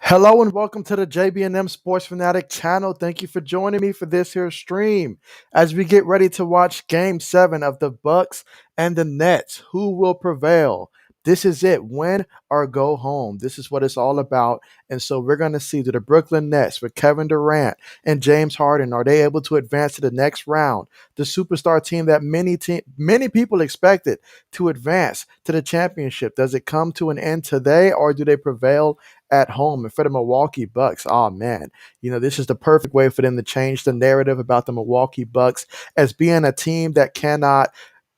Hello and welcome to the JB&M Sports Fanatic channel. Thank you for joining me for this here stream as we get ready to watch Game 7 of the Bucks and the Nets. Who will prevail? This is it. Win or go home. This is what it's all about. And so we're going to see, do the Brooklyn Nets with Kevin Durant and James Harden, are they able to advance to the next round? The superstar team that many people expected to advance to the championship. Does it come to an end today, or do they prevail at home? And for the Milwaukee Bucks, oh man, this is the perfect way for them to change the narrative about the Milwaukee Bucks as being a team that cannot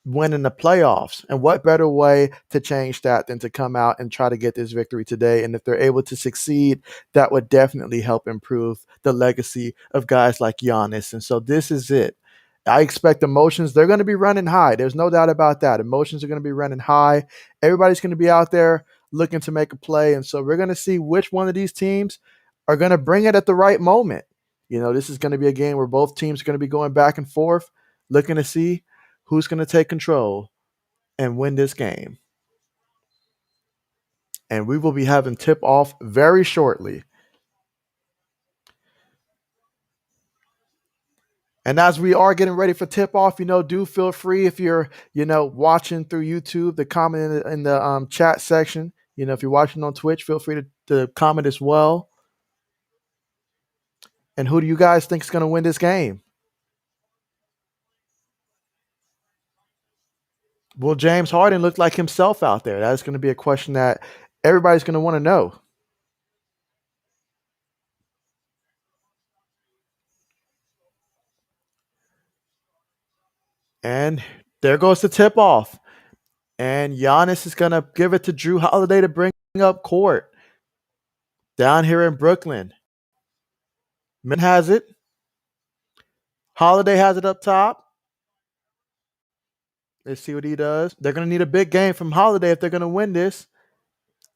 win in the playoffs. And what better way to change that than to come out and try to get this victory today? And if they're able to succeed, that would definitely help improve the legacy of guys like Giannis. And so this is it. I expect emotions. They're going to be running high. There's no doubt about that. Emotions are going to be running high. Everybody's going to be out there looking to make a play. And so we're going to see which one of these teams are going to bring it at the right moment. This is going to be a game where both teams are going to be going back and forth, looking to see who's going to take control and win this game. And we will be having tip off very shortly. And as we are getting ready for tip off, do feel free, if you're, watching through YouTube, to comment in the chat section. If you're watching on Twitch, feel free to comment as well. And who do you guys think is going to win this game? Will James Harden look like himself out there? That's going to be a question that everybody's going to want to know. And there goes the tip off. And Giannis is going to give it to Drew Holiday to bring up court down here in Brooklyn. Men has it. Holiday has it up top. Let's see what he does. They're going to need a big game from Holiday if they're going to win this.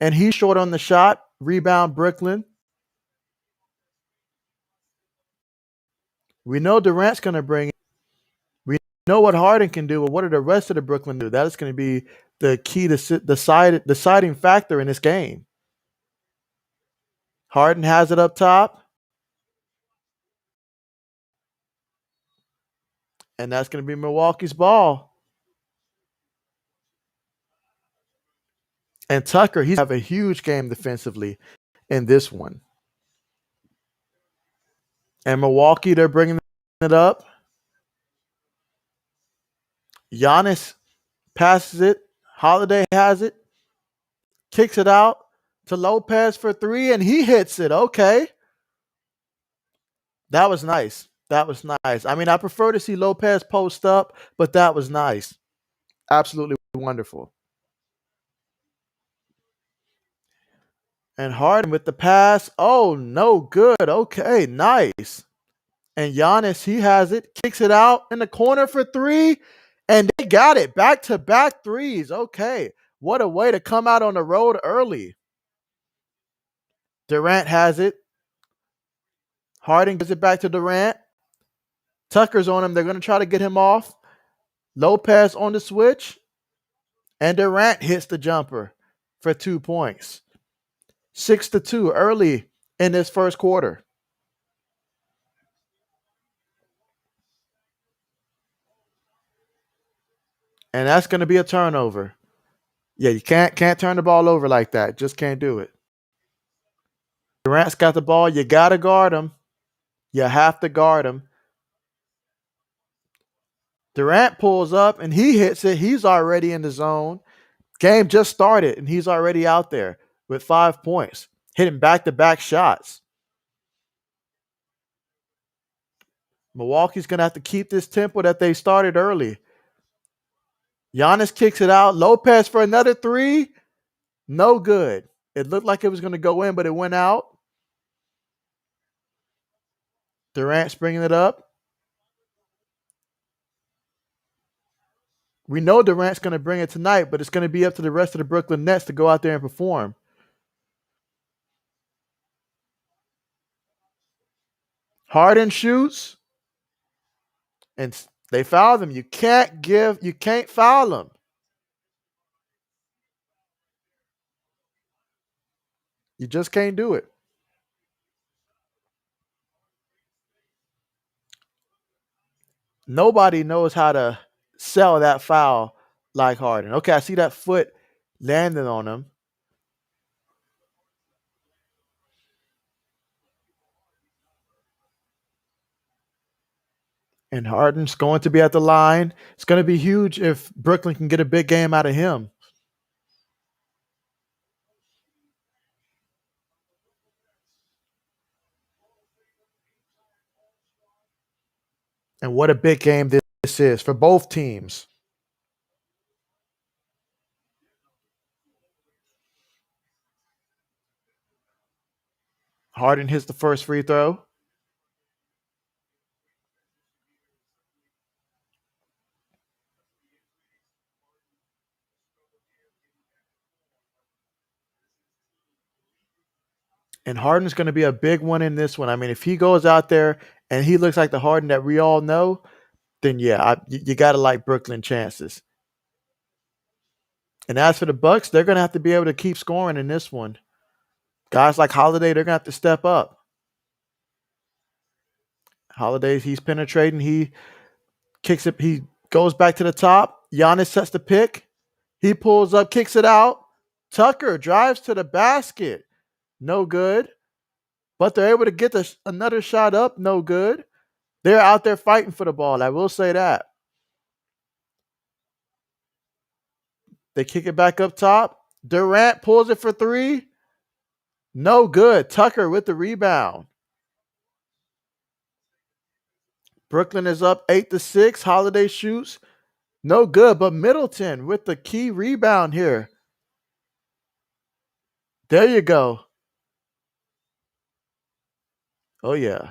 And he's short on the shot. Rebound, Brooklyn. We know Durant's going to bring it. We know what Harden can do, but what are the rest of the Brooklyn do? That is going to be the key to the deciding factor in this game. Harden has it up top. And that's going to be Milwaukee's ball. And Tucker, he's have a huge game defensively in this one. And Milwaukee, they're bringing it up. Giannis passes it. Holiday has it. Kicks it out to Lopez for three, and he hits it. Okay. That was nice. That was nice. I mean, I prefer to see Lopez post up, but that was nice. Absolutely wonderful. And Harden with the pass. Oh, no good. Okay, nice. And Giannis, he has it. Kicks it out in the corner for three. And they got it. Back-to-back threes. Okay. What a way to come out on the road early. Durant has it. Harden gives it back to Durant. Tucker's on him. They're going to try to get him off. Lopez on the switch. And Durant hits the jumper for 2 points. 6-2 early in this first quarter. And that's going to be a turnover. Yeah, you can't turn the ball over like that. Just can't do it. Durant's got the ball. You got to guard him. You have to guard him. Durant pulls up and he hits it. He's already in the zone. Game just started and he's already out there with 5 points, hitting back-to-back shots. Milwaukee's going to have to keep this tempo that they started early. Giannis kicks it out. Lopez for another three. No good. It looked like it was going to go in, but it went out. Durant's bringing it up. We know Durant's going to bring it tonight, but it's going to be up to the rest of the Brooklyn Nets to go out there and perform. Harden shoots, and they foul him. You can't foul him. You just can't do it. Nobody knows how to sell that foul like Harden. Okay, I see that foot landing on him. And Harden's going to be at the line. It's going to be huge if Brooklyn can get a big game out of him. And what a big game this is for both teams. Harden hits the first free throw. And Harden's going to be a big one in this one. I mean, if he goes out there and he looks like the Harden that we all know, then yeah, you got to like Brooklyn chances. And as for the Bucks, they're going to have to be able to keep scoring in this one. Guys like Holiday, they're going to have to step up. Holiday, he's penetrating. He kicks it. He goes back to the top. Giannis sets the pick. He pulls up, kicks it out. Tucker drives to the basket. No good. But they're able to get another shot up. No good. They're out there fighting for the ball. I will say that. They kick it back up top. Durant pulls it for three. No good. Tucker with the rebound. Brooklyn is up 8-6. Holiday shoots. No good. But Middleton with the key rebound here. There you go. Oh, yeah.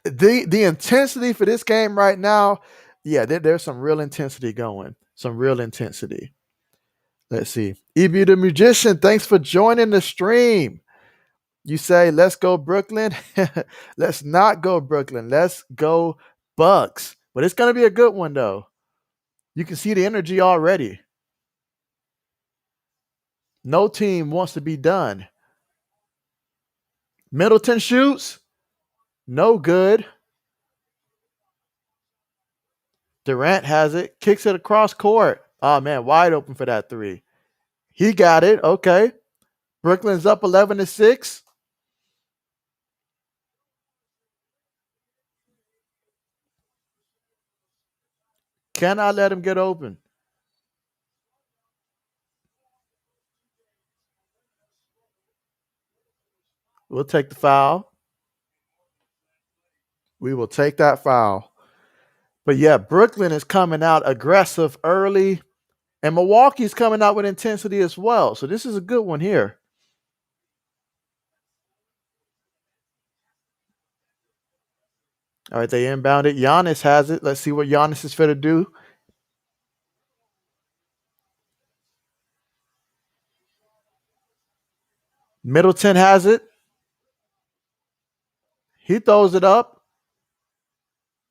The intensity for this game right now, yeah, there's some real intensity going. Some real intensity. Let's see. EB the Musician, thanks for joining the stream. You say, let's go Brooklyn. Let's not go Brooklyn. Let's go Bucks. But it's going to be a good one, though. You can see the energy already. No team wants to be done. Middleton shoots. No good. Durant has it. Kicks it across court. Oh, man, wide open for that three. He got it. Okay. Brooklyn's up 11-6. Cannot let him get open. We'll take the foul. We will take that foul. But yeah, Brooklyn is coming out aggressive early, and Milwaukee's coming out with intensity as well. So this is a good one here. All right, they inbound it. Giannis has it. Let's see what Giannis is fit to do. Middleton has it. He throws it up.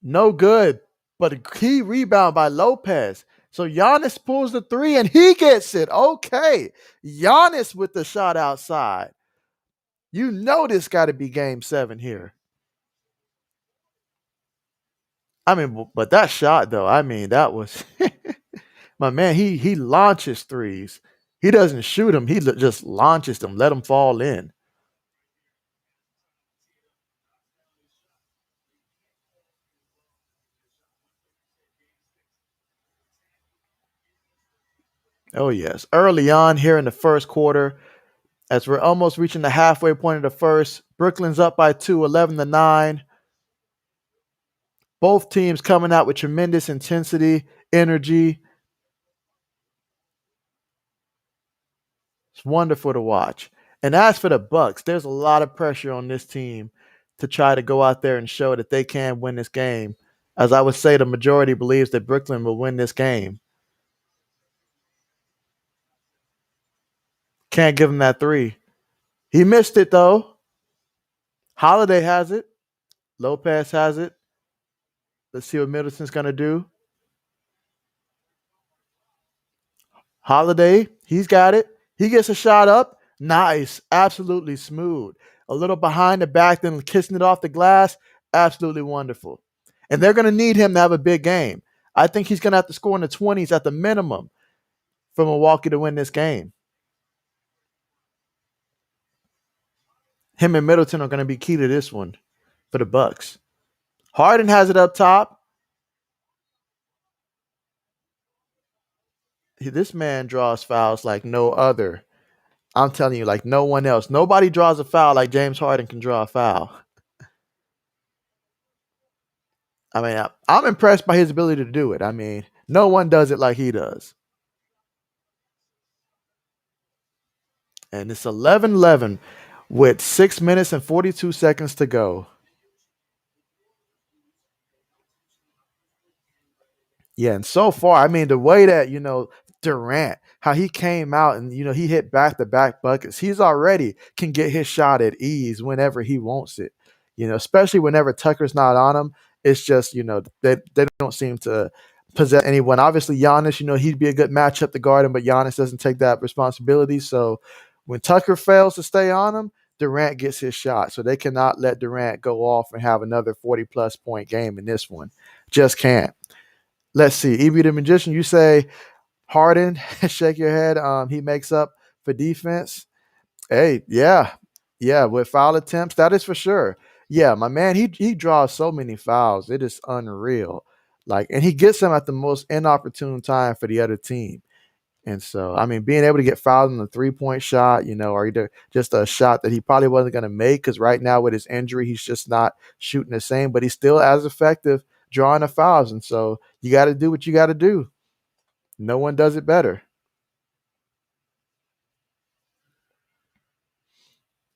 No good. But a key rebound by Lopez. So Giannis pulls the three and he gets it. Okay. Giannis with the shot outside. You know this got to be game 7 here. I mean, but that shot though, I mean, that was my man. He launches threes. He doesn't shoot them. He just launches them. Let them fall in. Oh yes, early on here in the first quarter, as we're almost reaching the halfway point of the first, Brooklyn's up by 2, 11-9. Both teams coming out with tremendous intensity, energy. It's wonderful to watch. And as for the Bucks, there's a lot of pressure on this team to try to go out there and show that they can win this game. As I would say, the majority believes that Brooklyn will win this game. Can't give him that three. He missed it though. Holiday has it. Lopez has it. Let's see what Middleton's going to do. Holiday, he's got it. He gets a shot up. Nice. Absolutely smooth. A little behind the back, then kissing it off the glass. Absolutely wonderful. And they're going to need him to have a big game. I think he's going to have to score in the 20s at the minimum for Milwaukee to win this game. Him and Middleton are going to be key to this one for the Bucks. Harden has it up top. This man draws fouls like no other. I'm telling you, like no one else. Nobody draws a foul like James Harden can draw a foul. I mean, I'm impressed by his ability to do it. I mean, no one does it like he does. And it's 11-11 with 6 minutes and 42 seconds to go. Yeah, and so far, I mean, the way that, Durant, how he came out and, he hit back to back buckets, he's already can get his shot at ease whenever he wants it, especially whenever Tucker's not on him. It's just, they don't seem to possess anyone. Obviously, Giannis, he'd be a good matchup to guard him, but Giannis doesn't take that responsibility. So when Tucker fails to stay on him, Durant gets his shot. So they cannot let Durant go off and have another 40 plus point game in this one. Just can't. Let's see. EB the Magician, you say Harden, shake your head. He makes up for defense. Hey, yeah. Yeah, with foul attempts, that is for sure. Yeah, my man, he draws so many fouls. It is unreal. And he gets them at the most inopportune time for the other team. And so, I mean, being able to get fouled on the 3-point shot, or either just a shot that he probably wasn't going to make because right now with his injury, he's just not shooting the same, but he's still as effective drawing the fouls. And so you got to do what you got to do. No one does it better.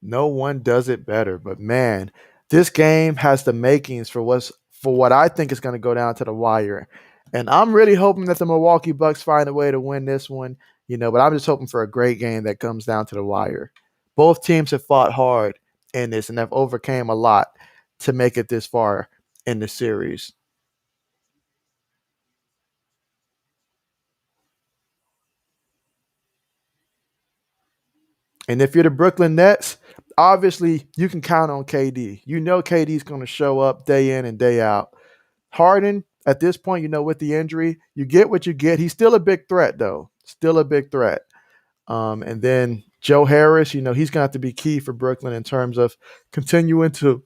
No one does it better. But man, this game has the makings for what I think is going to go down to the wire. And I'm really hoping that the Milwaukee Bucks find a way to win this one, but I'm just hoping for a great game that comes down to the wire. Both teams have fought hard in this and have overcame a lot to make it this far in the series. And if you're the Brooklyn Nets, obviously you can count on KD. You know KD's going to show up day in and day out. Harden, at this point, with the injury, you get what you get. He's still a big threat, though. Still a big threat. And then Joe Harris, he's going to have to be key for Brooklyn in terms of continuing to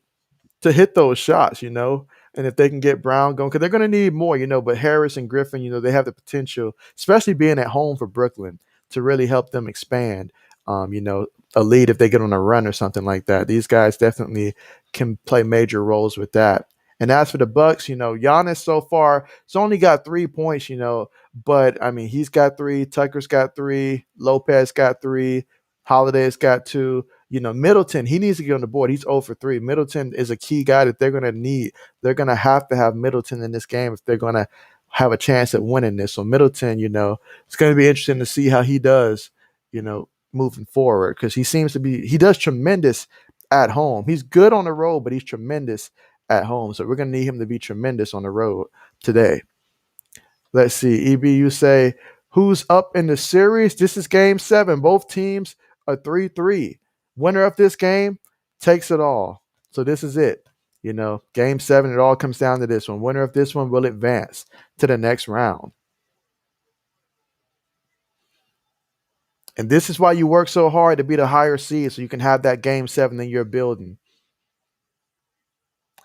hit those shots, and if they can get Brown going, because they're going to need more, but Harris and Griffin, they have the potential, especially being at home for Brooklyn, to really help them expand, a lead if they get on a run or something like that. These guys definitely can play major roles with that. And as for the Bucks, Giannis so far, it's only got 3 points, but I mean, he's got three, Tucker's got three, Lopez got three, Holiday's got two. Middleton, he needs to get on the board. He's 0 for 3. Middleton is a key guy that they're going to need. They're going to have Middleton in this game if they're going to have a chance at winning this. So Middleton, it's going to be interesting to see how he does, moving forward because he does tremendous at home. He's good on the road, but he's tremendous at home. So we're going to need him to be tremendous on the road today. Let's see. EB, you say, who's up in the series? This is game 7. Both teams are 3-3. Winner of this game takes it all. So this is it. Game 7, it all comes down to this one. Winner of this one will advance to the next round. And this is why you work so hard to be the higher seed so you can have that game 7 in your building.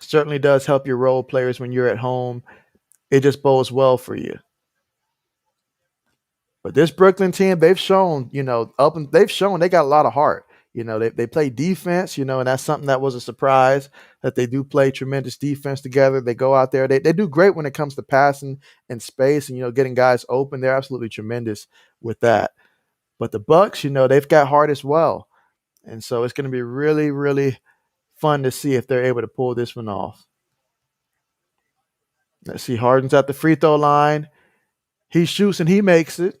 Certainly does help your role players when you're at home. It just bodes well for you. But this Brooklyn team, they've shown, they've shown they got a lot of heart. They play defense, and that's something that was a surprise that they do play tremendous defense together. They go out there. They do great when it comes to passing and space and, getting guys open. They're absolutely tremendous with that. But the Bucks, they've got heart as well. And so it's going to be really, really fun to see if they're able to pull this one off. Let's see. Harden's at the free throw line. He shoots and he makes it.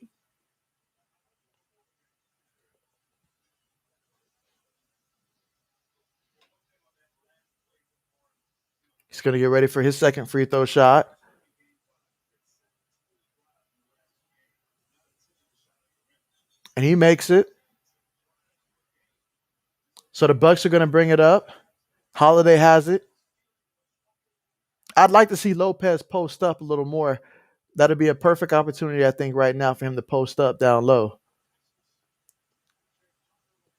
He's going to get ready for his second free throw shot. And he makes it. So the Bucks are going to bring it up. Holiday has it. I'd like to see Lopez post up a little more. That'd be a perfect opportunity, I think, right now for him to post up down low.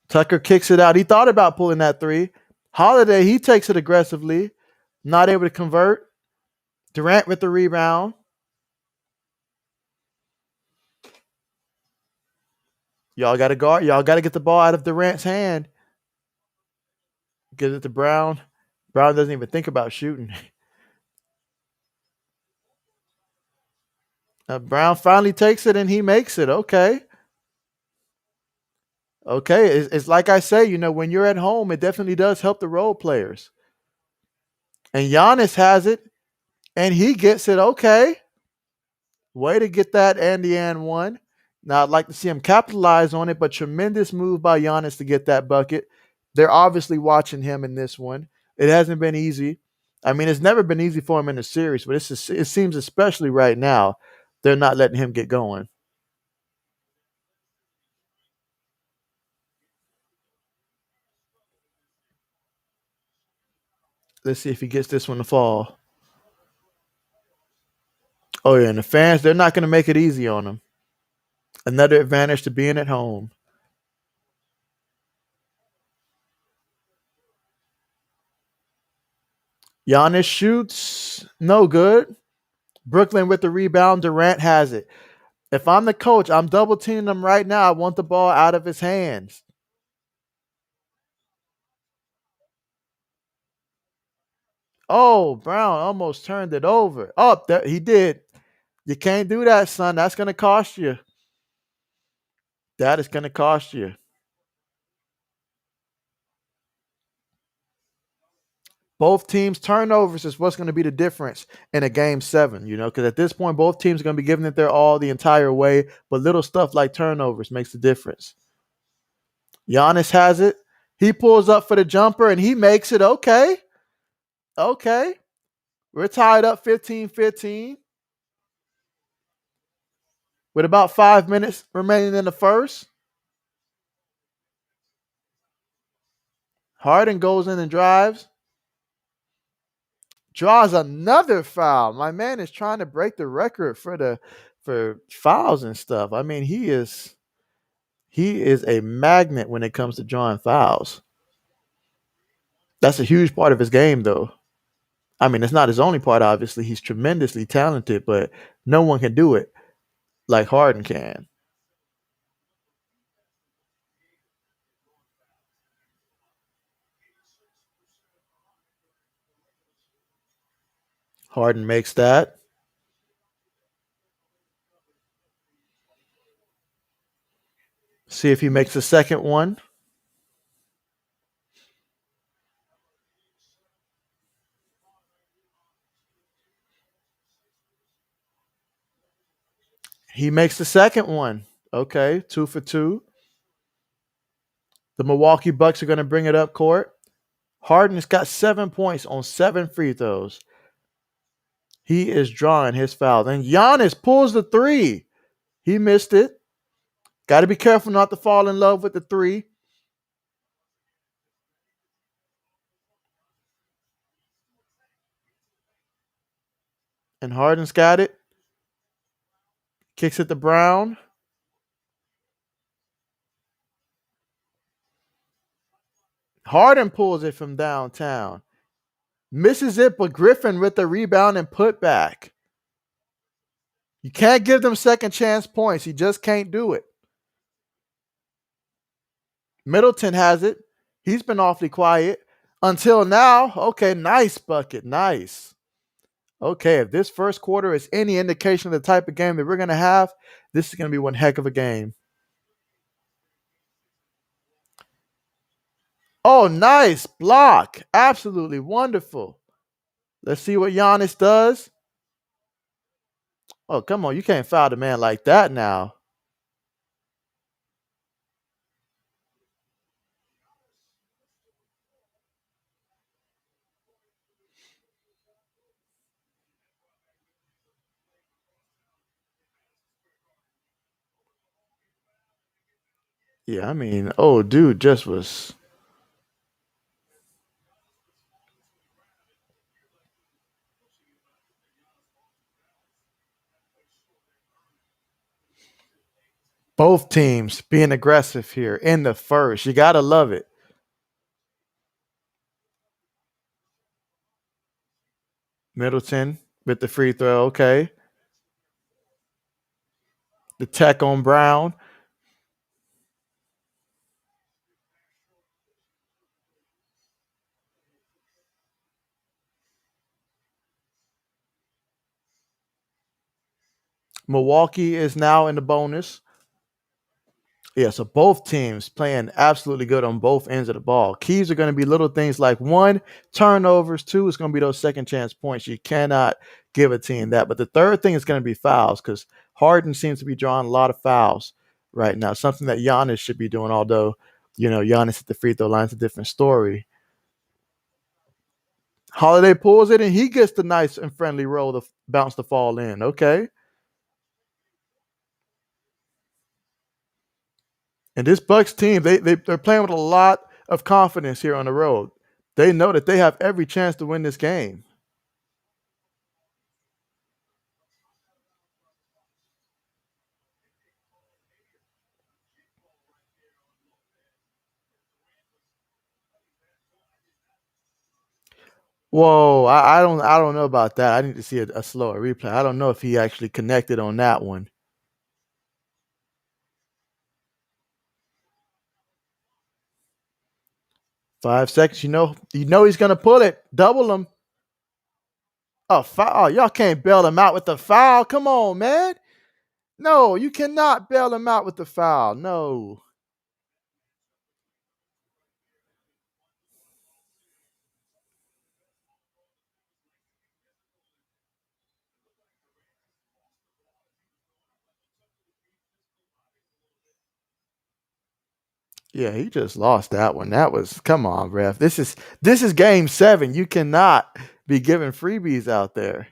Tucker kicks it out. He thought about pulling that three. Holiday, he takes it aggressively. Not able to convert. Durant with the rebound. Y'all got to guard. Y'all got to get the ball out of Durant's hand. Get it to Brown. Brown doesn't even think about shooting. Brown finally takes it and he makes it. Okay. Okay. It's like I say, when you're at home, it definitely does help the role players. And Giannis has it and he gets it. Okay. Way to get that Andy and one. Now I'd like to see him capitalize on it, but tremendous move by Giannis to get that bucket. They're obviously watching him in this one. It hasn't been easy. I mean, it's never been easy for him in the series, but it seems especially right now they're not letting him get going. Let's see if he gets this one to fall. Oh yeah, and the fans, they're not going to make it easy on him. Another advantage to being at home. Giannis shoots, no good. Brooklyn with the rebound. Durant has it. If I'm the coach, I'm double teaming him right now. I want the ball out of his hands. Oh, Brown almost turned it over. Oh, he did. You can't do that, son. That's going to cost you. That is going to cost you. Both teams' turnovers is what's going to be the difference in a game seven, because at this point, both teams are going to be giving it their all the entire way, but little stuff like turnovers makes the difference. Giannis has it. He pulls up for the jumper and he makes it. Okay. Okay. We're tied up 15-15 with about 5 minutes remaining in the first. Harden goes in and drives. Draws another foul. My man is trying to break the record for fouls and stuff. I mean, he is a magnet when it comes to drawing fouls. That's a huge part of his game, though. I mean, it's not his only part, obviously. He's tremendously talented, but no one can do it like Harden can. Harden makes that. See if he makes a second one. He makes the second one. Okay, 2 for 2. The Milwaukee Bucks are going to bring it up court. Harden has got 7 points on 7 free throws. He is drawing his foul. And Giannis pulls the three. He missed it. Got to be careful not to fall in love with the three. And Harden's got it. Kicks it to Brown. Harden pulls it from downtown. Misses it, but Griffin with the rebound and put back. You can't give them second chance points. You just can't do it. Middleton has it. He's been awfully quiet until now. Okay, nice bucket. Nice. Okay, if this first quarter is any indication of the type of game that we're going to have, this is going to be one heck of a game. Oh, nice block. Absolutely wonderful. Let's see what Giannis does. Oh, come on. You can't foul the man like that now. Yeah, I mean, oh, dude just was. Both teams being aggressive here in the first. You got to love it. Middleton with the free throw. Okay. The tech on Brown. Milwaukee is now in the bonus. Yeah, so both teams playing absolutely good on both ends of the ball. Keys are going to be little things like one, turnovers, two, it's going to be those second chance points. You cannot give a team that. But the third thing is going to be fouls because Harden seems to be drawing a lot of fouls right now, something that Giannis should be doing, although, Giannis at the free throw line is a different story. Holiday pulls it and he gets the nice and friendly roll to bounce the fall in. Okay. And this Bucks team, they're playing with a lot of confidence here on the road. They know that they have every chance to win this game. Whoa, I don't know about that. I need to see a slower replay. I don't know if he actually connected on that one. 5 seconds. You know he's gonna pull it. Double him. Oh, foul. Oh, y'all can't bail him out with the foul. Come on, man. No, you cannot bail him out with the foul. No. Yeah, he just lost that one. That was come on, ref. This is game 7. You cannot be giving freebies out there.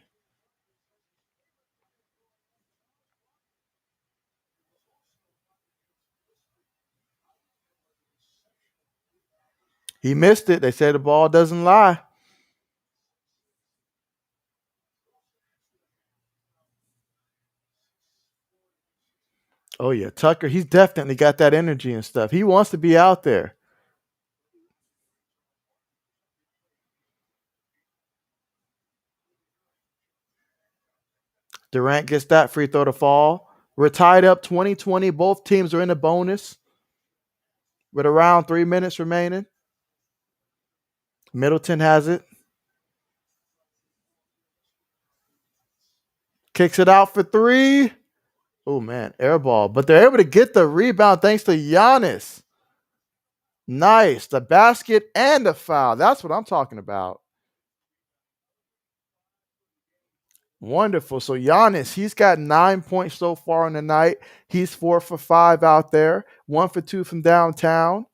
He missed it. They say the ball doesn't lie. Oh yeah, Tucker, he's definitely got that energy and stuff. He wants to be out there. Durant gets that free throw to fall. We're tied up 20-20. Both teams are in a bonus with around 3 minutes remaining. Middleton has it. Kicks it out for 3. Oh man, air ball. But they're able to get the rebound thanks to Giannis. Nice. The basket and the foul. That's what I'm talking about. Wonderful. So Giannis, he's got 9 points so far in the night. He's 4 for 5 out there, 1 for 2 from downtown.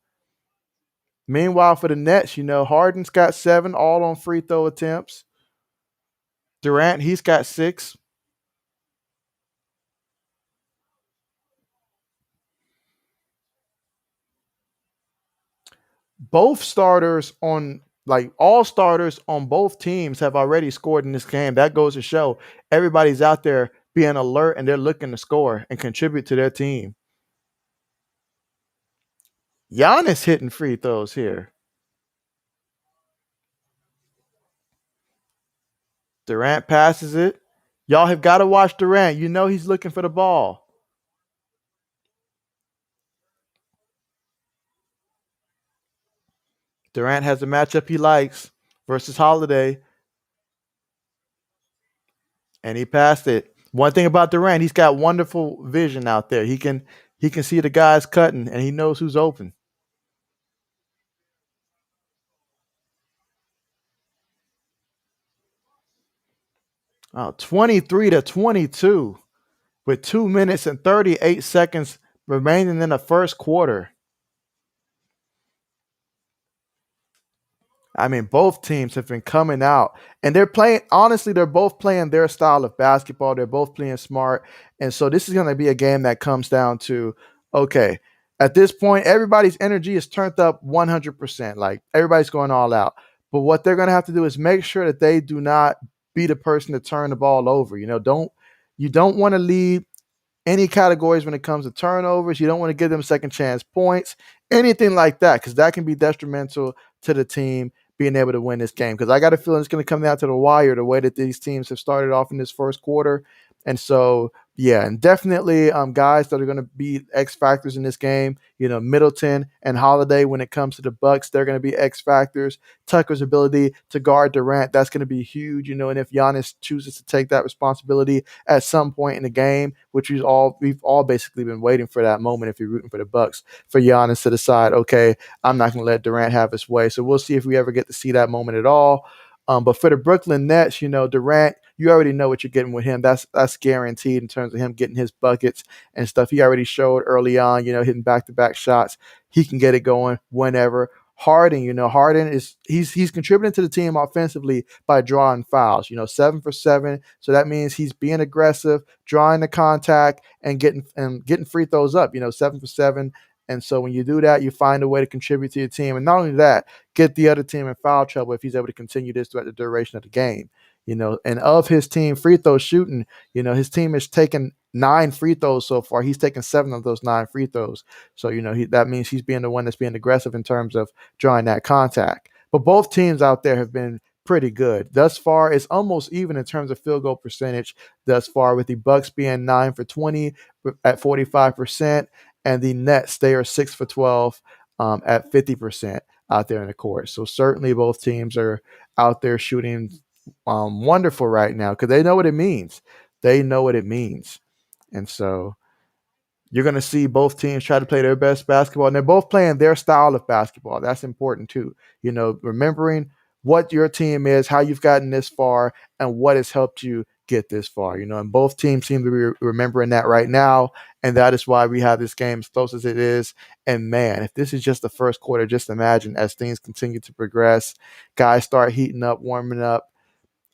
Meanwhile, for the Nets, Harden's got 7, all on free throw attempts. Durant, he's got 6. Both starters on like all starters on both teams have already scored in this game. That goes to show everybody's out there being alert and they're looking to score and contribute to their team. Giannis hitting free throws here. Durant passes it. Y'all have got to watch Durant. You know he's looking for the ball. Durant has a matchup he likes versus Holiday, and he passed it. One thing about Durant, he's got wonderful vision out there. He can see the guys cutting, and he knows who's open. 23-22 with 2 minutes and 38 seconds remaining in the first quarter. I mean, both teams have been coming out and they're playing. Honestly, they're both playing their style of basketball. They're both playing smart. And so this is going to be a game that comes down to okay, at this point, everybody's energy is turned up 100%. Like everybody's going all out. But what they're going to have to do is make sure that they do not be the person to turn the ball over. You don't want to lead any categories when it comes to turnovers. You don't want to give them second chance points, anything like that, because that can be detrimental to the team being able to win this game. Because I got a feeling it's going to come down to the wire the way that these teams have started off in this first quarter. And so, yeah, and definitely guys that are going to be X factors in this game. Middleton and Holiday, when it comes to the Bucks, they're going to be X factors. Tucker's ability to guard Durant, that's going to be huge. And if Giannis chooses to take that responsibility at some point in the game, which we've all basically been waiting for that moment, if you're rooting for the Bucks, for Giannis to decide, okay, I'm not going to let Durant have his way. So we'll see if we ever get to see that moment at all. But for the Brooklyn Nets, Durant, you already know what you're getting with him. That's guaranteed in terms of him getting his buckets and stuff. He already showed early on, hitting back-to-back shots. He can get it going whenever. Harden he's contributing to the team offensively by drawing fouls. 7 for 7. So that means he's being aggressive, drawing the contact, and getting free throws up. 7 for 7. And so when you do that, you find a way to contribute to your team. And not only that, get the other team in foul trouble if he's able to continue this throughout the duration of the game. And of his team free throw shooting, his team has taken 9 free throws so far. He's taken 7 of those 9 free throws. So, that means he's being the one that's being aggressive in terms of drawing that contact. But both teams out there have been pretty good. Thus far, it's almost even in terms of field goal percentage thus far, with the Bucks being 9 for 20 at 45%. And the Nets, they are 6 for 12 at 50% out there in the court. So certainly both teams are out there shooting wonderful right now because they know what it means. They know what it means. And so you're going to see both teams try to play their best basketball, and they're both playing their style of basketball. That's important too. Remembering what your team is, how you've gotten this far, and what has helped you get this far. And both teams seem to be remembering that right now, and that is why we have this game as close as it is. And man, if this is just the first quarter, just imagine as things continue to progress, guys start heating up, warming up.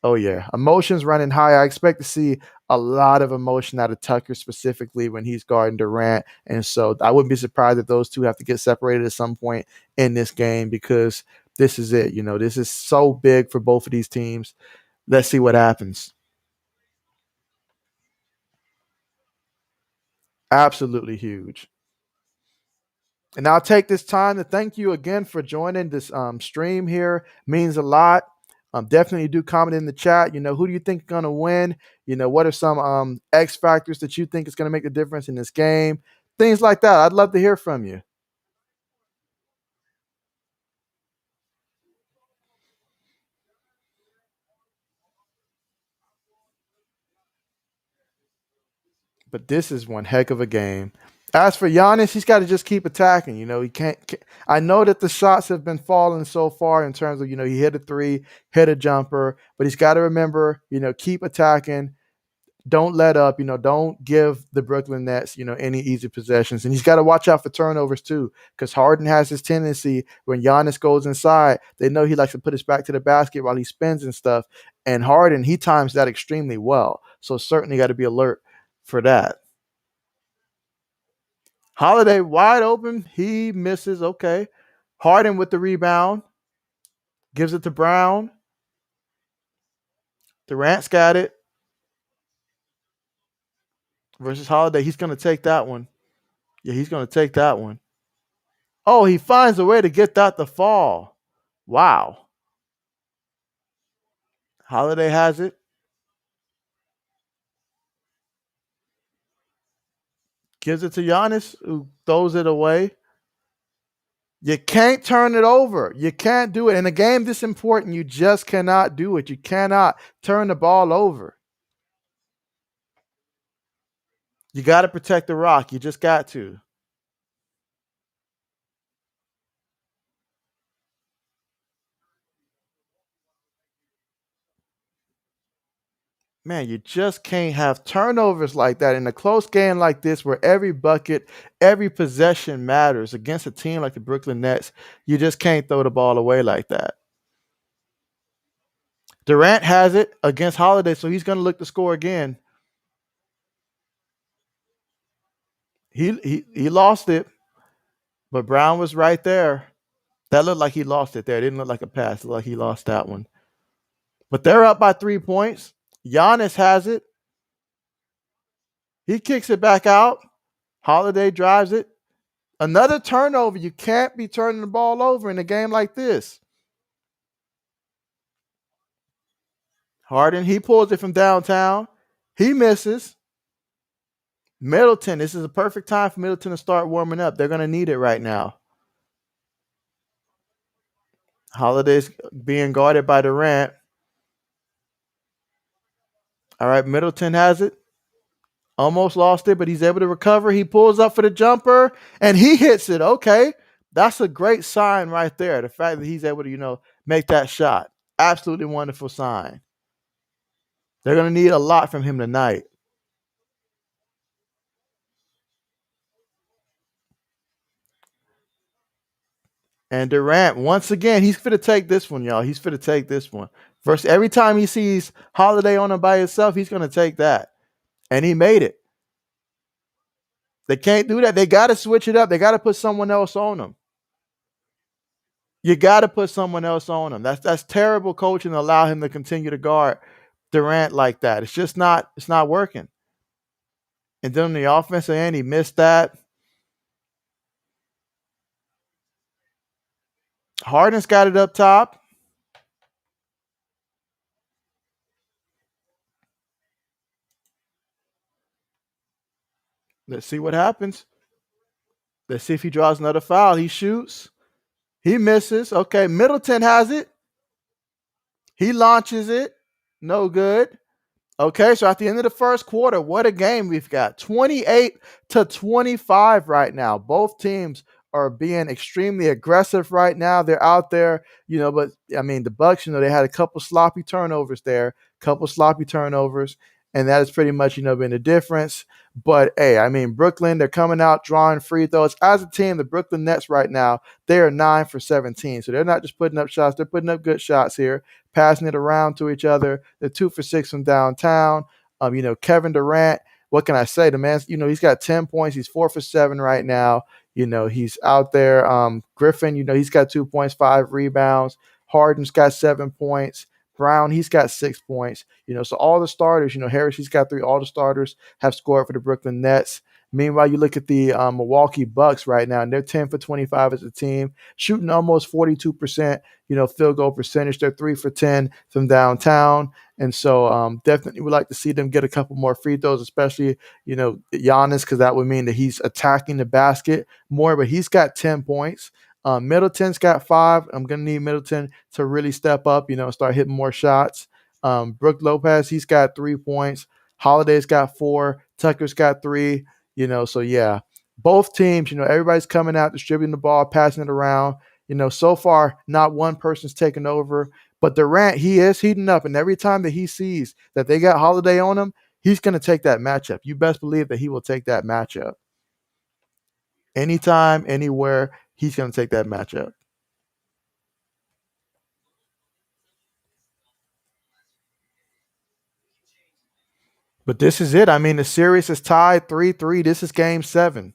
Oh, yeah. Emotions running high. I expect to see a lot of emotion out of Tucker specifically when he's guarding Durant. And so I wouldn't be surprised if those two have to get separated at some point in this game because this is it. This is so big for both of these teams. Let's see what happens. Absolutely huge. And I'll take this time to thank you again for joining this stream here. Means a lot. Definitely do comment in the chat. Who do you think is going to win? What are some X factors that you think is going to make the difference in this game? Things like that. I'd love to hear from you. But this is one heck of a game. As for Giannis, he's got to just keep attacking. He can't. I know that the shots have been falling so far in terms of he hit a three, hit a jumper, but he's got to remember keep attacking. Don't let up. Don't give the Brooklyn Nets any easy possessions, and he's got to watch out for turnovers too, because Harden has this tendency when Giannis goes inside, they know he likes to put his back to the basket while he spins and stuff, and Harden he times that extremely well. So certainly got to be alert for that. Holiday wide open. He misses. Okay. Harden with the rebound. Gives it to Brown. Durant's got it. Versus Holiday. He's going to take that one. Yeah, he's going to take that one. Oh, he finds a way to get that to fall. Wow. Holiday has it. Gives it to Giannis, who throws it away. You can't turn it over. You can't do it. In a game this important, you just cannot do it. You cannot turn the ball over. You got to protect the rock. You just got to. Man, you just can't have turnovers like that in a close game like this where every bucket, every possession matters against a team like the Brooklyn Nets. You just can't throw the ball away like that. Durant has it against Holiday, so he's going to look to score again. He lost it, but Brown was right there. That looked like he lost it there. It didn't look like a pass. It looked like he lost that one. But they're up by 3 points. Giannis has it. He kicks it back out. Holiday drives it. Another turnover. You can't be turning the ball over in a game like this. Harden, he pulls it from downtown. He misses. Middleton, this is a perfect time for Middleton to start warming up. They're going to need it right now. Holiday's being guarded by Durant. All right, Middleton has it. Almost lost it, but he's able to recover. He pulls up for the jumper and he hits it. Okay. That's a great sign right there. The fact that he's able to, make that shot. Absolutely wonderful sign. They're going to need a lot from him tonight. And Durant, once again, he's going to take this one, y'all. He's going to take this one. First, every time he sees Holiday on him by himself, he's going to take that. And he made it. They can't do that. They got to switch it up. They got to put someone else on him. You got to put someone else on him. That's terrible coaching to allow him to continue to guard Durant like that. It's not working. And then on the offensive end, he missed that. Harden's got it up top. Let's see what happens. Let's see if he draws another foul. He shoots. He misses. Okay, Middleton has it. He launches it. No good. Okay, so at the end of the first quarter, what a game we've got. 28-25 right now. Both teams are being extremely aggressive right now. They're out there, but I mean, the Bucks, they had a couple sloppy turnovers there, and that has pretty much, been the difference. But hey, I mean, Brooklyn, they're coming out drawing free throws. As a team, the Brooklyn Nets right now, they are 9 for 17. So they're not just putting up shots, they're putting up good shots here, passing it around to each other. They're 2 for 6 from downtown. Kevin Durant, what can I say? The man, he's got 10 points. He's 4 for 7 right now. He's out there. Griffin, he's got 2 points, 5 rebounds. Harden's got 7 points. Brown, he's got 6 points. So all the starters, Harris, he's got 3. All the starters have scored for the Brooklyn Nets. Meanwhile, you look at the Milwaukee Bucks right now, and they're 10 for 25 as a team, shooting almost 42%, field goal percentage. They're 3 for 10 from downtown. And so definitely would like to see them get a couple more free throws, especially, Giannis, because that would mean that he's attacking the basket more, but he's got 10 points. Middleton's got 5. I'm going to need Middleton to really step up, start hitting more shots. Brook Lopez, he's got 3 points. Holiday's got 4. Tucker's got 3. So yeah, both teams, everybody's coming out, distributing the ball, passing it around. So far, not one person's taken over. But Durant, he is heating up. And every time that he sees that they got Holiday on him, he's going to take that matchup. You best believe that he will take that matchup. Anytime, anywhere, he's going to take that matchup. But this is it. I mean, the series is tied 3-3. This is game 7.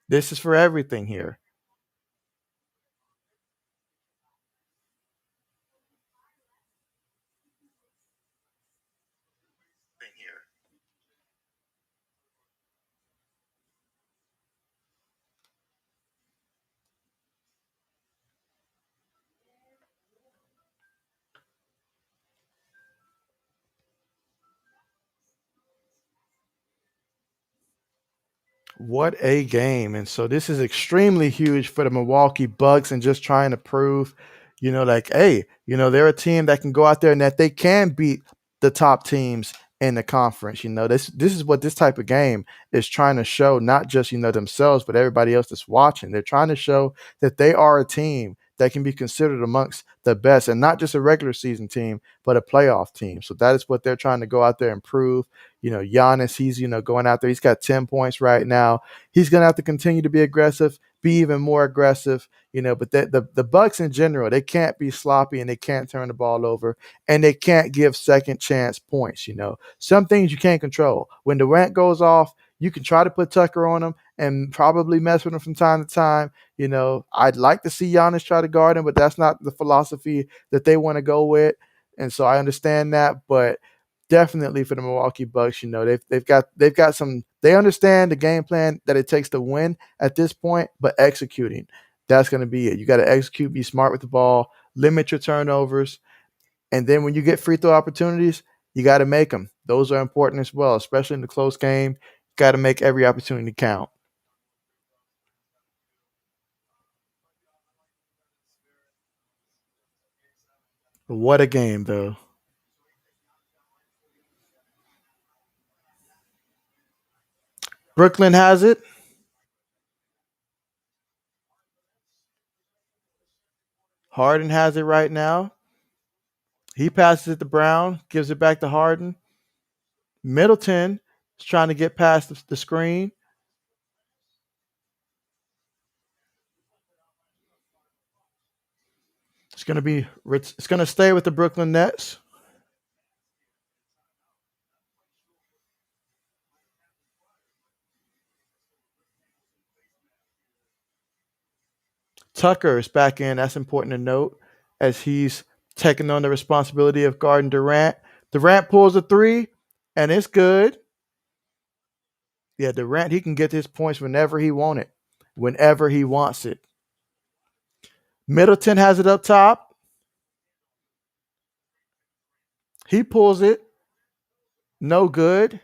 This is for everything here. What a game. And so this is extremely huge for the Milwaukee Bucks and just trying to prove, like, hey, they're a team that can go out there and that they can beat the top teams in the conference. This is what this type of game is trying to show, not just, themselves, but everybody else that's watching. They're trying to show that they are a team that can be considered amongst the best and not just a regular season team, but a playoff team. So that is what they're trying to go out there and prove. Giannis, he's, going out there. He's got 10 points right now. He's going to have to continue to be aggressive, be even more aggressive, but the Bucks in general, they can't be sloppy and they can't turn the ball over and they can't give second chance points. Some things you can't control. When Durant goes off, you can try to put Tucker on him and probably mess with him from time to time. I'd like to see Giannis try to guard him, but that's not the philosophy that they want to go with. And so I understand that, but definitely for the Milwaukee Bucks, they've got some They understand the game plan that it takes to win at this point, but executing, that's going to be it. You got to execute, be smart with the ball, limit your turnovers, and then when you get free throw opportunities, you got to make them. Those are important as well, especially in the close game. Got to make every opportunity count. What a game, though. Brooklyn has it. Harden has it right now. He passes it to Brown, gives it back to Harden. Middleton is trying to get past the screen. It's going to stay with the Brooklyn Nets. Tucker is back in. That's important to note as he's taking on the responsibility of guarding Durant. Durant pulls a three, and it's good. Yeah, Durant, he can get his points whenever he wants it, whenever he wants it. Middleton has it up top. He pulls it. No good.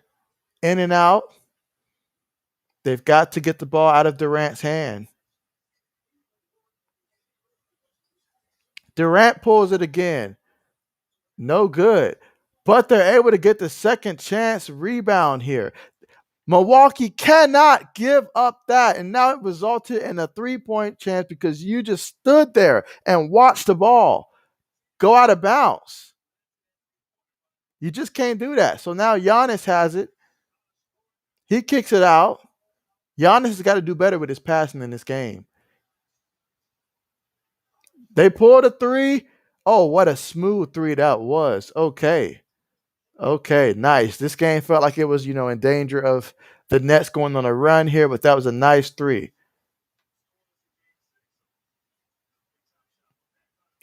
In and out. They've got to get the ball out of Durant's hand. Durant pulls it again. No good. But they're able to get the second chance rebound here. Milwaukee cannot give up that. And now it resulted in a 3-point chance because you just stood there and watched the ball go out of bounds. You just can't do that. So now Giannis has it. He kicks it out. Giannis has got to do better with his passing in this game. They pulled a three. Oh, what a smooth three that was. Okay. Okay, nice. This game felt like it was, in danger of the Nets going on a run here, but that was a nice three.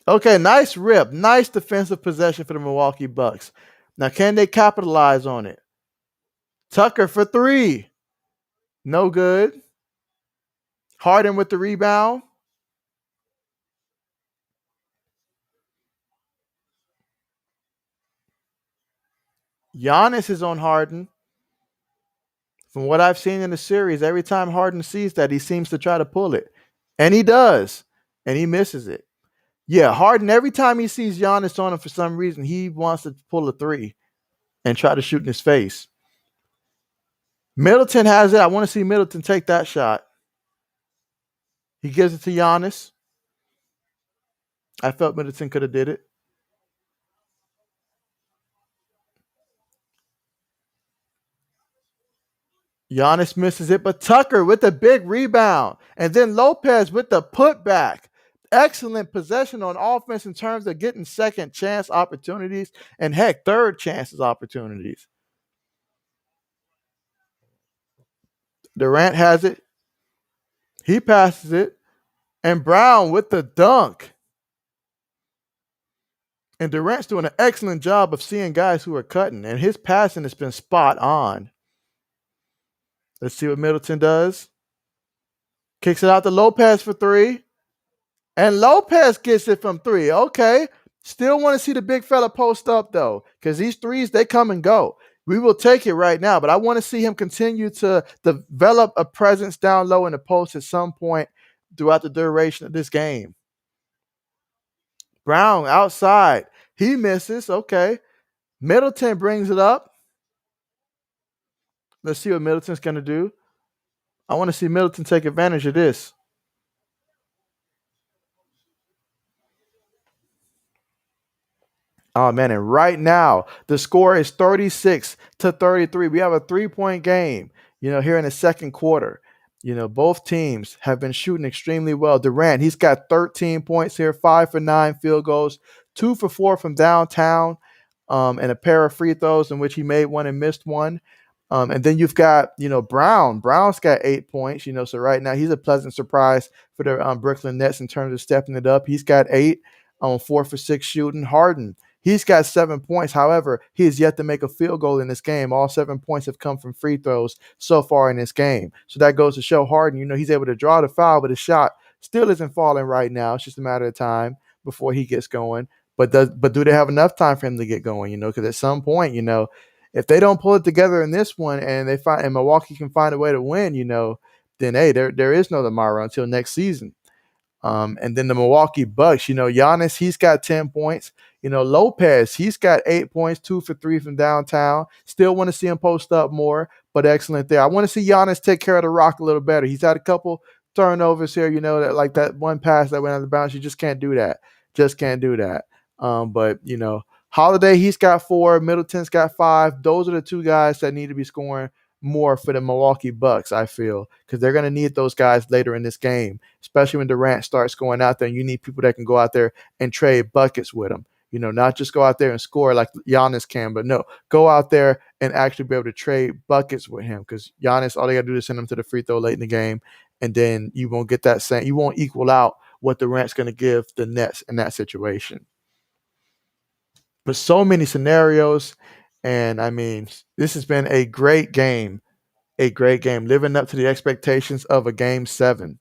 Okay, nice rip. Nice defensive possession for the Milwaukee Bucks. Now, can they capitalize on it? Tucker for three. No good. Harden with the rebound. Giannis is on Harden. From what I've seen in the series, every time Harden sees that, he seems to try to pull it. And he does. And he misses it. Yeah, Harden, every time he sees Giannis on him for some reason, he wants to pull a three and try to shoot in his face. Middleton has it. I want to see Middleton take that shot. He gives it to Giannis. I felt Middleton could have did it. Giannis misses it, but Tucker with the big rebound. And then Lopez with the putback. Excellent possession on offense in terms of getting second chance opportunities and, heck, third chances opportunities. Durant has it. He passes it. And Brown with the dunk. And Durant's doing an excellent job of seeing guys who are cutting. And his passing has been spot on. Let's see what Middleton does. Kicks it out to Lopez for three. And Lopez gets it from three. Okay. Still want to see the big fella post up, though, because these threes, they come and go. We will take it right now, but I want to see him continue to develop a presence down low in the post at some point throughout the duration of this game. Brown outside. He misses. Okay. Middleton brings it up. Let's see what Middleton's going to do. I want to see Middleton take advantage of this. Oh, man. And right now, the score is 36-33. We have a 3-point game, here in the second quarter. Both teams have been shooting extremely well. Durant, he's got 13 points here, 5 for 9 field goals, 2 for 4 from downtown, and a pair of free throws in which he made one and missed one. And then you've got, Brown. Brown's got 8 points, so right now he's a pleasant surprise for the Brooklyn Nets in terms of stepping it up. He's got 8 on 4 for 6 shooting. Harden, He's got 7 points. However, he has yet to make a field goal in this game. All 7 points have come from free throws so far in this game. So that goes to show Harden, he's able to draw the foul, but his shot still isn't falling right now. It's just a matter of time before he gets going. But do they have enough time for him to get going? Because at some point, if they don't pull it together in this one and Milwaukee can find a way to win, then hey, there is no tomorrow until next season. And then the Milwaukee Bucks, Giannis, he's got 10 points. Lopez, he's got 8 points, 2 for 3 from downtown. Still want to see him post up more, but excellent there. I want to see Giannis take care of the rock a little better. He's had a couple turnovers here, that like that one pass that went out of bounds. You just can't do that. Just can't do that. But Holiday, he's got 4. Middleton's got 5. Those are the two guys that need to be scoring more for the Milwaukee Bucks, I feel, because they're going to need those guys later in this game, especially when Durant starts going out there and you need people that can go out there and trade buckets with him. Not just go out there and score like Giannis can, but no, go out there and actually be able to trade buckets with him because Giannis, all they got to do is send him to the free throw late in the game, and then you won't get that same, you won't equal out what Durant's going to give the Nets in that situation. But so many scenarios, and I mean, this has been a great game, living up to the expectations of a game 7.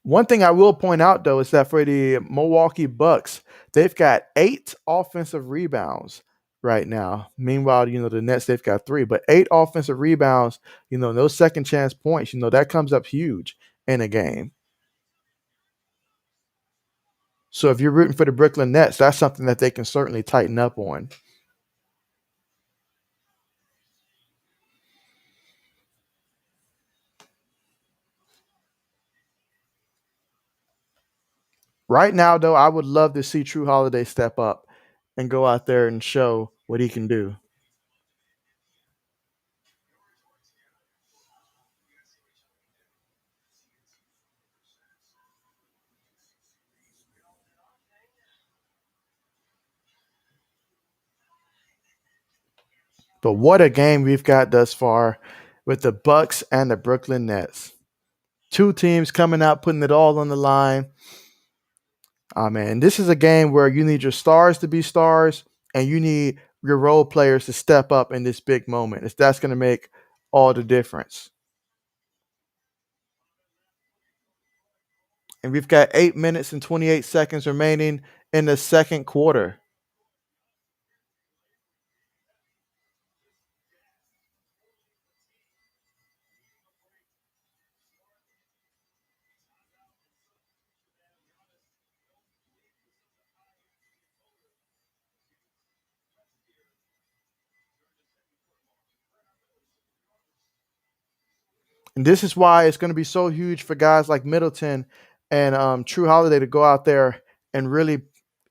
One thing I will point out though is that for the Milwaukee Bucks, they've got 8 offensive rebounds right now. Meanwhile, the Nets, they've got 3, but 8 offensive rebounds, those second chance points, that comes up huge in a game. So if you're rooting for the Brooklyn Nets, that's something that they can certainly tighten up on. Right now, though, I would love to see True Holiday step up and go out there and show what he can do. But what a game we've got thus far with the Bucks and the Brooklyn Nets. Two teams coming out, putting it all on the line. Oh man, this is a game where you need your stars to be stars, and you need your role players to step up in this big moment. That's going to make all the difference. And we've got 8 minutes and 28 seconds remaining in the second quarter. And this is why it's going to be so huge for guys like Middleton and True Holiday to go out there and really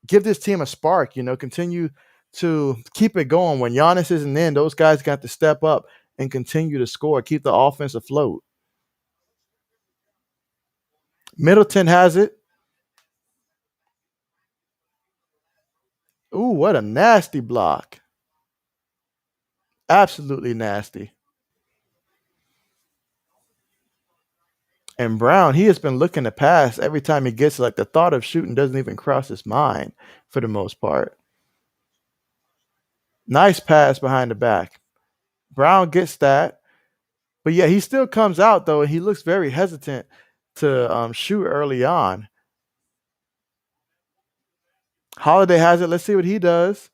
give this team a spark. Continue to keep it going. When Giannis isn't in, those guys got to step up and continue to score, keep the offense afloat. Middleton has it. Ooh, what a nasty block. Absolutely nasty. And Brown, he has been looking to pass every time he gets like the thought of shooting doesn't even cross his mind for the most part. Nice pass behind the back. Brown gets that. But yeah, he still comes out though, and he looks very hesitant to shoot early on. Holiday has it. Let's see what he does.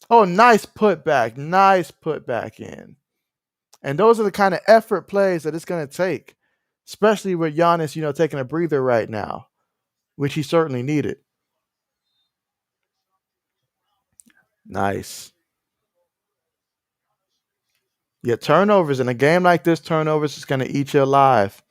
Oh, nice putback. Nice putback in. And those are the kind of effort plays that it's going to take, especially with Giannis, taking a breather right now, which he certainly needed. Nice. Yeah, turnovers in a game like this, turnovers is going to eat you alive.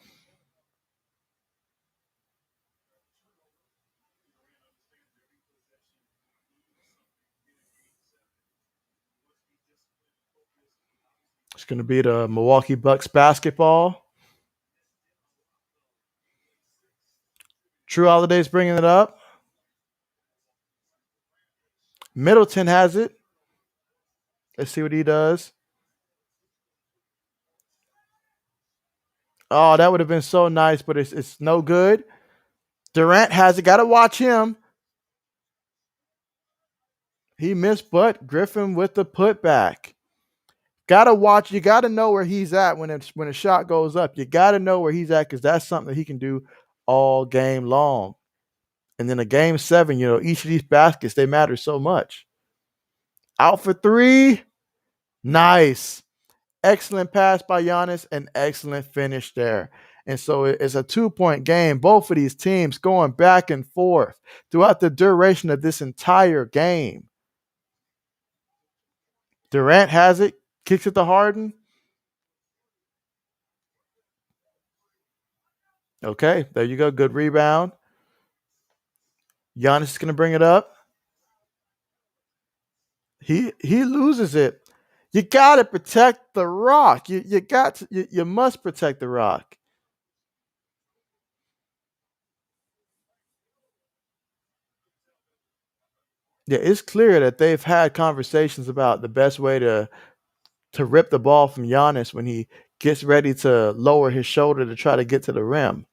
It's going to be the Milwaukee Bucks basketball. True Holiday's bringing it up. Middleton has it. Let's see what he does. Oh, that would have been so nice, but it's no good. Durant has it. Got to watch him. He missed, but Griffin with the putback. Gotta watch. You gotta know where he's at when a shot goes up. You gotta know where he's at because that's something that he can do all game long. And then a game 7, each of these baskets they matter so much. Out for 3, nice, excellent pass by Giannis, and excellent finish there. And so it's a 2-point game. Both of these teams going back and forth throughout the duration of this entire game. Durant has it, kicks it to Harden. Okay, there you go. Good rebound. Giannis is going to bring it up. He loses it. You got to protect the rock. You must protect the rock. Yeah, it's clear that they've had conversations about the best way to rip the ball from Giannis when he gets ready to lower his shoulder to try to get to the rim.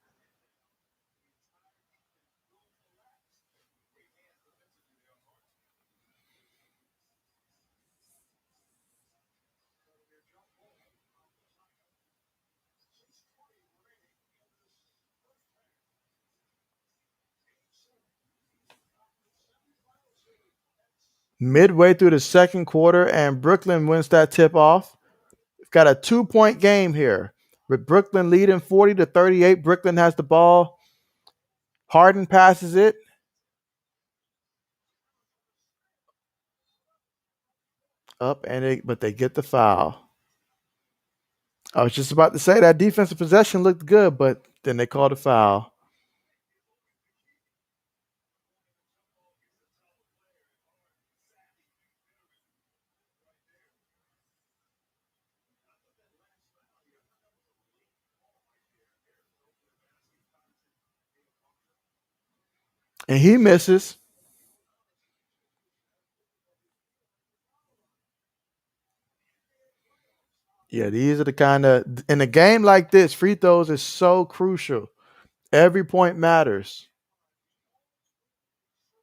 Midway through the second quarter, and Brooklyn wins that tip off. We've got a 2-point game here with Brooklyn leading 40-38. Brooklyn has the ball. Harden passes it. But they get the foul. I was just about to say that defensive possession looked good, but then they called a foul. And he misses. Yeah, these are the kind of in a game like this, free throws is so crucial. Every point matters.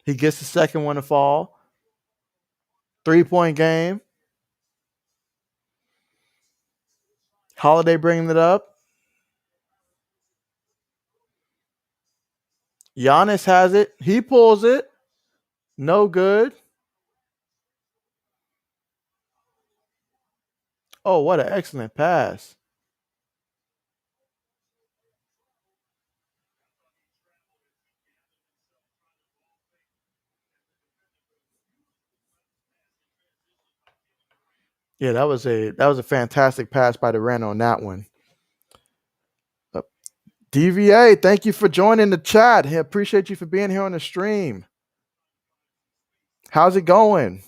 He gets the second one to fall. 3-point game. Holiday bringing it up. Giannis has it. He pulls it. No good. Oh, what an excellent pass. Yeah, that was a fantastic pass by Durant on that one. Uh, DVA, thank you for joining the chat. Hey, appreciate you for being here on the stream. How's it going?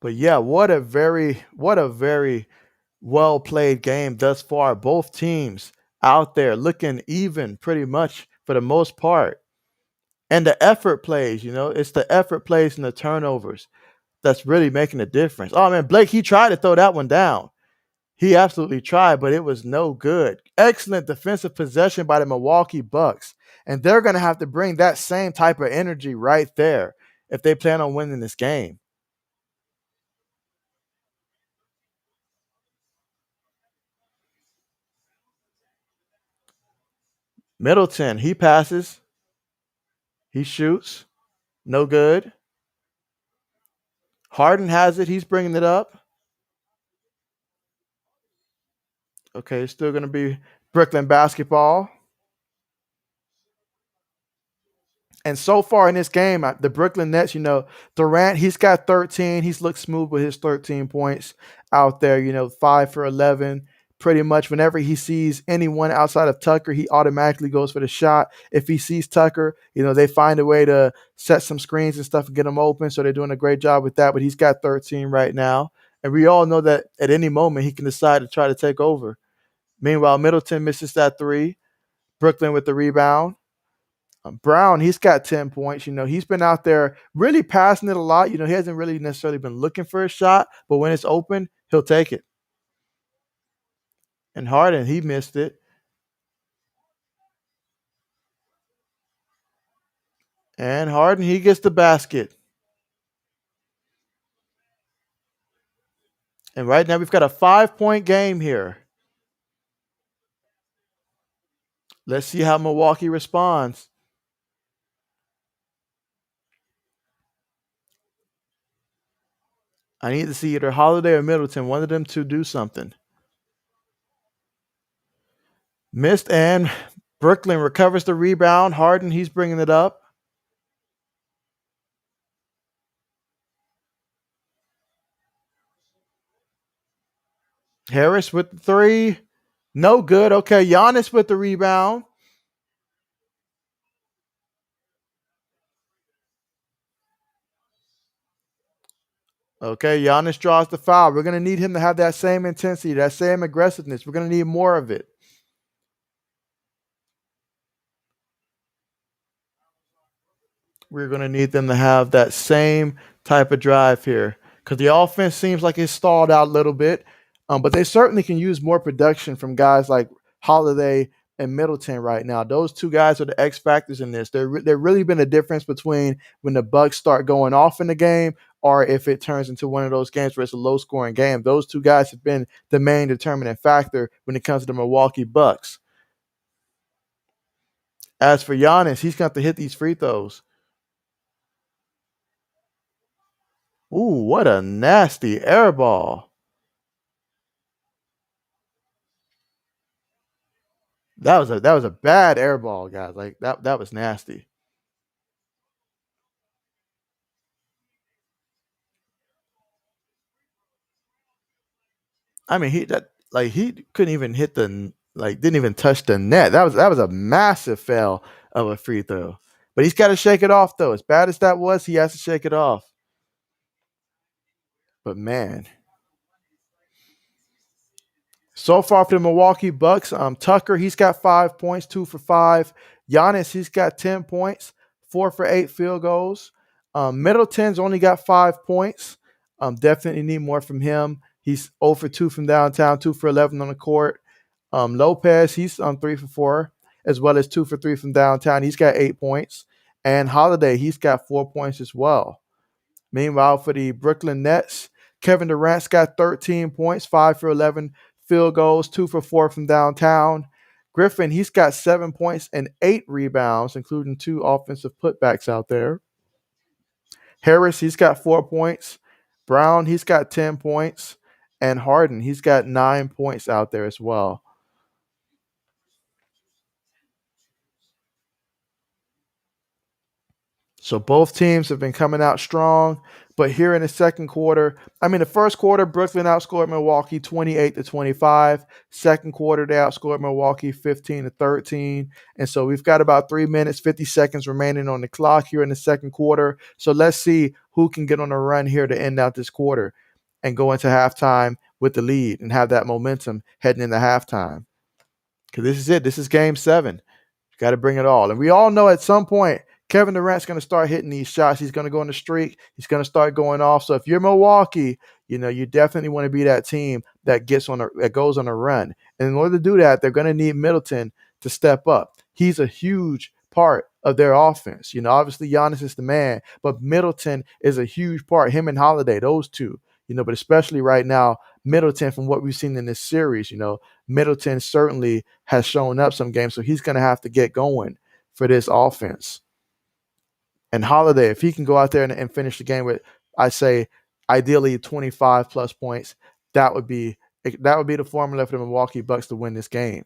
But yeah, what a very well played game thus far. Both teams out there looking even pretty much for the most part. And the effort plays, it's the effort plays and the turnovers that's really making a difference. Oh man, Blake, he tried to throw that one down. He absolutely tried, but it was no good. Excellent defensive possession by the Milwaukee Bucks. And they're going to have to bring that same type of energy right there if they plan on winning this game. Middleton, he passes, he shoots, no good. Harden has it, he's bringing it up. Okay, it's still going to be Brooklyn basketball. And so far in this game, the Brooklyn Nets, Durant, he's got 13. He's looked smooth with his 13 points out there, 5 for 11. Pretty much whenever he sees anyone outside of Tucker, he automatically goes for the shot. If he sees Tucker, they find a way to set some screens and stuff and get him open. So they're doing a great job with that. But he's got 13 right now. And we all know that at any moment he can decide to try to take over. Meanwhile, Middleton misses that 3. Brooklyn with the rebound. Brown, he's got 10 points. He's been out there really passing it a lot. He hasn't really necessarily been looking for a shot, but when it's open, he'll take it. And Harden, he missed it. And Harden, he gets the basket. And right now we've got a 5-point game here. Let's see how Milwaukee responds. I need to see either Holiday or Middleton, one of them to do something. Missed, and Brooklyn recovers the rebound. Harden, he's bringing it up. Harris with the three. No good. Okay, Giannis with the rebound. Okay, Giannis draws the foul. We're going to need him to have that same intensity, that same aggressiveness. We're going to need more of it. We're going to need them to have that same type of drive here because the offense seems like it's stalled out a little bit, but they certainly can use more production from guys like Holiday and Middleton right now. Those two guys are the X factors in this. There really been a difference between when the Bucks start going off in the game or if it turns into one of those games where it's a low scoring game. Those two guys have been the main determining factor when it comes to the Milwaukee Bucks. As for Giannis, he's got to hit these free throws. Ooh, what a nasty air ball. That was a bad air ball, guys. Like that was nasty. I mean, he couldn't even hit didn't even touch the net. That was a massive fail of a free throw. But he's got to shake it off though. As bad as that was, he has to shake it off. But man, so far for the Milwaukee Bucks, Tucker, he's got 5 points, 2 for 5. Giannis, he's got 10 points, 4 for 8 field goals. Middleton's only got 5 points. Definitely need more from him. He's 0 for 2 from downtown, 2 for 11 on the court. Lopez, he's 3 for 4, as well as 2 for 3 from downtown. He's got 8 points. And Holiday, he's got 4 points as well. Meanwhile, for the Brooklyn Nets, Kevin Durant's got 13 points, 5 for 11 field goals, 2 for 4 from downtown. Griffin, he's got 7 points and 8 rebounds, including 2 offensive putbacks out there. Harris, he's got 4 points. Brown, he's got 10 points. And Harden, he's got 9 points out there as well. So both teams have been coming out strong. But here in the second quarter, the first quarter, Brooklyn outscored Milwaukee 28-25. Second quarter, they outscored Milwaukee 15-13. And so we've got about 3 minutes, 50 seconds remaining on the clock here in the second quarter. So let's see who can get on a run here to end out this quarter and go into halftime with the lead and have that momentum heading into halftime. Because this is it. This is game 7. Got to bring it all. And we all know at some point, Kevin Durant's going to start hitting these shots. He's going to go on the streak. He's going to start going off. So if you're Milwaukee, you definitely want to be that team that goes on a run. And in order to do that, they're going to need Middleton to step up. He's a huge part of their offense. Obviously Giannis is the man, but Middleton is a huge part. Him and Holiday, those two. But especially right now, Middleton, from what we've seen in this series, Middleton certainly has shown up some games, so he's going to have to get going for this offense. And Holiday, if he can go out there and finish the game with, I say, ideally 25 plus points, that would be the formula for the Milwaukee Bucks to win this game.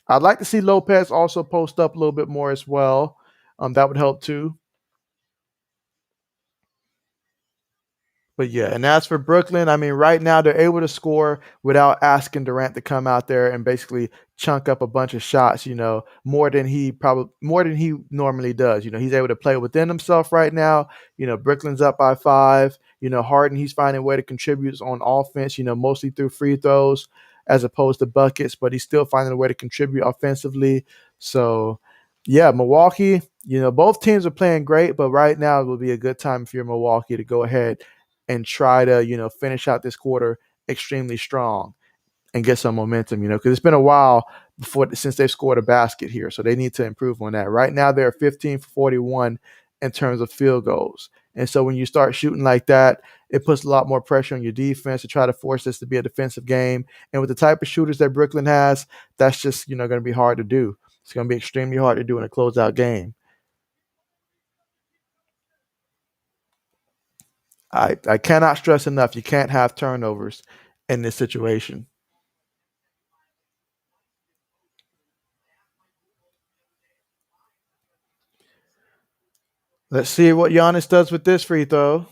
I'd like to see Lopez also post up a little bit more as well. That would help too. But yeah, and as for Brooklyn, right now they're able to score without asking Durant to come out there and basically chunk up a bunch of shots, more than he normally does. He's able to play within himself right now. Brooklyn's up by 5. Harden, he's finding a way to contribute on offense, mostly through free throws as opposed to buckets, but he's still finding a way to contribute offensively. So yeah, Milwaukee, Both teams are playing great, but right now it would be a good time if you're Milwaukee to go ahead and try to, finish out this quarter extremely strong and get some momentum, because it's been a while since they've scored a basket here. So they need to improve on that. Right now they're 15 for 41 in terms of field goals. And so when you start shooting like that, it puts a lot more pressure on your defense to try to force this to be a defensive game. And with the type of shooters that Brooklyn has, that's just, going to be hard to do. It's going to be extremely hard to do in a closeout game. I cannot stress enough, you can't have turnovers in this situation. Let's see what Giannis does with this free throw.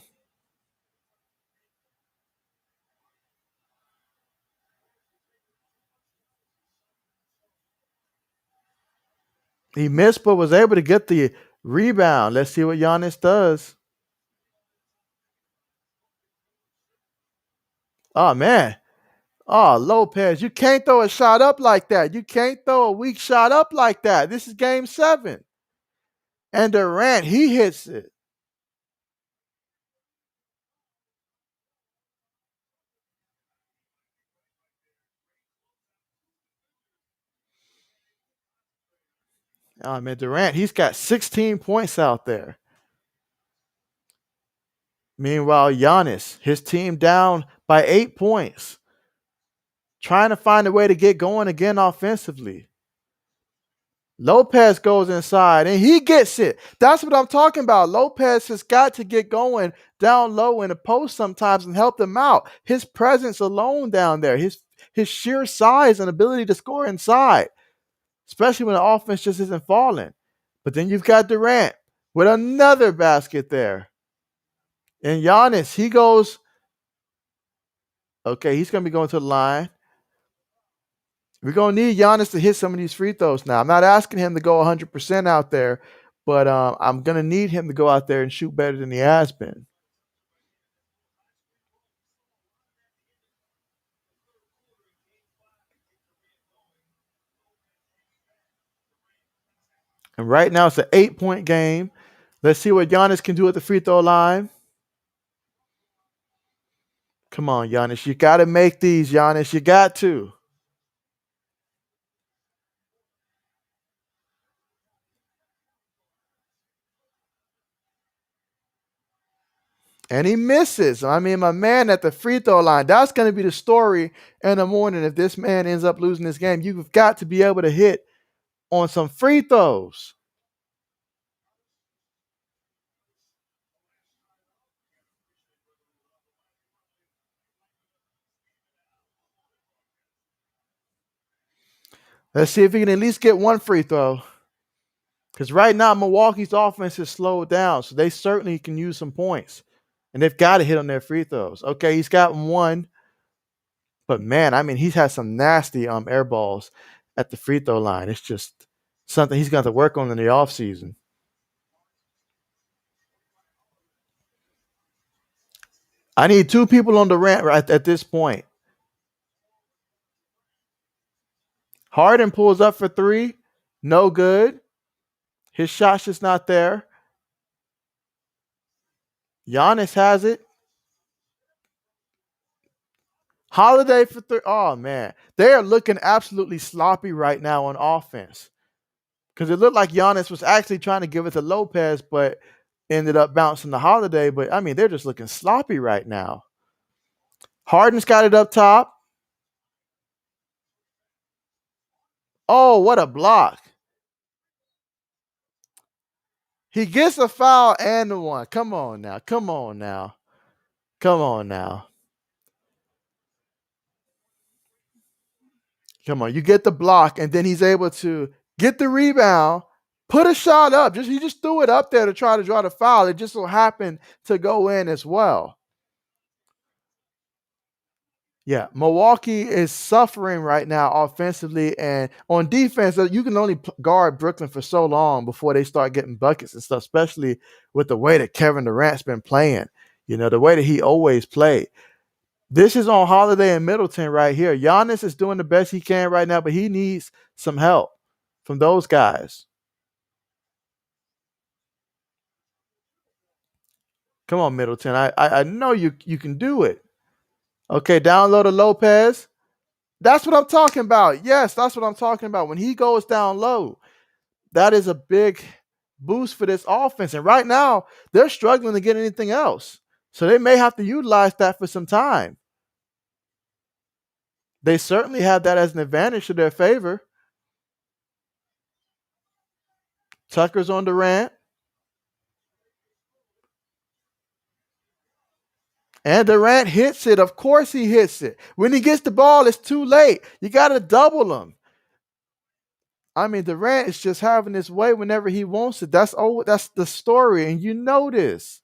He missed, but was able to get the rebound. Let's see what Giannis does. Oh, man. Oh, Lopez, you can't throw a shot up like that. You can't throw a weak shot up like that. This is game 7. And Durant, he hits it. Oh, man, Durant, he's got 16 points out there. Meanwhile, Giannis, his team down by 8 points, trying to find a way to get going again offensively. Lopez goes inside and he gets it. That's what I'm talking about. Lopez has got to get going down low in the post sometimes and help them out. His presence alone down there, his sheer size and ability to score inside, especially when the offense just isn't falling. But then you've got Durant with another basket there. And Giannis, he goes, okay, he's going to be going to the line. We're going to need Giannis to hit some of these free throws now. I'm not asking him to go 100% out there, but I'm going to need him to go out there and shoot better than he has been. And right now it's an 8-point game. Let's see what Giannis can do at the free throw line. Come on, Giannis. You got to make these, Giannis. You got to. And he misses. I mean, my man at the free throw line. That's going to be the story in the morning if this man ends up losing this game. You've got to be able to hit on some free throws. Let's see if he can at least get one free throw. Because right now, Milwaukee's offense has slowed down, so they certainly can use some points. And they've got to hit on their free throws. Okay, he's got one. But man, I mean, he's had some nasty air balls at the free throw line. It's just something he's got to work on in the offseason. I need 2 people on the rant right at this point. Harden pulls up for 3. No good. His shot's just not there. Giannis has it. Holiday for 3. Oh, man. They are looking absolutely sloppy right now on offense. Because it looked like Giannis was actually trying to give it to Lopez, but ended up bouncing the Holiday. But, I mean, they're just looking sloppy right now. Harden's got it up top. Oh, what a block. He gets a foul and the one. Come on now. Come on now. Come on now. Come on. You get the block, and then he's able to get the rebound, put a shot up. He just threw it up there to try to draw the foul. It just so happened to go in as well. Yeah, Milwaukee is suffering right now offensively, and on defense, you can only guard Brooklyn for so long before they start getting buckets and stuff, especially with the way that Kevin Durant's been playing, the way that he always played. This is on Holiday and Middleton right here. Giannis is doing the best he can right now, but he needs some help from those guys. Come on, Middleton. I know you can do it. Okay, down low to Lopez. That's what I'm talking about. Yes, that's what I'm talking about. When he goes down low, that is a big boost for this offense. And right now, they're struggling to get anything else. So they may have to utilize that for some time. They certainly have that as an advantage to their favor. Tucker's on Durant. And Durant hits it. Of course he hits it. When he gets the ball, it's too late. You got to double him. I mean, Durant is just having his way whenever he wants it. That's the story, and you know this.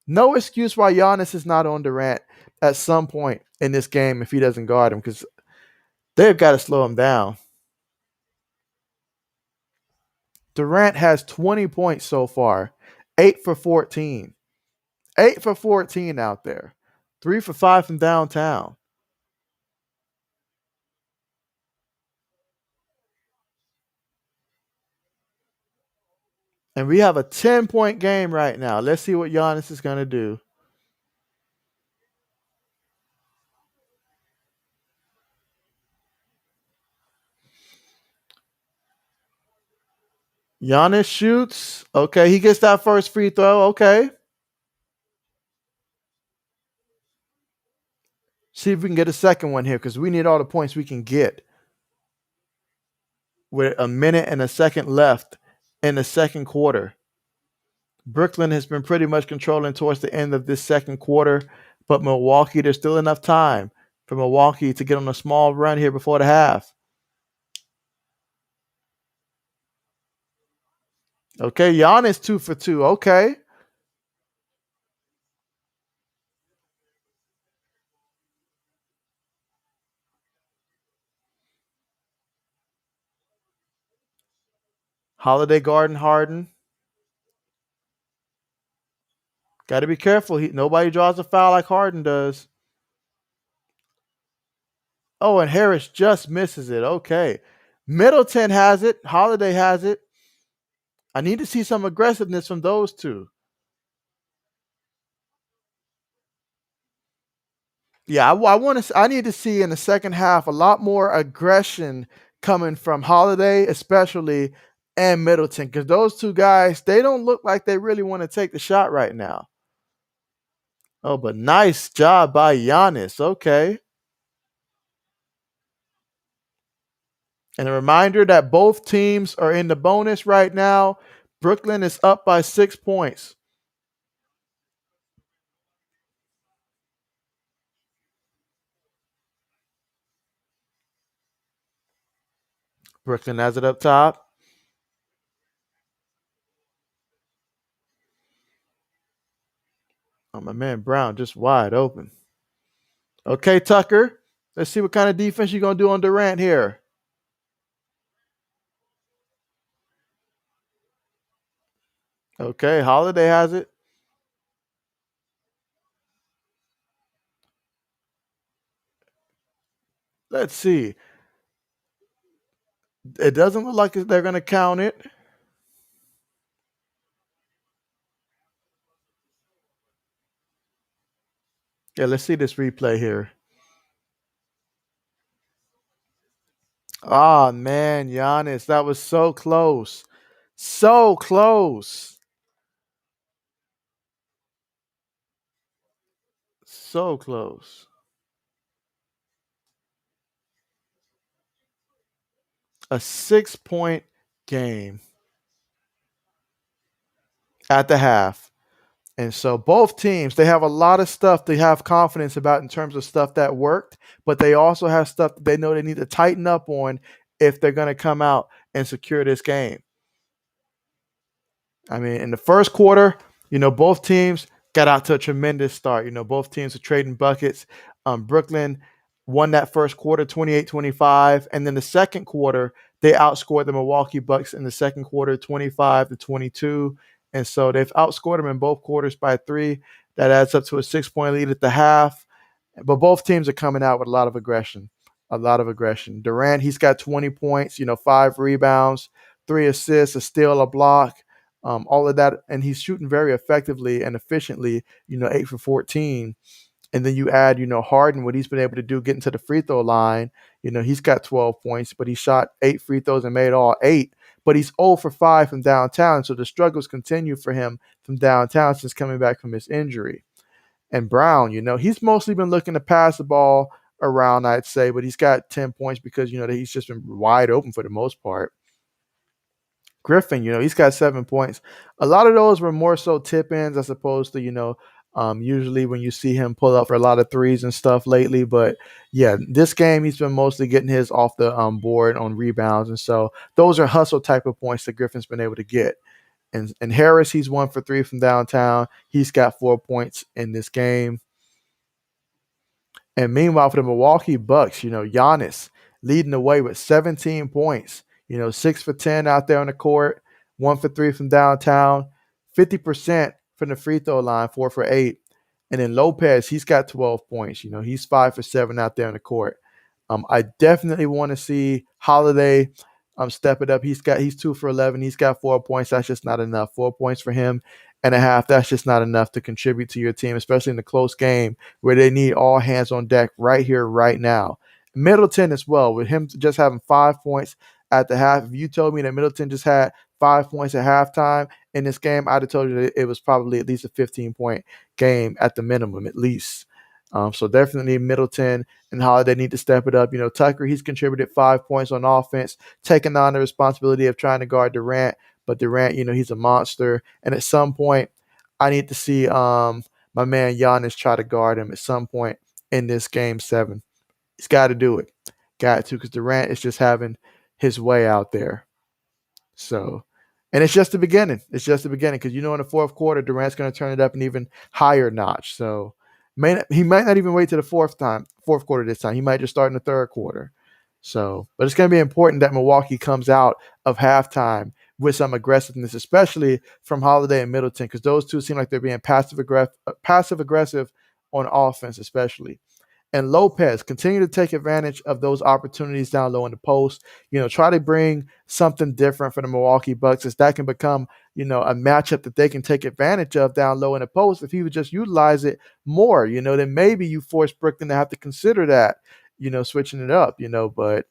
No excuse why Giannis is not on Durant at some point in this game if he doesn't guard him, because they've got to slow him down. Durant has 20 points so far, 8 for 14. 8 for 14 out there. 3 for 5 from downtown. And we have a 10-point game right now. Let's see what Giannis is going to do. Giannis shoots. Okay, he gets that first free throw. Okay. See if we can get a second one here, because we need all the points we can get. With a minute and a second left in the second quarter. Brooklyn has been pretty much controlling towards the end of this second quarter, but Milwaukee, there's still enough time for Milwaukee to get on a small run here before the half. Okay, Giannis 2 for 2. Okay. Holiday Garden Harden. Got to be careful. Nobody draws a foul like Harden does. Oh, and Harris just misses it. Okay. Middleton has it. Holiday has it. I need to see some aggressiveness from those two. Yeah, I want to. I need to see in the second half a lot more aggression coming from Holiday, especially, and Middleton, because those two guys, they don't look like they really want to take the shot right now. Oh, but nice job by Giannis. Okay. And a reminder that both teams are in the bonus right now. Brooklyn is up by 6 points. Brooklyn has it up top. Oh, my man Brown just wide open. Okay, Tucker. Let's see what kind of defense you're going to do on Durant here. Okay, Holiday has it. Let's see. It doesn't look like they're going to count it. Yeah, let's see this replay here. Oh, man, Giannis, that was so close. So close. So close. A 6-point game at the half. And so both teams, they have a lot of stuff they have confidence about in terms of stuff that worked, but they also have stuff that they know they need to tighten up on if they're going to come out and secure this game. I mean, in the first quarter, both teams got out to a tremendous start. Both teams are trading buckets. Brooklyn won that first quarter 28-25. And then the second quarter, they outscored the Milwaukee Bucks in the second quarter 25-22. And so they've outscored them in both quarters by 3. That adds up to a 6-point lead at the half. But both teams are coming out with a lot of aggression. A lot of aggression. Durant, he's got 20 points, 5 rebounds, 3 assists, a steal, a block. all of that, and he's shooting very effectively and efficiently. 8 for 14, and then you add, Harden, what he's been able to do getting to the free throw line. He's got 12 points, but he shot 8 free throws and made all eight. But he's 0 for 5 from downtown, so the struggles continue for him from downtown since coming back from his injury. And Brown, he's mostly been looking to pass the ball around, I'd say, but he's got 10 points because, he's just been wide open for the most part. Griffin, he's got 7 points. A lot of those were more so tip ins as opposed to, usually when you see him pull up for a lot of threes and stuff lately. But yeah, this game he's been mostly getting his off the board on rebounds. And so those are hustle type of points that Griffin's been able to get. And Harris, he's 1 for 3 from downtown. He's got 4 points in this game. And meanwhile, for the Milwaukee Bucks, Giannis leading the way with 17 points. 6 for 10 out there on the court, 1 for 3 from downtown, 50% from the free throw line, 4 for 8. And then Lopez, he's got 12 points. He's 5 for 7 out there on the court. I definitely want to see Holiday step it up. He's 2 for 11. He's got 4 points. That's just not enough. 4 points for him and a half. That's just not enough to contribute to your team, especially in a close game where they need all hands on deck right here, right now. Middleton as well, with him just having 5 points at the half. If you told me that Middleton just had 5 points at halftime in this game, I'd have told you that it was probably at least a 15-point game at the minimum, at least. So definitely Middleton and Holiday need to step it up. Tucker, he's contributed 5 points on offense, taking on the responsibility of trying to guard Durant. But Durant, he's a monster. And at some point, I need to see my man Giannis try to guard him at some point in this game 7. He's got to do it. Got to, because Durant is just having his way out there. So, and it's just the beginning. It's just the beginning because, in the fourth quarter, Durant's going to turn it up an even higher notch. So, he might not even wait to the fourth quarter this time. He might just start in the third quarter. So, but it's going to be important that Milwaukee comes out of halftime with some aggressiveness, especially from Holiday and Middleton, because those two seem like they're being passive aggressive on offense, especially. And Lopez, continue to take advantage of those opportunities down low in the post. Try to bring something different for the Milwaukee Bucks, as that can become, a matchup that they can take advantage of down low in the post. If he would just utilize it more, then maybe you force Brooklyn to have to consider that, switching it up, But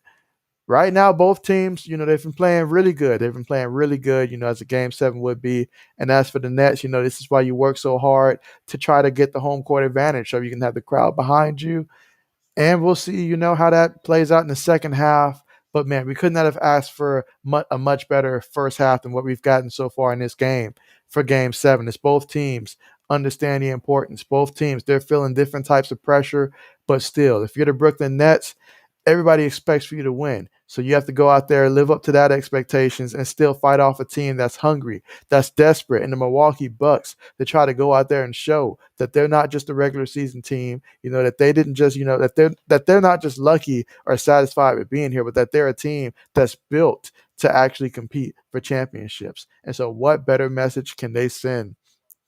right now, both teams, they've been playing really good. They've been playing really good, as a game 7 would be. And as for the Nets, this is why you work so hard to try to get the home court advantage so you can have the crowd behind you. And we'll see, how that plays out in the second half. But, man, we could not have asked for a much better first half than what we've gotten so far in this game for game 7. It's both teams understand the importance. Both teams, they're feeling different types of pressure. But still, if you're the Brooklyn Nets, everybody expects for you to win. So you have to go out there, live up to that expectations, and still fight off a team that's hungry, that's desperate. And the Milwaukee Bucks, they try to go out there and show that they're not just a regular season team, that they didn't just, that they're not just lucky or satisfied with being here, but that they're a team that's built to actually compete for championships. And so what better message can they send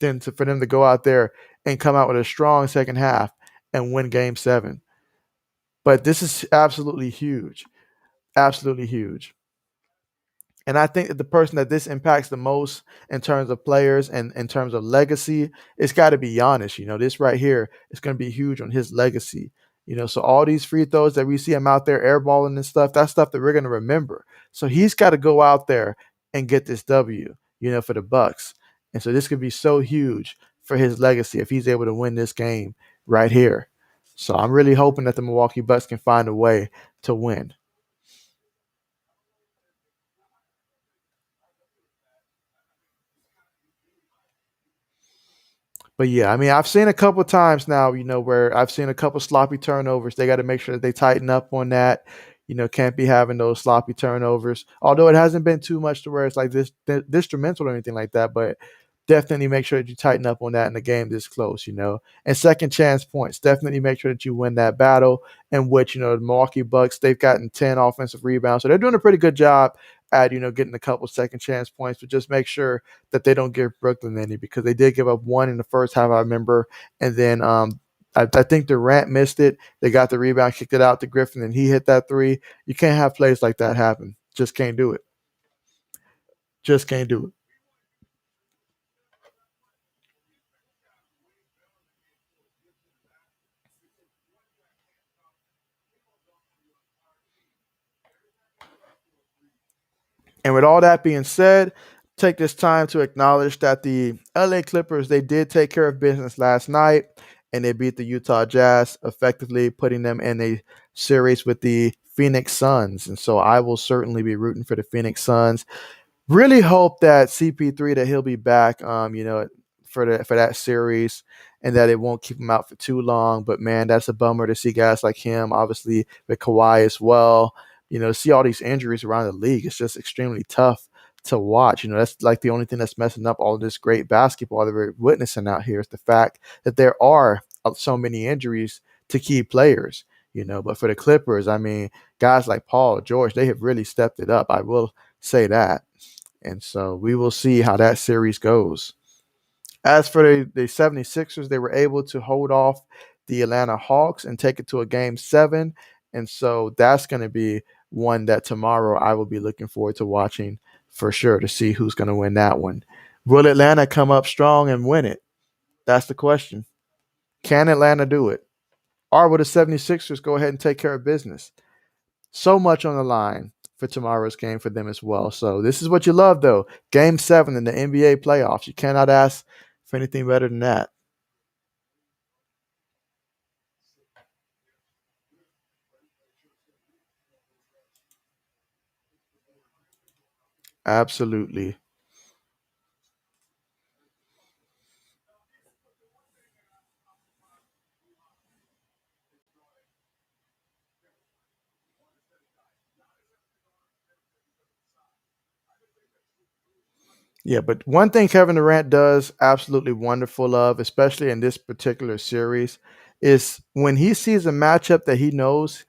than for them to go out there and come out with a strong second half and win game 7? But this is absolutely huge. Absolutely huge. And I think that the person that this impacts the most in terms of players and in terms of legacy, it's got to be Giannis. This right here is going to be huge on his legacy. So all these free throws that we see him out there airballing and stuff, that's stuff that we're going to remember. So he's got to go out there and get this W, for the Bucks. And so this could be so huge for his legacy if he's able to win this game right here. So I'm really hoping that the Milwaukee Bucks can find a way to win. But yeah, I mean, I've seen a couple times now, where I've seen a couple sloppy turnovers. They got to make sure that they tighten up on that. Can't be having those sloppy turnovers. Although it hasn't been too much to where it's like this instrumental or anything like that, but definitely make sure that you tighten up on that in the game this close. And second chance points. Definitely make sure that you win that battle, in which, the Milwaukee Bucks, they've gotten 10 offensive rebounds. So they're doing a pretty good job at, getting a couple second chance points, but just make sure that they don't give Brooklyn any, because they did give up one in the first half, I remember. And then I think Durant missed it. They got the rebound, kicked it out to Griffin, and he hit that three. You can't have plays like that happen. Just can't do it. Just can't do it. And with all that being said, take this time to acknowledge that the LA Clippers, they did take care of business last night and they beat the Utah Jazz, effectively putting them in a series with the Phoenix Suns. And so I will certainly be rooting for the Phoenix Suns. Really hope that CP3 that he'll be back, for that series, and that it won't keep him out for too long. But man, that's a bummer to see guys like him, obviously with Kawhi as well. See all these injuries around the league. It's just extremely tough to watch. That's like the only thing that's messing up all this great basketball that we're witnessing out here is the fact that there are so many injuries to key players. But for the Clippers, I mean, guys like Paul George, they have really stepped it up. I will say that. And so we will see how that series goes. As for the 76ers, they were able to hold off the Atlanta Hawks and take it to a game 7. And so that's going to be one that tomorrow I will be looking forward to watching for sure to see who's going to win that one. Will Atlanta come up strong and win it? That's the question. Can Atlanta do it? Or will the 76ers go ahead and take care of business? So much on the line for tomorrow's game for them as well. So this is what you love, though. Game 7 in the NBA playoffs. You cannot ask for anything better than that. Absolutely. Yeah, but one thing Kevin Durant does absolutely wonderful of, especially in this particular series, is when he sees a matchup that he knows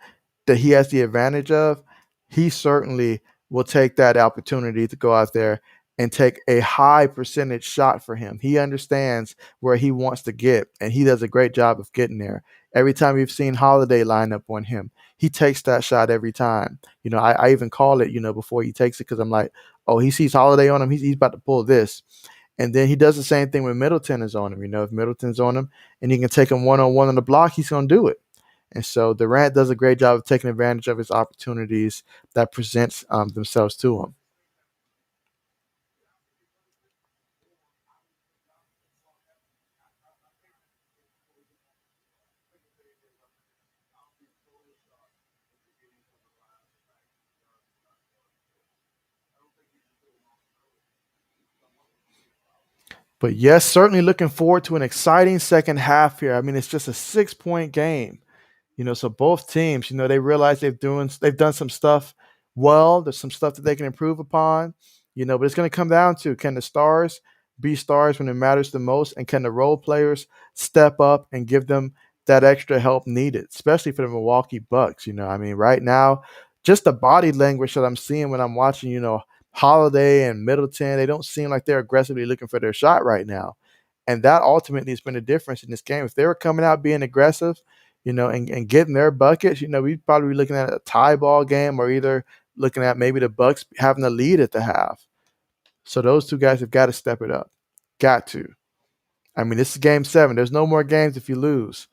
that he has the advantage of, he certainly will take that opportunity to go out there and take a high percentage shot for him. He understands where he wants to get, and he does a great job of getting there. Every time we've seen Holiday line up on him, he takes that shot every time. I even call it, before he takes it because I'm like, oh, he sees Holiday on him, he's about to pull this. And then he does the same thing when Middleton is on him. If Middleton's on him and he can take him one on one on the block, he's going to do it. And so Durant does a great job of taking advantage of his opportunities that presents themselves to him. But yes, certainly looking forward to an exciting second half here. I mean, it's just a 6 point game. So both teams, they realize they've done some stuff well. There's some stuff that they can improve upon. But it's going to come down to, can the stars be stars when it matters the most, and can the role players step up and give them that extra help needed, especially for the Milwaukee Bucks. I mean, right now, just the body language that I'm seeing when I'm watching, Holiday and Middleton, they don't seem like they're aggressively looking for their shot right now. And that ultimately has been the difference in this game. If they were coming out being aggressive, and getting their buckets, we'd probably be looking at a tie ball game, or either looking at maybe the Bucks having a lead at the half. So those two guys have got to step it up. Got to. I mean, this is game 7. There's no more games if you lose.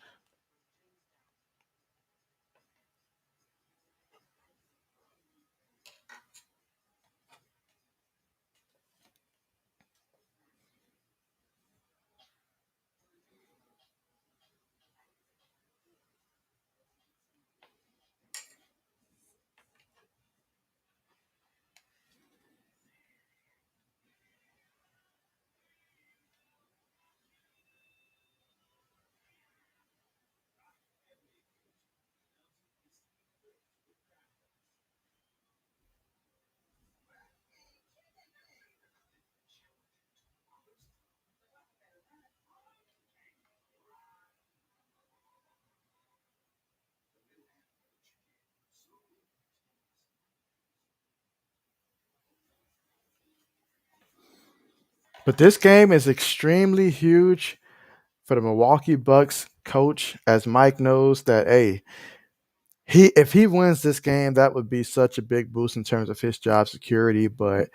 But this game is extremely huge for the Milwaukee Bucks coach, as Mike knows that, hey, if he wins this game, that would be such a big boost in terms of his job security. But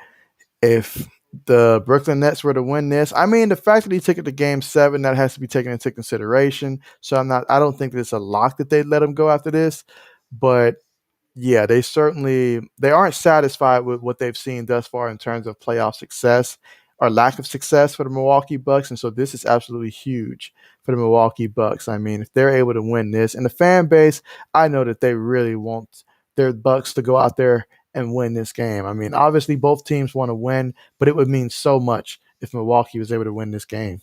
if the Brooklyn Nets were to win this, I mean, the fact that he took it to game 7, that has to be taken into consideration. So I don't think that it's a lock that they'd let him go after this. But Yeah, they aren't satisfied with what they've seen thus far in terms of playoff success or lack of success for the Milwaukee Bucks, and so this is absolutely huge for the Milwaukee Bucks. I mean, if they're able to win this, and the fan base, I know that they really want their Bucks to go out there and win this game. I mean, obviously both teams want to win, but it would mean so much if Milwaukee was able to win this game.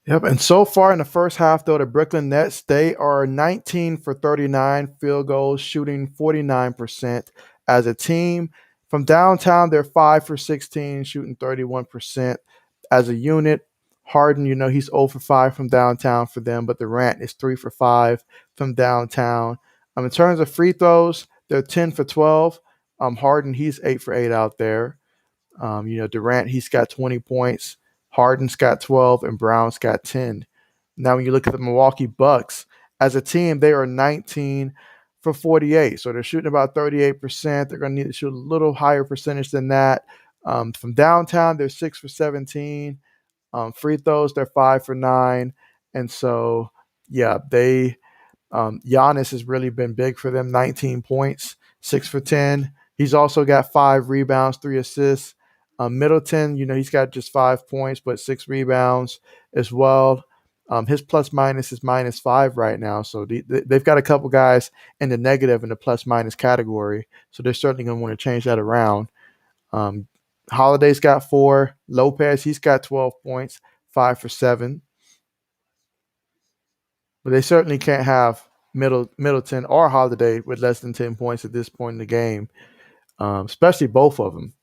Yep, and so far in the first half, though, the Brooklyn Nets, they are 19 for 39 field goals, shooting 49% as a team. From downtown, they're 5 for 16, shooting 31% as a unit. Harden, he's 0 for 5 from downtown for them, but Durant is 3 for 5 from downtown. In terms of free throws, they're 10 for 12. Harden, he's 8 for 8 out there. Durant, he's got 20 points. Harden's got 12, and Brown's got 10. Now, when you look at the Milwaukee Bucks, as a team, they are 19 for 48. So they're shooting about 38%. They're going to need to shoot a little higher percentage than that. From downtown, they're 6 for 17. Free throws, they're 5 for 9. And so, yeah, Giannis has really been big for them. 19 points, 6 for 10. He's also got 5 rebounds, 3 assists. Middleton, he's got just 5 points, but 6 rebounds as well. His plus minus is -5 right now. So they've got a couple guys in the negative in the plus minus category. So they're certainly going to want to change that around. Um, Holiday's got 4. Lopez, he's got 12 points, 5 for 7. But they certainly can't have Middleton or Holiday with less than 10 points at this point in the game, especially both of them.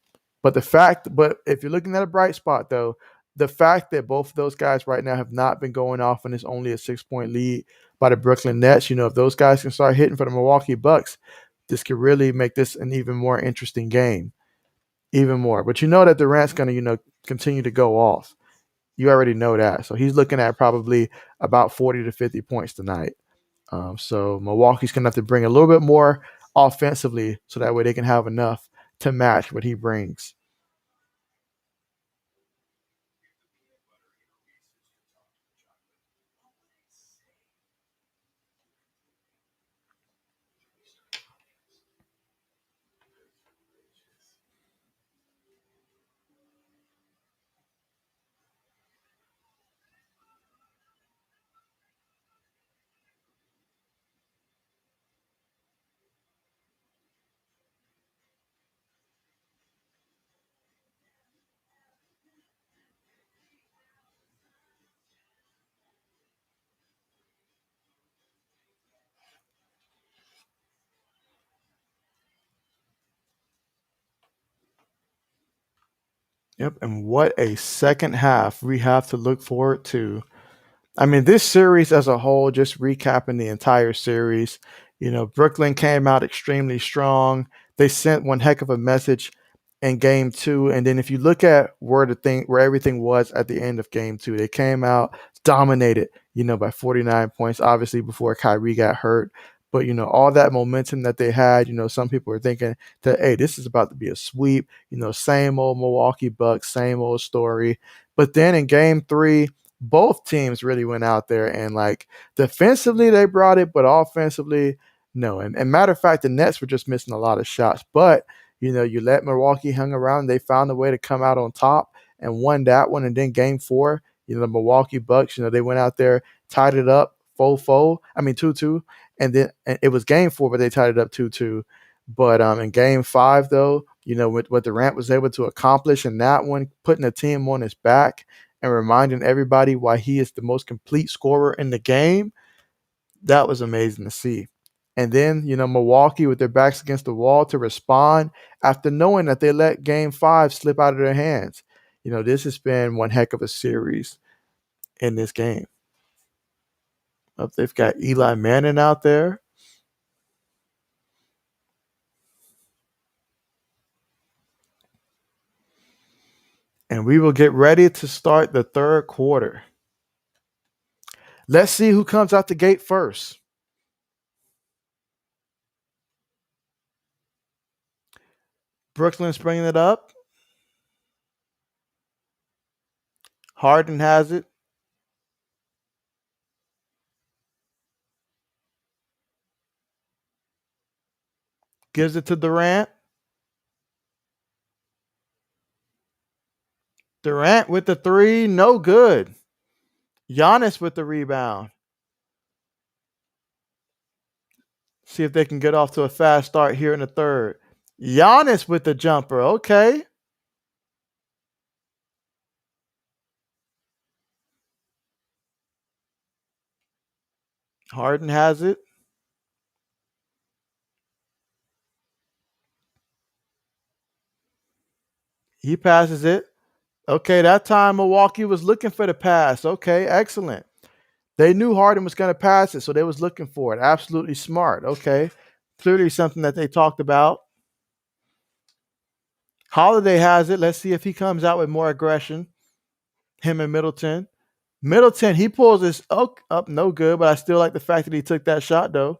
But if you're looking at a bright spot, though, the fact that both of those guys right now have not been going off and it's only a 6 point lead by the Brooklyn Nets, if those guys can start hitting for the Milwaukee Bucks, this could really make this an even more interesting game, even more. But you know that Durant's going to, continue to go off. You already know that. So he's looking at probably about 40 to 50 points tonight. So Milwaukee's going to have to bring a little bit more offensively so that way they can have enough to match what he brings. Yep. And what a second half we have to look forward to. I mean, this series as a whole, just recapping the entire series, Brooklyn came out extremely strong. They sent one heck of a message in game 2. And then if you look at where everything was at the end of game 2, they came out dominated, by 49 points, obviously before Kyrie got hurt. But all that momentum that they had, some people were thinking that, hey, this is about to be a sweep, same old Milwaukee Bucks, same old story. But then in game 3, both teams really went out there and like defensively they brought it, but offensively, no. And matter of fact, the Nets were just missing a lot of shots. But you let Milwaukee hang around, they found a way to come out on top and won that one. And then game 4, the Milwaukee Bucks, they went out there, tied it up 4-4. I mean 2-2. And it was game 4, but they tied it up 2-2. But in game 5, though, what Durant was able to accomplish in that one, putting the team on his back and reminding everybody why he is the most complete scorer in the game, that was amazing to see. And then, Milwaukee with their backs against the wall to respond after knowing that they let game 5 slip out of their hands. This has been one heck of a series in this game. They've got Eli Manning out there. And we will get ready to start the third quarter. Let's see who comes out the gate first. Brooklyn's bringing it up. Harden has it. Gives it to Durant. Durant with the three, no good. Giannis with the rebound. See if they can get off to a fast start here in the third. Giannis with the jumper. Okay. Harden has it. He passes it. Okay, that time Milwaukee was looking for the pass. Okay, excellent. They knew Harden was going to pass it, so they was looking for it. Absolutely smart. Okay. Clearly something that they talked about. Holiday has it. Let's see if he comes out with more aggression. Him and Middleton. Middleton, he pulls this up no good, but I still like the fact that he took that shot though.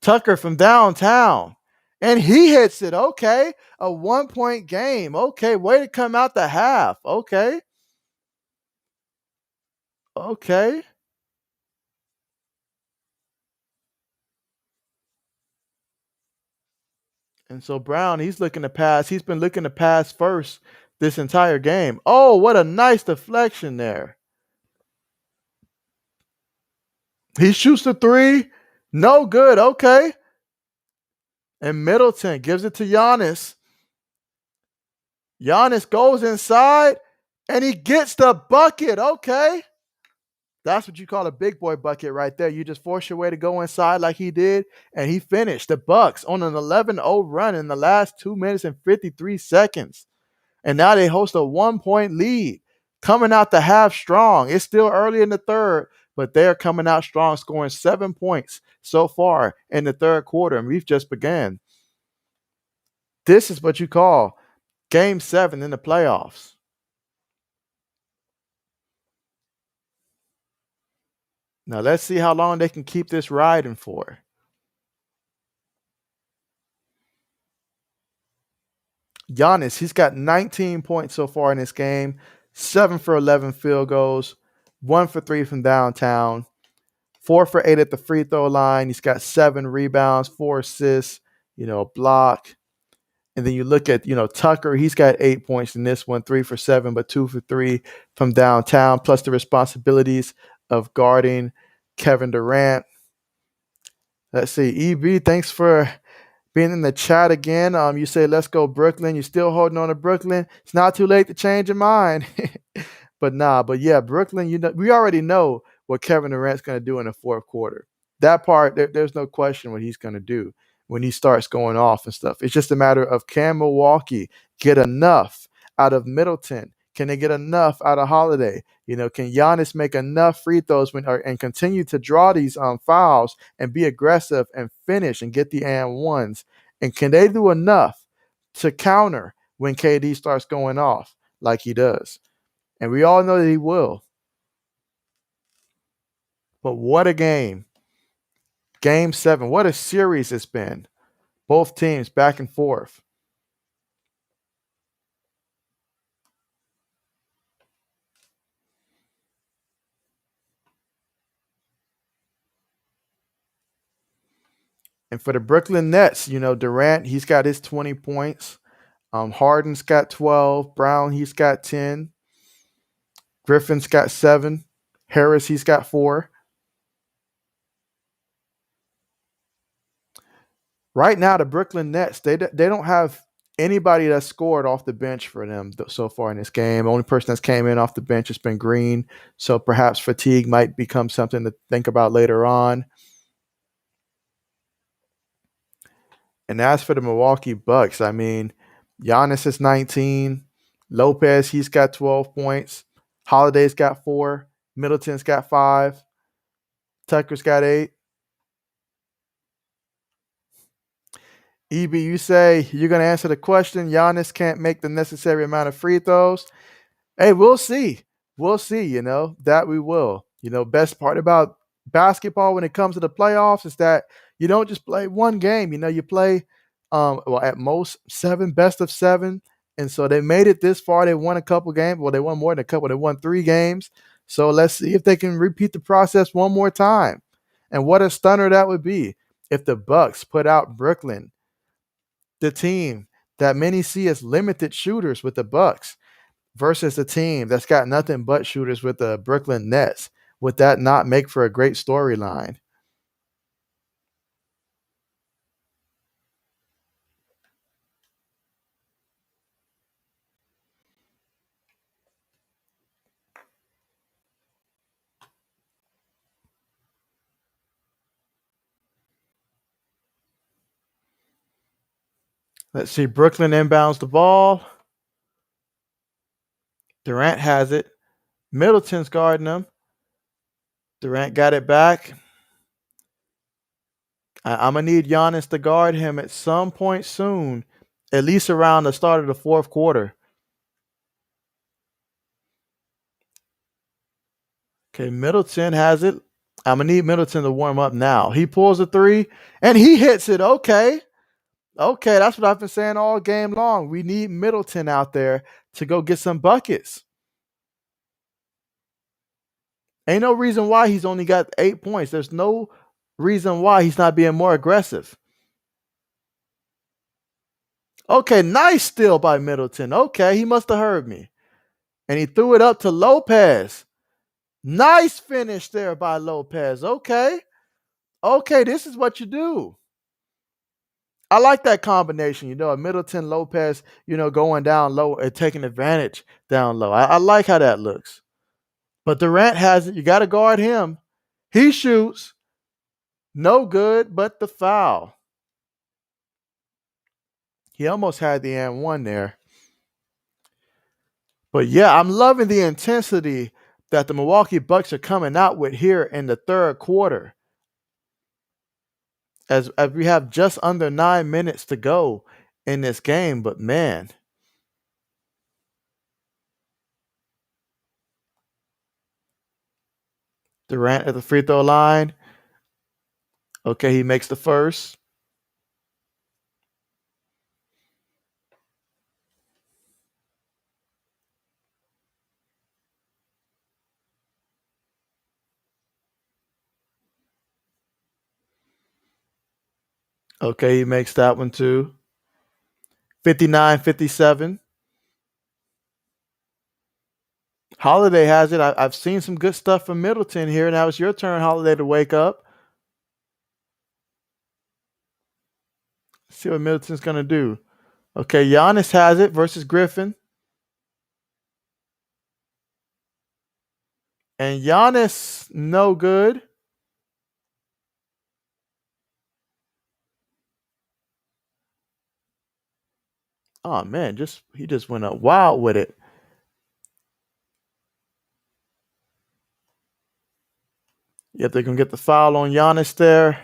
Tucker from downtown. And he hits it. Okay. A 1-point game. Okay. Way to come out the half. Okay. Okay. And so Brown, he's looking to pass. He's been looking to pass first this entire game. Oh, what a nice deflection there. He shoots the three. No good. Okay. And Middleton gives it to Giannis. Giannis goes inside and he gets the bucket. Okay. That's what you call a big boy bucket right there. You just force your way to go inside like he did, and he finished the Bucks on an 11-0 run in the last 2 minutes and 53 seconds. And now they host a 1-point lead, coming out the half strong. It's still early in the third, but they're coming out strong, scoring 7 points so far in the third quarter, and we've just begun. This is what you call Game 7 in the playoffs. Now let's see how long they can keep this riding for. Giannis, he's got 19 points so far in this game, 7 for 11 field goals, 1 for 3 from downtown, 4 for 8 at the free throw line. He's got 7 rebounds, 4 assists, a block. And then you look at, Tucker, he's got 8 points in this one, 3 for 7, but 2 for 3 from downtown, plus the responsibilities of guarding Kevin Durant. Let's see. EB, thanks for being in the chat again. You say, let's go Brooklyn. You're still holding on to Brooklyn. It's not too late to change your mind. But yeah, Brooklyn, we already know what Kevin Durant's going to do in the fourth quarter. That part, there's no question what he's going to do when he starts going off and stuff. It's just a matter of, can Milwaukee get enough out of Middleton? Can they get enough out of Holiday? Can Giannis make enough free throws and continue to draw these fouls and be aggressive and finish and get the and ones? And can they do enough to counter when KD starts going off like he does? And we all know that he will. But what a game. Game 7. What a series it's been. Both teams back and forth. And for the Brooklyn Nets, Durant, he's got his 20 points. Harden's got 12. Brown, he's got 10. Griffin's got 7. Harris, he's got 4. Right now, the Brooklyn Nets, they don't have anybody that's scored off the bench for them so far in this game. The only person that's came in off the bench has been Green. So perhaps fatigue might become something to think about later on. And as for the Milwaukee Bucks, Giannis is 19. Lopez, he's got 12 points. Holiday's got 4. Middleton's got 5. Tucker's got 8. EB, you say you're going to answer the question. Giannis can't make the necessary amount of free throws. Hey, we'll see. We'll see, that we will. Best part about basketball when it comes to the playoffs is that you don't just play one game. You play, well, at most seven, best of seven. And so they made it this far. They won a couple games. Well, they won more than a couple. They won 3 games. So let's see if they can repeat the process one more time. And what a stunner that would be if the Bucks put out Brooklyn, the team that many see as limited shooters with the Bucks, versus a team that's got nothing but shooters with the Brooklyn Nets. Would that not make for a great storyline? Let's see. Brooklyn inbounds the ball. Durant has it. Middleton's guarding him. Durant got it back. I'm going to need Giannis to guard him at some point soon, at least around the start of the fourth quarter. Okay, Middleton has it. I'm going to need Middleton to warm up now. He pulls a three, and he hits it. Okay, that's what I've been saying all game long. We need Middleton out there to go get some buckets. Ain't no reason why he's only got 8 points. There's no reason why he's not being more aggressive. Okay, nice steal by Middleton. Okay, he must have heard me. And he threw it up to Lopez. Nice finish there by Lopez. Okay, this is what you do. I like that combination, a Middleton Lopez, going down low and taking advantage down low. I like how that looks. But Durant has it. You got to guard him. He shoots. No good, but the foul. He almost had the and one there. But yeah, I'm loving the intensity that the Milwaukee Bucks are coming out with here in the third quarter. As we have just under 9 minutes to go in this game, but man. Durant at the free throw line. Okay, he makes the first. Okay, he makes that one too. 59-57. Holiday has it. I've seen some good stuff from Middleton here. Now it's your turn, Holiday, to wake up. See what Middleton's going to do. Okay, Giannis has it versus Griffin. And Giannis, no good. Oh, man, he just went up wild with it. Yep, they're going to get the foul on Giannis there.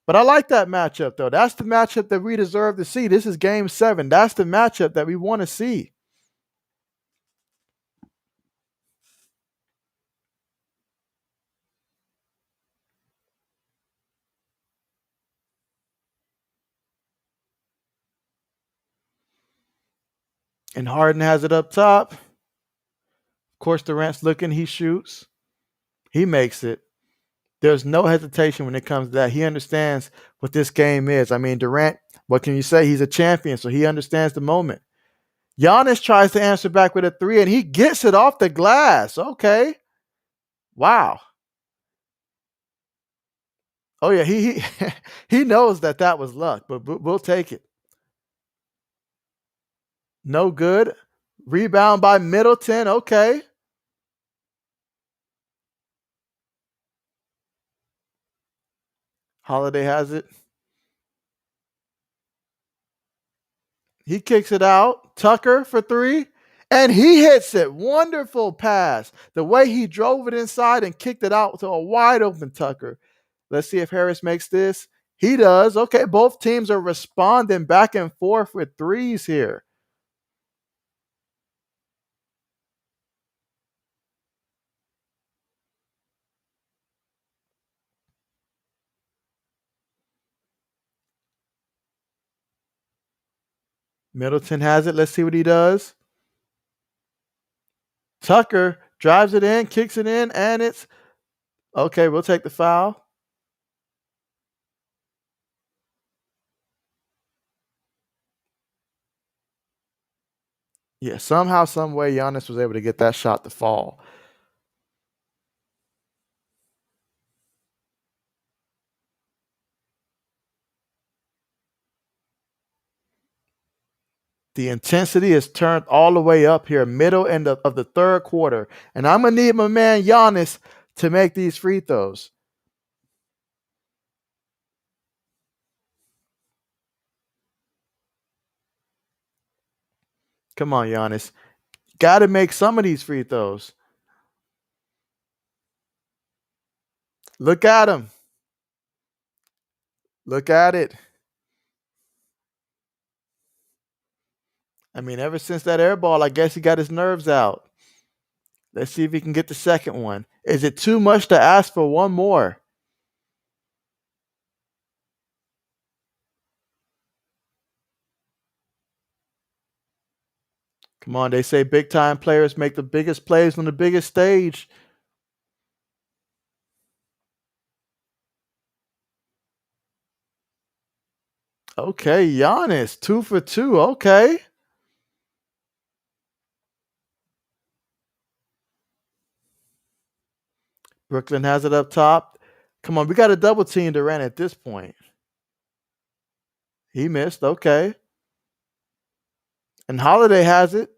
But I like that matchup, though. That's the matchup that we deserve to see. This is Game 7. That's the matchup that we want to see. And Harden has it up top. Of course, Durant's looking. He shoots. He makes it. There's no hesitation when it comes to that. He understands what this game is. I mean, Durant, what can you say? He's a champion, so he understands the moment. Giannis tries to answer back with a three, and he gets it off the glass. Okay. Wow. Oh, yeah, he he knows that was luck, but we'll take it. No good. Rebound by Middleton. Okay. Holiday has it. He kicks it out. Tucker for three. And he hits it. Wonderful pass. The way he drove it inside and kicked it out to a wide open Tucker. Let's see if Harris makes this. He does. Okay, both teams are responding back and forth with threes here. Middleton has it. Let's see what he does. Tucker drives it in, kicks it in, and it's okay. We'll take the foul. Yeah, somehow, some way, Giannis was able to get that shot to fall. The intensity is turned all the way up here, middle end of the third quarter. And I'm going to need my man Giannis to make these free throws. Come on, Giannis. Got to make some of these free throws. Look at him. Look at it. I mean, ever since that air ball, I guess he got his nerves out. Let's see if he can get the second one. Is it too much to ask for one more? Come on, they say big time players make the biggest plays on the biggest stage. Okay, Giannis, 2 for 2. Okay. Brooklyn has it up top. Come on, we got a double team Durant at this point. He missed. Okay. And Holiday has it.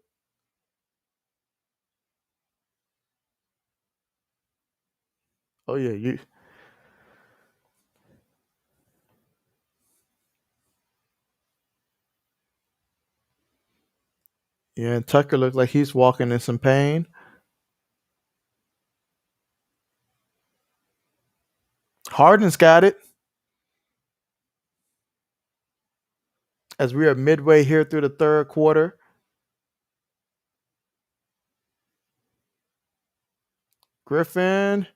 Oh yeah, yeah, and Tucker looks like he's walking in some pain. Harden's got it. As we are midway here through the third quarter. Griffin.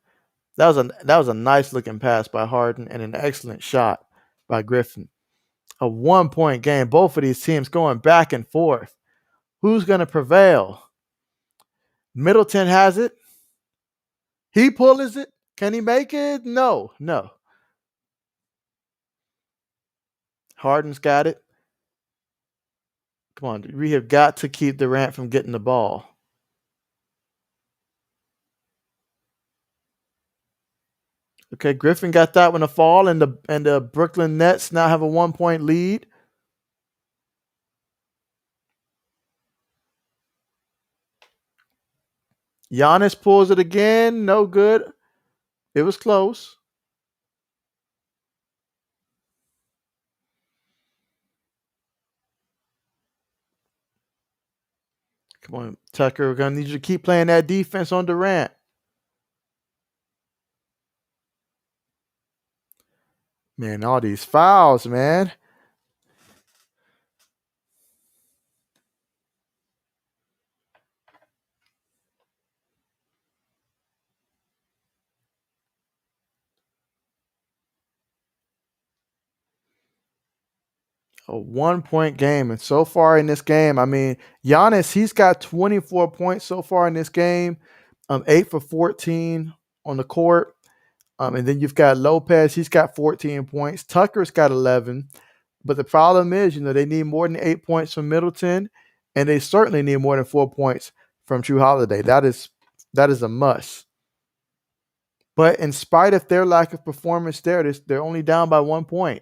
That was a nice looking pass by Harden and an excellent shot by Griffin. A 1 point game. Both of these teams going back and forth. Who's going to prevail? Middleton has it. He pulls it. Can he make it? No, no. Harden's got it. Come on, we have got to keep Durant from getting the ball. Okay, Griffin got that one to fall, and the Brooklyn Nets now have a 1 point lead. Giannis pulls it again. No good. It was close. Come on, Tucker. We're gonna need you to keep playing that defense on Durant. Man, all these fouls, man. A 1 point game. And so far in this game, I mean, Giannis, he's got 24 points so far in this game. 8 for 14 on the court. And then you've got Lopez, he's got 14 points. Tucker's got 11. But the problem is, they need more than 8 points from Middleton, and they certainly need more than 4 points from True Holiday. That is a must. But in spite of their lack of performance there, they're only down by 1 point.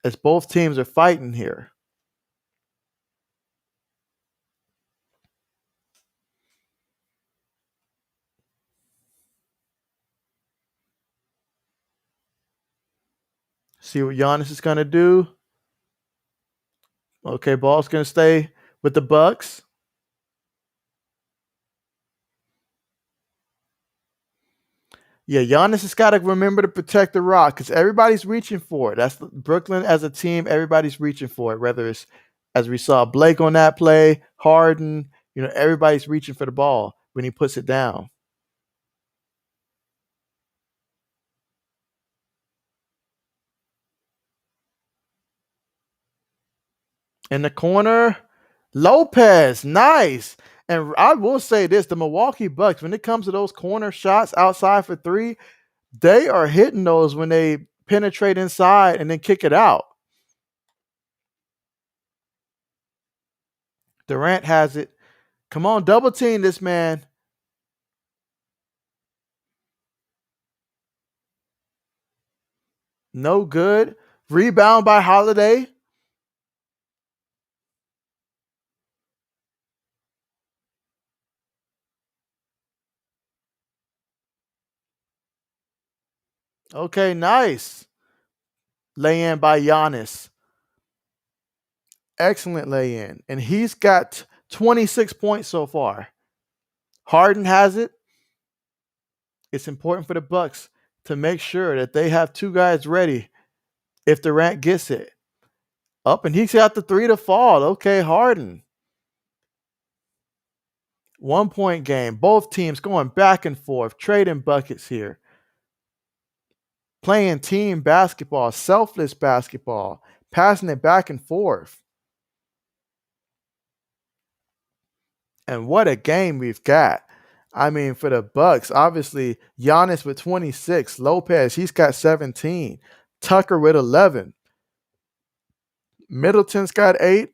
As both teams are fighting here. See what Giannis is going to do. Okay, ball's going to stay with the Bucks. Yeah, Giannis has got to remember to protect the rock because everybody's reaching for it. That's Brooklyn as a team. Everybody's reaching for it. Whether it's as we saw Blake on that play, Harden. Everybody's reaching for the ball when he puts it down. In the corner, Lopez, nice. And I will say this, the Milwaukee Bucks, when it comes to those corner shots outside for three, they are hitting those when they penetrate inside and then kick it out. Durant has it. Come on, double team this man. No good. Rebound by Holiday. Okay, nice. Lay in by Giannis. Excellent lay in. And he's got 26 points so far. Harden has it. It's important for the Bucks to make sure that they have two guys ready if Durant gets it. Up and he's got the three to fall. Okay, Harden. 1 point game. Both teams going back and forth, trading buckets here. Playing team basketball, selfless basketball, passing it back and forth. And what a game we've got. I mean, for the Bucks, obviously Giannis with 26, Lopez, he's got 17, Tucker with 11, Middleton's got 8,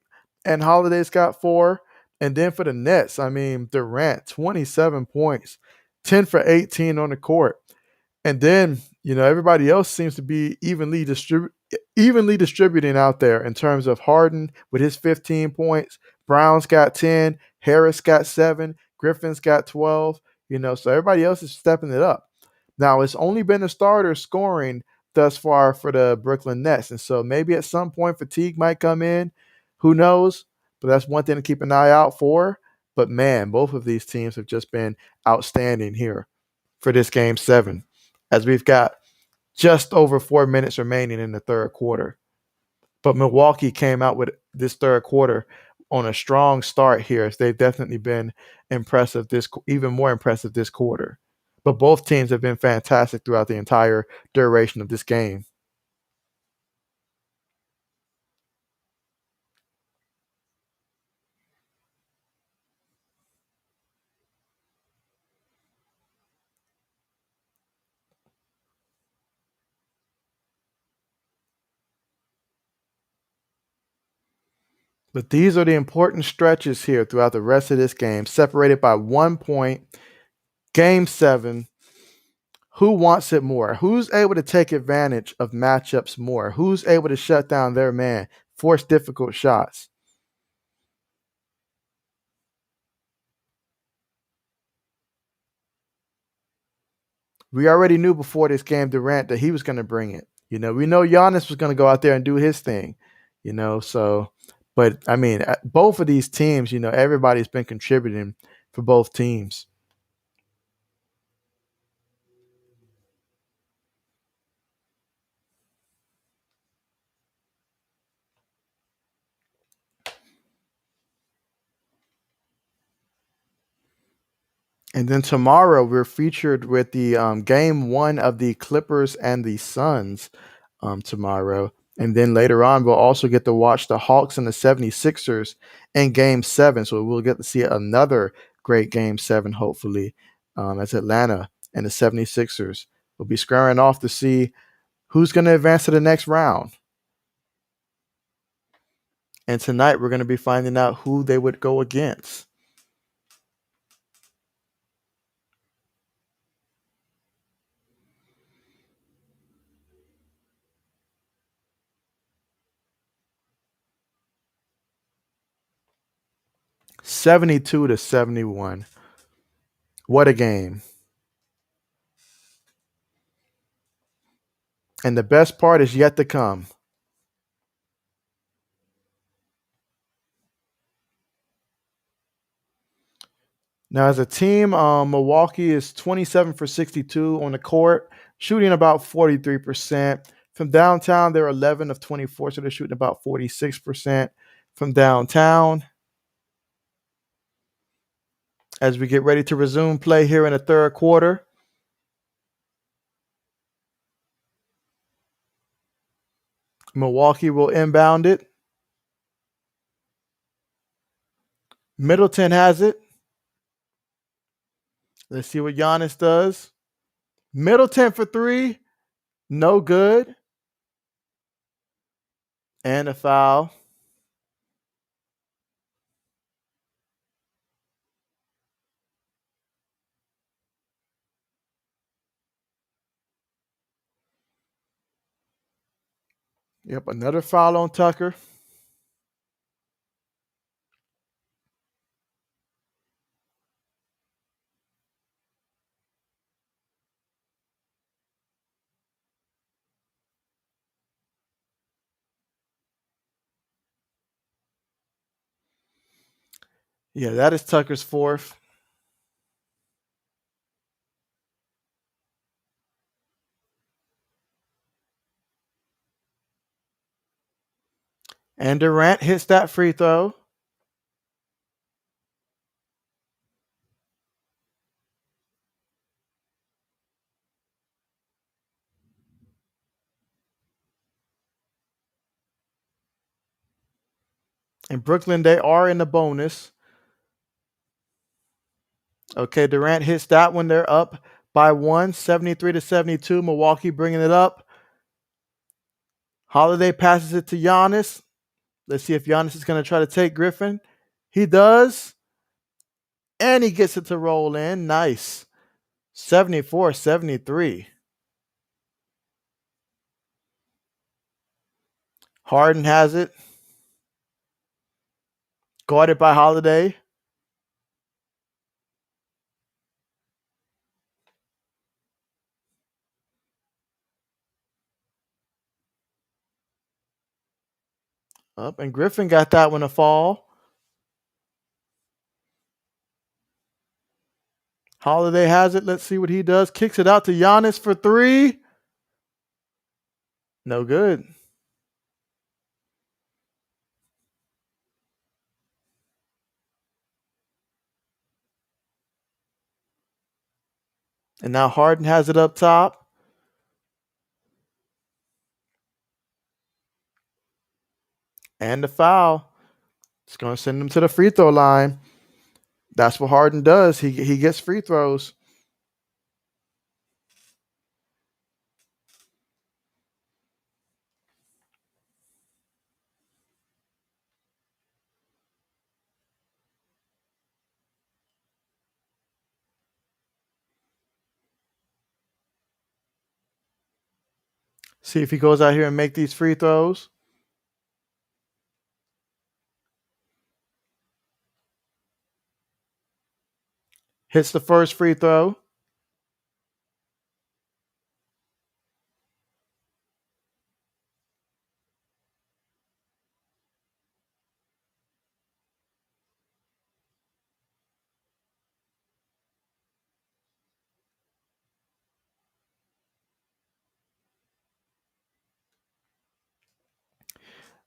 and Holiday's got 4. And then for the Nets, I mean, Durant, 27 points, 10 for 18 on the court. And then, everybody else seems to be evenly distributing out there in terms of Harden with his 15 points, Brown's got 10, Harris got 7, Griffin's got 12, so everybody else is stepping it up. Now, it's only been the starters scoring thus far for the Brooklyn Nets. And so maybe at some point fatigue might come in. Who knows? But that's one thing to keep an eye out for. But man, both of these teams have just been outstanding here for this game 7, as we've got just over 4 minutes remaining in the third quarter. But Milwaukee came out with this third quarter on a strong start here, as they've definitely been impressive, even more impressive this quarter. But both teams have been fantastic throughout the entire duration of this game. But these are the important stretches here throughout the rest of this game, separated by 1 point. Game 7. Who wants it more? Who's able to take advantage of matchups more? Who's able to shut down their man, force difficult shots? We already knew before this game, Durant, that he was going to bring it. We know Giannis was going to go out there and do his thing. So, but I mean, both of these teams, everybody's been contributing for both teams. And then tomorrow we're featured with the game 1 of the Clippers and the Suns tomorrow. And then later on, we'll also get to watch the Hawks and the 76ers in game 7. So we'll get to see another great game 7, hopefully, as Atlanta and the 76ers will be squaring off to see who's going to advance to the next round. And tonight we're going to be finding out who they would go against. $72-71. What a game. And the best part is yet to come. Now, as a team, Milwaukee is 27 for 62 on the court, shooting about 43%. From downtown, they're 11 of 24, so they're shooting about 46% from downtown. As we get ready to resume play here in the third quarter, Milwaukee will inbound it. Middleton has it. Let's see what Giannis does. Middleton for three. No good. And a foul. Yep, another foul on Tucker. Yeah, that is Tucker's fourth. And Durant hits that free throw. In Brooklyn, they are in the bonus. Okay, Durant hits that one. They're up by 73-72. Milwaukee bringing it up. Holiday passes it to Giannis. Let's see if Giannis is going to try to take Griffin. He does. And he gets it to roll in. Nice. 74-73. Harden has it. Guarded by Holiday. Up, and Griffin got that one to fall. Holiday has it. Let's see what he does. Kicks it out to Giannis for three. No good. And now Harden has it up top. And the foul. It's going to send him to the free throw line. That's what Harden does. He gets free throws. See if he goes out here and make these free throws. Hits the first free throw.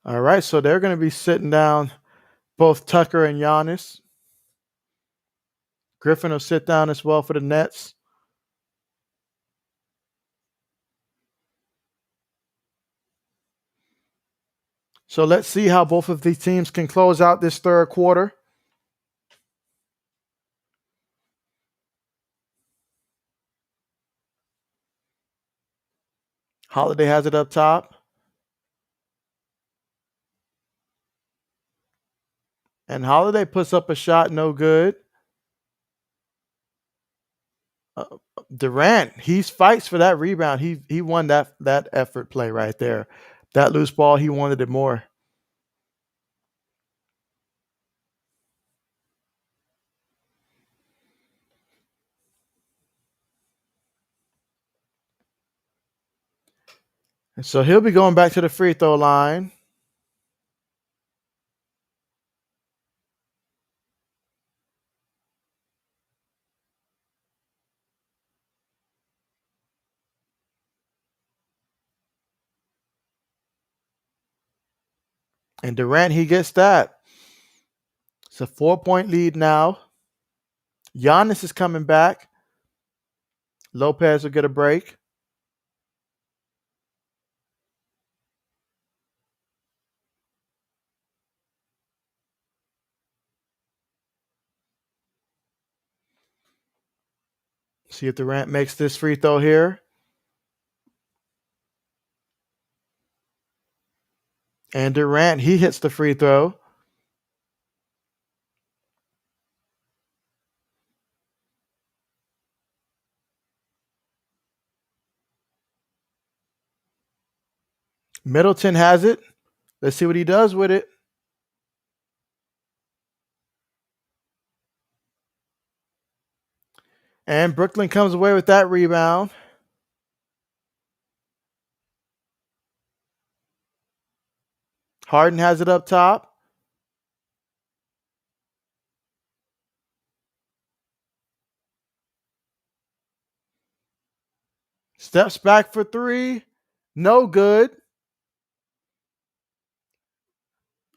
All right, so they're going to be sitting down both Tucker and Giannis. Griffin will sit down as well for the Nets. So let's see how both of these teams can close out this third quarter. Holiday has it up top. And Holiday puts up a shot, no good. Durant, he fights for that rebound. He won that effort play right there. That loose ball, he wanted it more. And so he'll be going back to the free throw line. And Durant, he gets that. It's a 4-point lead now. Giannis is coming back. Lopez will get a break. See if Durant makes this free throw here. And Durant, he hits the free throw. Middleton has it. Let's see what he does with it. And Brooklyn comes away with that rebound. Harden has it up top. Steps back for three. No good.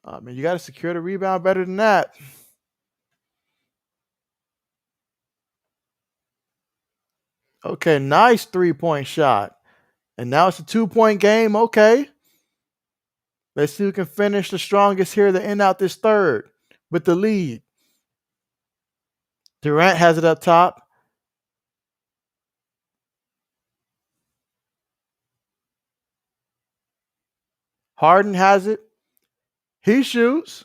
I mean, you got to secure the rebound better than that. Okay, nice 3-point shot. And now it's a 2-point game. Okay. Let's see who can finish the strongest here to end out this third with the lead. Durant has it up top. Harden has it. He shoots.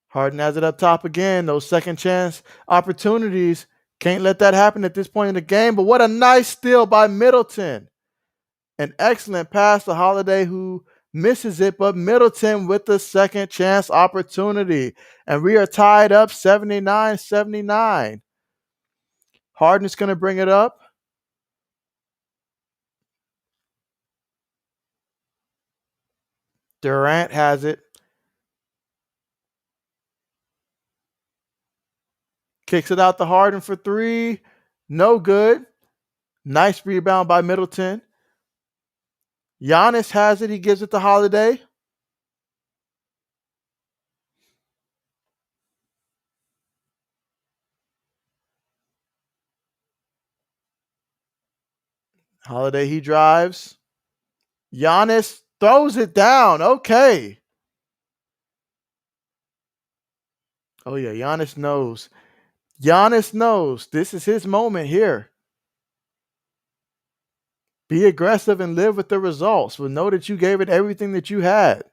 Harden has it up top again. Those second chance opportunities. Can't let that happen at this point in the game. But what a nice steal by Middleton. An excellent pass to Holiday, who misses it, but Middleton with the second chance opportunity. And we are tied up 79-79. Harden is going to bring it up. Durant has it. Kicks it out to Harden for three. No good. Nice rebound by Middleton. Giannis has it. He gives it to Holiday. Holiday, he drives. Giannis throws it down. Okay. Oh, yeah. Giannis knows. Giannis knows this is his moment here. Be aggressive and live with the results, but know that you gave it everything that you had.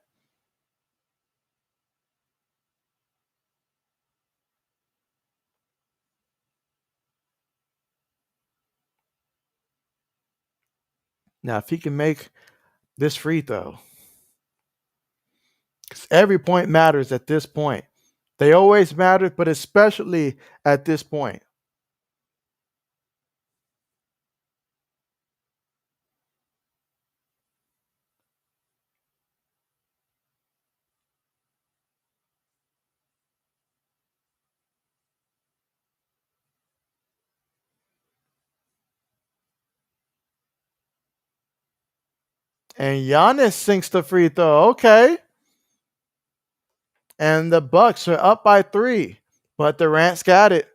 Now, if he can make this free throw, because every point matters at this point. They always matter, but especially at this point. And Giannis sinks the free throw. Okay. And the Bucks are up by 3, but Durant's got it.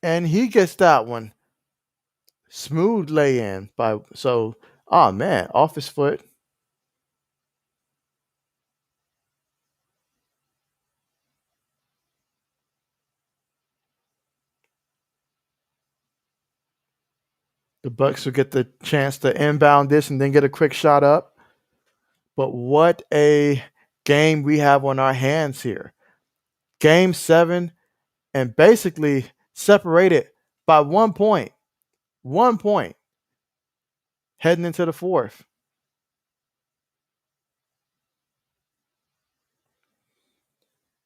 And he gets that one. Smooth lay-in by oh man, off his foot. The Bucks will get the chance to inbound this and then get a quick shot up. But what a game we have on our hands here. Game 7, and basically separated by 1 point. 1 point heading into the fourth.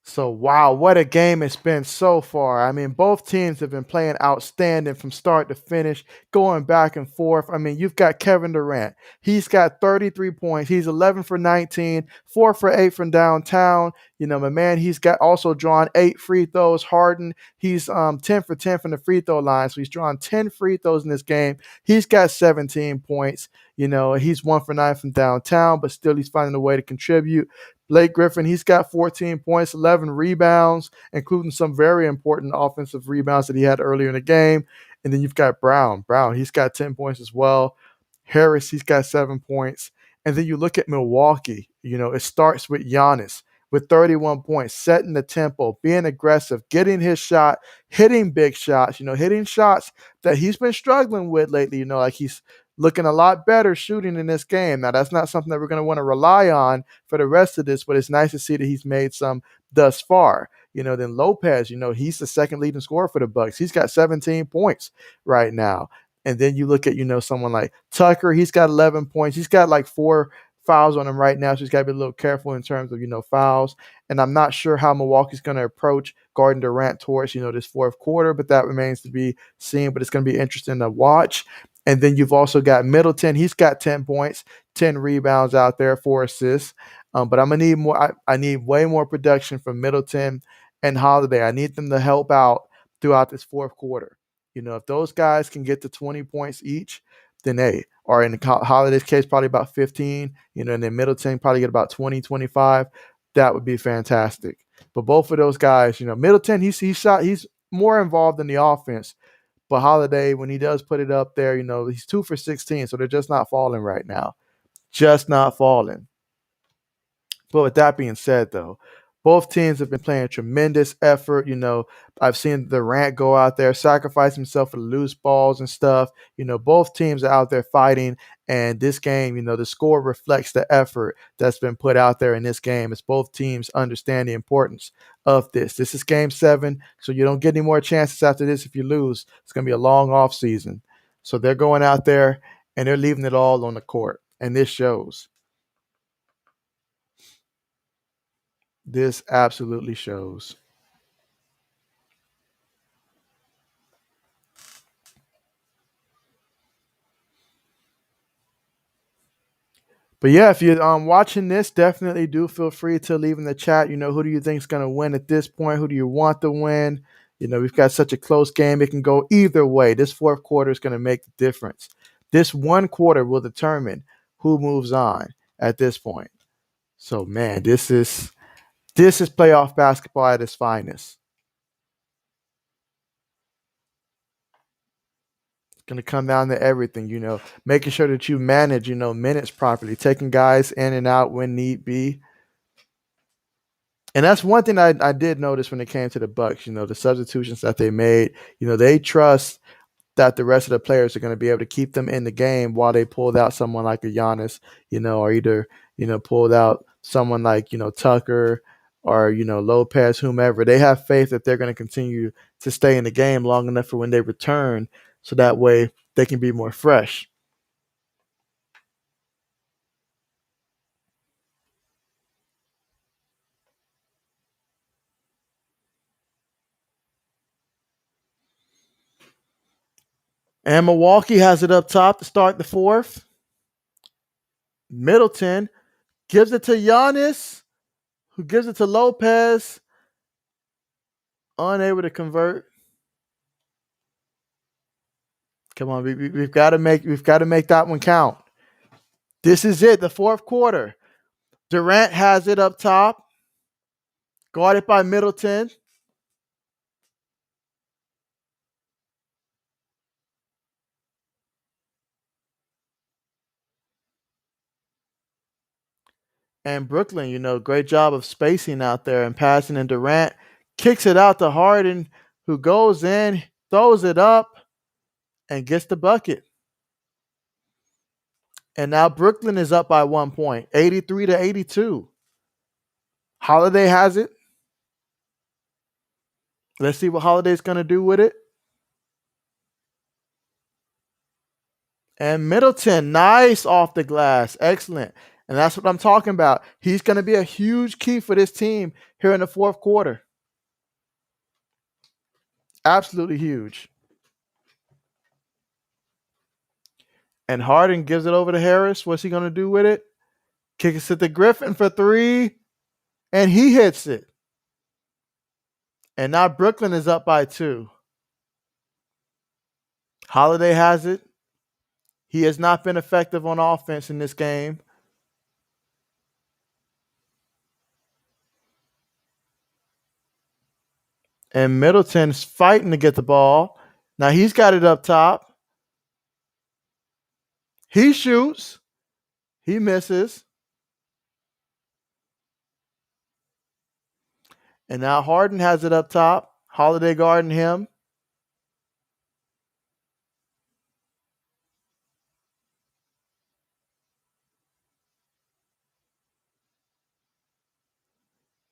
So, wow, what a game it's been so far. I mean, both teams have been playing outstanding from start to finish, going back and forth. I mean, you've got Kevin Durant. He's got 33 points. He's 11 for 19, 4 for 8 from downtown. You know, my man, he's got also drawn 8 free throws. Harden, he's 10 for 10 from the free throw line. So he's drawn 10 free throws in this game. He's got 17 points. You know, he's 1 for 9 from downtown, but still he's finding a way to contribute. Blake Griffin, he's got 14 points, 11 rebounds, including some very important offensive rebounds that he had earlier in the game. And then you've got Brown. He's got 10 points as well. Harris, he's got 7 points. And then you look at Milwaukee. You know, it starts with Giannis. with 31 points, setting the tempo, being aggressive, getting his shot, hitting big shots, hitting shots that he's been struggling with lately. Like he's looking a lot better shooting in this game. Now, that's not something that we're going to want to rely on for the rest of this, but it's nice to see that he's made some thus far. Then Lopez, he's the second leading scorer for the Bucks. He's got 17 points right now. And then you look at, someone like Tucker, he's got 11 points. He's got like 4 fouls on him right now, so he's got to be a little careful in terms of, fouls. And I'm not sure how Milwaukee's going to approach guarding Durant towards, this fourth quarter, but that remains to be seen. But it's going to be interesting to watch. And then you've also got Middleton. He's got 10 points, 10 rebounds out there, 4 assists. But I'm going to need more. I need way more production from Middleton and Holiday. I need them to help out throughout this fourth quarter. If those guys can get to 20 points each, then they or in Holiday's case, probably about 15, and then Middleton probably get about 20, 25. That would be fantastic. But both of those guys, Middleton, he's more involved in the offense. But Holiday, when he does put it up there, he's 2 for 16, so they're just not falling right now. Just not falling. But with that being said, though, both teams have been playing tremendous effort. I've seen Durant go out there, sacrifice himself for the loose balls and stuff. Both teams are out there fighting. And this game, the score reflects the effort that's been put out there in this game as both teams understand the importance of this. This is game 7, so you don't get any more chances after this if you lose. It's going to be a long off season. So they're going out there and they're leaving it all on the court. And this shows. This absolutely shows. But yeah, if you're watching this, definitely do feel free to leave in the chat. Who do you think is going to win at this point? Who do you want to win? We've got such a close game. It can go either way. This fourth quarter is going to make the difference. This one quarter will determine who moves on at this point. So, man, this is playoff basketball at its finest. Going to come down to everything, making sure that you manage, minutes properly, taking guys in and out when need be. And that's one thing I did notice when it came to the Bucks, the substitutions that they made, they trust that the rest of the players are going to be able to keep them in the game while they pulled out someone like a Giannis, or either, pulled out someone like, Tucker or, Lopez, whomever. They have faith that they're going to continue to stay in the game long enough for when they return, so that way they can be more fresh. And Milwaukee has it up top to start the fourth. Middleton gives it to Giannis, who gives it to Lopez. Unable to convert. Come on, we've got to make that one count. This is it, the fourth quarter. Durant has it up top, guarded by Middleton. And Brooklyn, great job of spacing out there and passing. And Durant kicks it out to Harden, who goes in, throws it up, and gets the bucket. And now Brooklyn is up by 1 point, 83-82. Holiday has it. Let's see what Holiday's going to do with it. And Middleton, nice off the glass. Excellent. And that's what I'm talking about. He's going to be a huge key for this team here in the fourth quarter. Absolutely huge. And Harden gives it over to Harris. What's he going to do with it? Kicks it to Griffin for 3. And he hits it. And now Brooklyn is up by 2. Holiday has it. He has not been effective on offense in this game. And Middleton's fighting to get the ball. Now he's got it up top. He shoots. He misses. And now Harden has it up top. Holiday guarding him.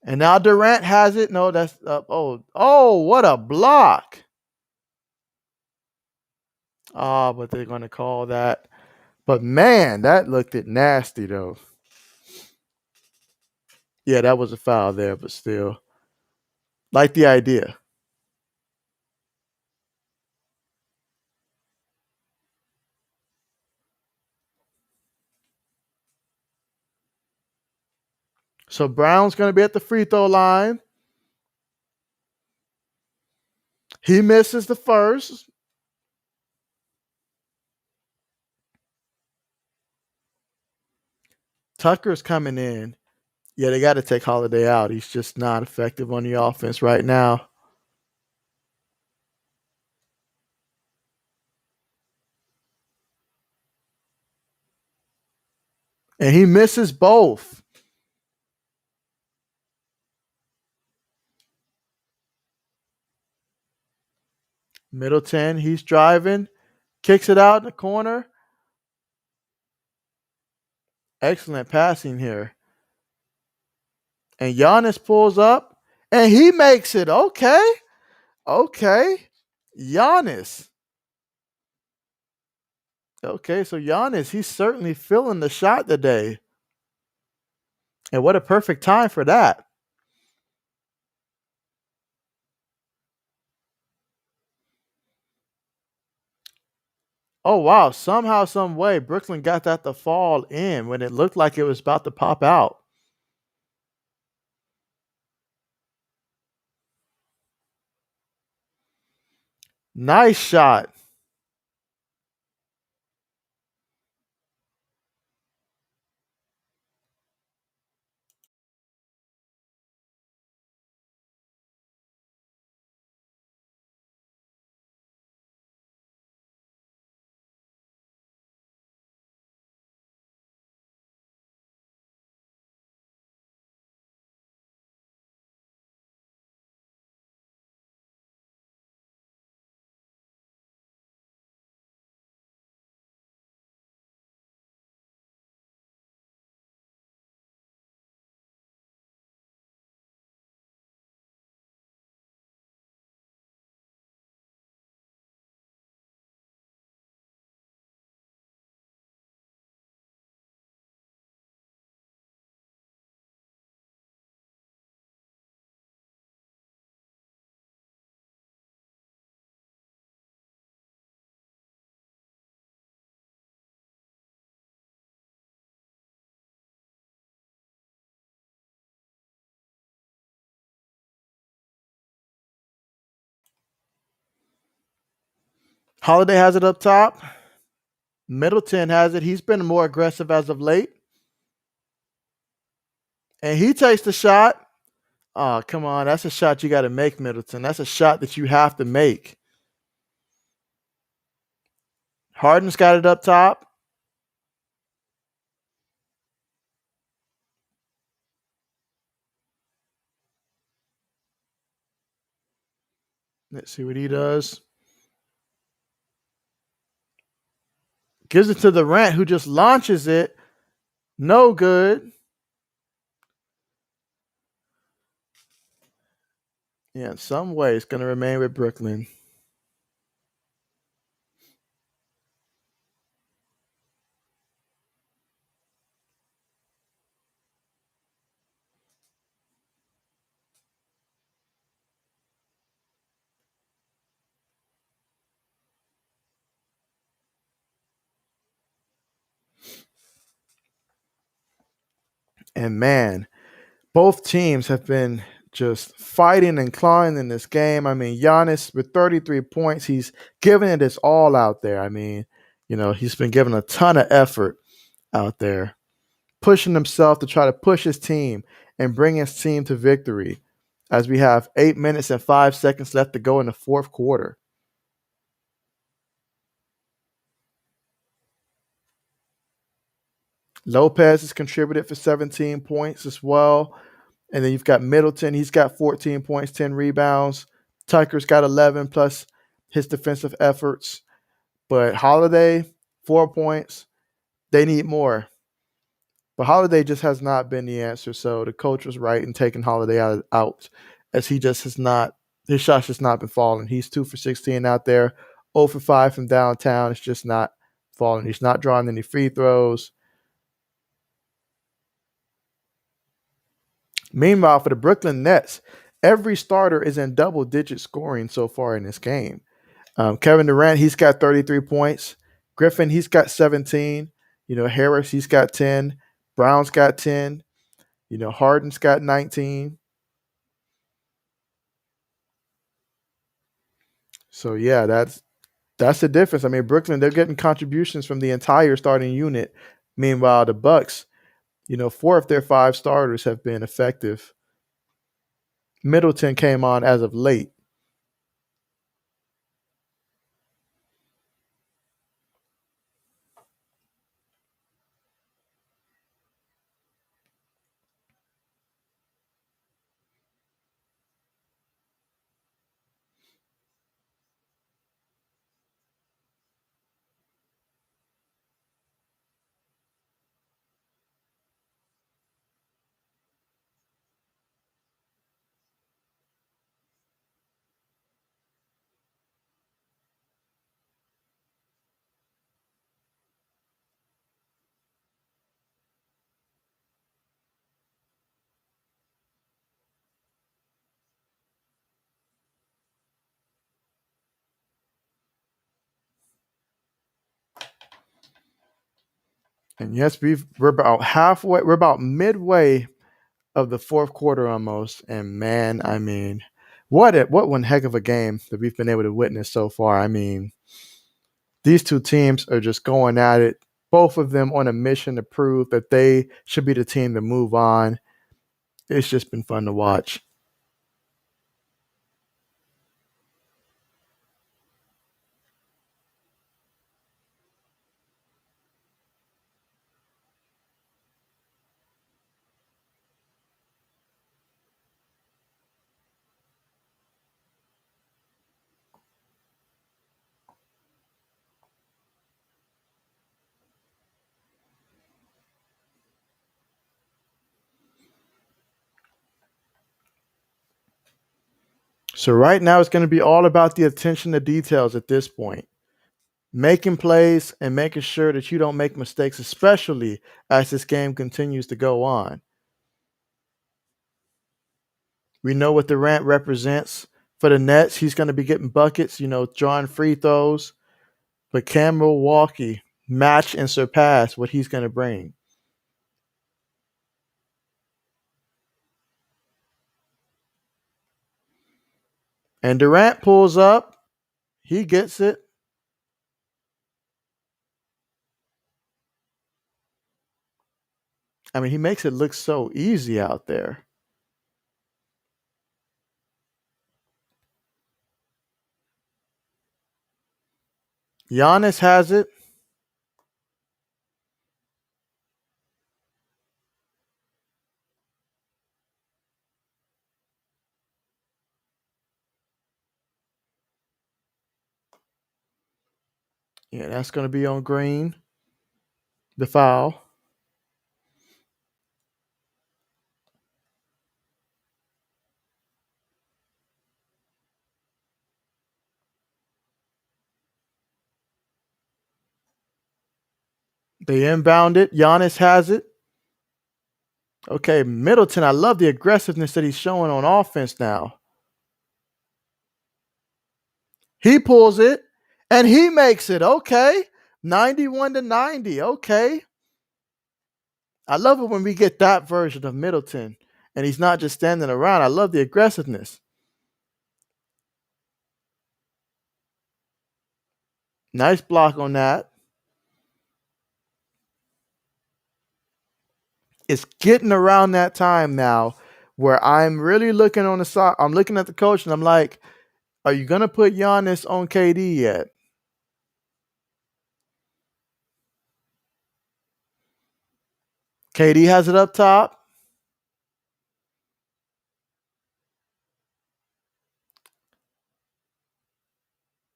And now Durant has it. No, that's what a block. But they're gonna call that. But man, that looked it nasty though. Yeah, that was a foul there, but still. Like the idea. So Brown's gonna be at the free throw line. He misses the first. Tucker's coming in. Yeah, they got to take Holiday out. He's just not effective on the offense right now. And he misses both. Middleton, he's driving, kicks it out in the corner. Excellent passing here. And Giannis pulls up and he makes it. Okay. Okay. Giannis. Okay, so Giannis, he's certainly feeling the shot today. And what a perfect time for that. Oh wow, somehow, some way, Brooklyn got that to fall in when it looked like it was about to pop out. Nice shot. Holiday has it up top. Middleton has it. He's been more aggressive as of late. And he takes the shot. Oh, come on. That's a shot you got to make, Middleton. That's a shot that you have to make. Harden's got it up top. Let's see what he does. Gives it to Durant, who just launches it. No good. Yeah, in some way, it's going to remain with Brooklyn. And man, both teams have been just fighting and clawing in this game. I mean, Giannis with 33 points, he's giving it his all out there. I mean, he's been giving a ton of effort out there, pushing himself to try to push his team and bring his team to victory as we have 8 minutes and 5 seconds left to go in the fourth quarter. Lopez has contributed for 17 points as well. And then you've got Middleton. He's got 14 points, 10 rebounds. Tucker's got 11 plus his defensive efforts. But Holiday, 4 points. They need more. But Holiday just has not been the answer. So the coach was right in taking Holiday out as he just has not, his shot's just not been falling. He's 2 for 16 out there, 0 for 5 from downtown. It's just not falling. He's not drawing any free throws. Meanwhile, for the Brooklyn Nets, every starter is in double digit scoring so far in this game. Kevin Durant, he's got 33 points. Griffin, he's got 17. Harris, he's got 10. Brown's got 10. Harden's got 19. So yeah, that's the difference. I mean, Brooklyn, they're getting contributions from the entire starting unit. Meanwhile, the Bucks, 4 of their 5 starters have been effective. Middleton came on as of late. And yes, we're about halfway, we're about midway of the fourth quarter almost. And man, I mean, what one heck of a game that we've been able to witness so far. I mean, these two teams are just going at it. Both of them on a mission to prove that they should be the team to move on. It's just been fun to watch. So right now it's going to be all about the attention to details at this point. Making plays and making sure that you don't make mistakes, especially as this game continues to go on. We know what Durant represents for the Nets. He's going to be getting buckets, drawing free throws. But can Milwaukee match and surpass what he's going to bring? And Durant pulls up. He gets it. I mean, he makes it look so easy out there. Giannis has it. Yeah, that's going to be on Green. The foul. They inbound it. Giannis has it. Okay, Middleton, I love the aggressiveness that he's showing on offense now. He pulls it and he makes it. Okay. 91-90. Okay. I love it when we get that version of Middleton and he's not just standing around. I love the aggressiveness. Nice block on that. It's getting around that time now where I'm really looking on the side. I'm looking at the coach and I'm like, are you going to put Giannis on KD yet? KD has it up top.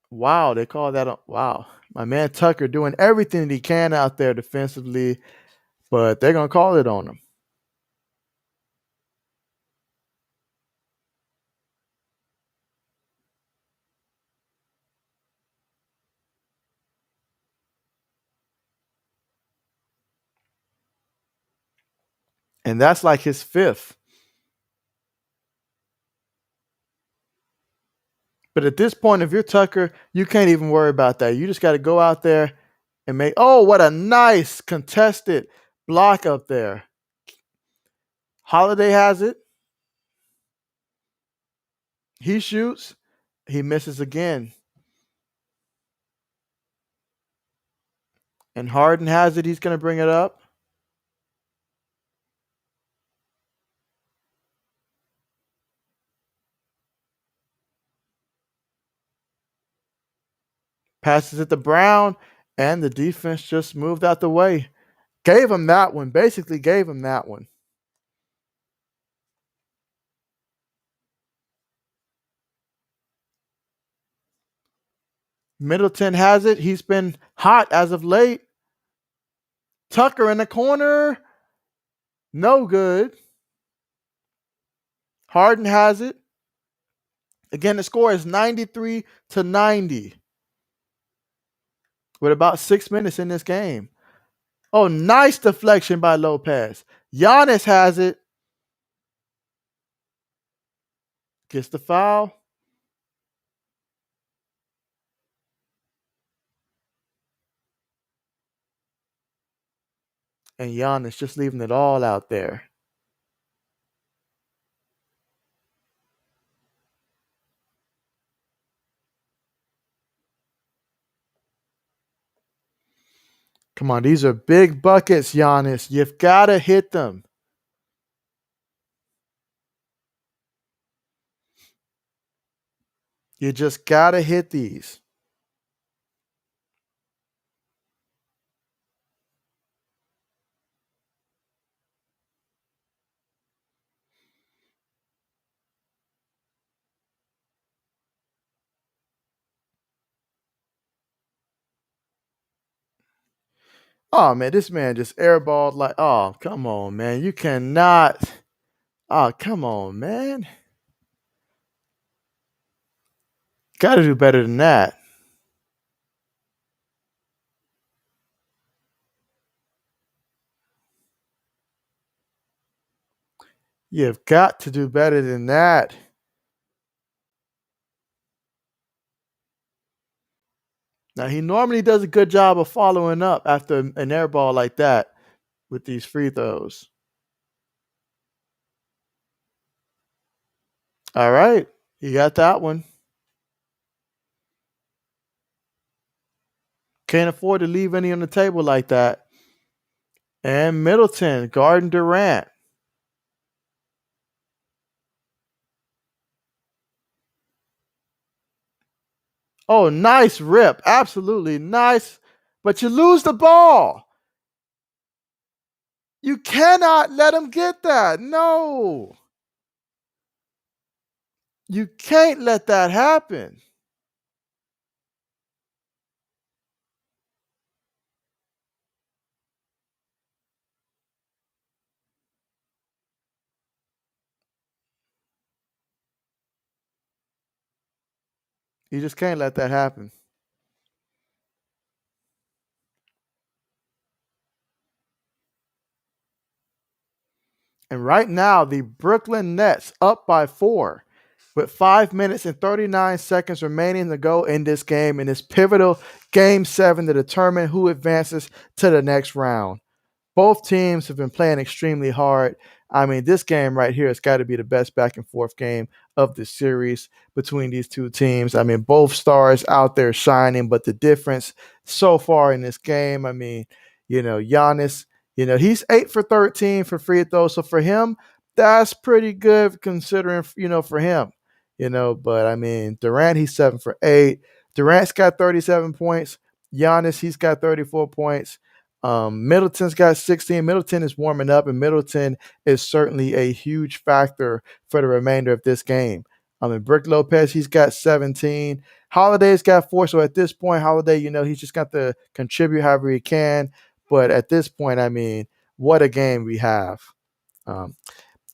Wow, they call that a wow. My man Tucker doing everything that he can out there defensively, but they're gonna call it on him. And that's like his fifth. But at this point, if you're Tucker, you can't even worry about that. You just got to go out there and make. Oh, what a nice contested block up there. Holiday has it. He shoots. He misses again. And Harden has it. He's going to bring it up. Passes it to Brown. And the defense just moved out the way. Gave him that one. Basically gave him that one. Middleton has it. He's been hot as of late. Tucker in the corner. No good. Harden has it. Again, the score is 93-90 with about 6 minutes in this game. Oh, nice deflection by Lopez. Giannis has it. Gets the foul. And Giannis just leaving it all out there. Come on, these are big buckets, Giannis. You've got to hit them. You just got to hit these. Oh, man, this man just airballed like, oh, come on, man. You cannot. Oh, come on, man. Got to do better than that. You've got to do better than that. Now, he normally does a good job of following up after an air ball like that with these free throws. All right. You got that one. Can't afford to leave any on the table like that. And Middleton guarding Durant. Oh, nice rip. Absolutely nice. But you lose the ball. You cannot let him get that. No. You can't let that happen. You just can't let that happen. And right now, the Brooklyn Nets up by 4 with 5 minutes and 39 seconds remaining to go in this game, in this pivotal game 7 to determine who advances to the next round. Both teams have been playing extremely hard. I mean, this game right here has got to be the best back and forth game of the series between these two teams. I mean, both stars out there shining, but the difference so far in this game, I mean, Giannis, he's 8 for 13 for free throws. So for him, that's pretty good considering, for him, but I mean, Durant, he's 7 for 8. Durant's got 37 points. Giannis, he's got 34 points. Middleton's got 16. Middleton is warming up, and Middleton is certainly a huge factor for the remainder of this game. I mean, Brick Lopez, he's got 17. Holiday's got 4. So at this point, Holiday, he's just got to contribute however he can. But at this point, I mean, what a game we have. Um,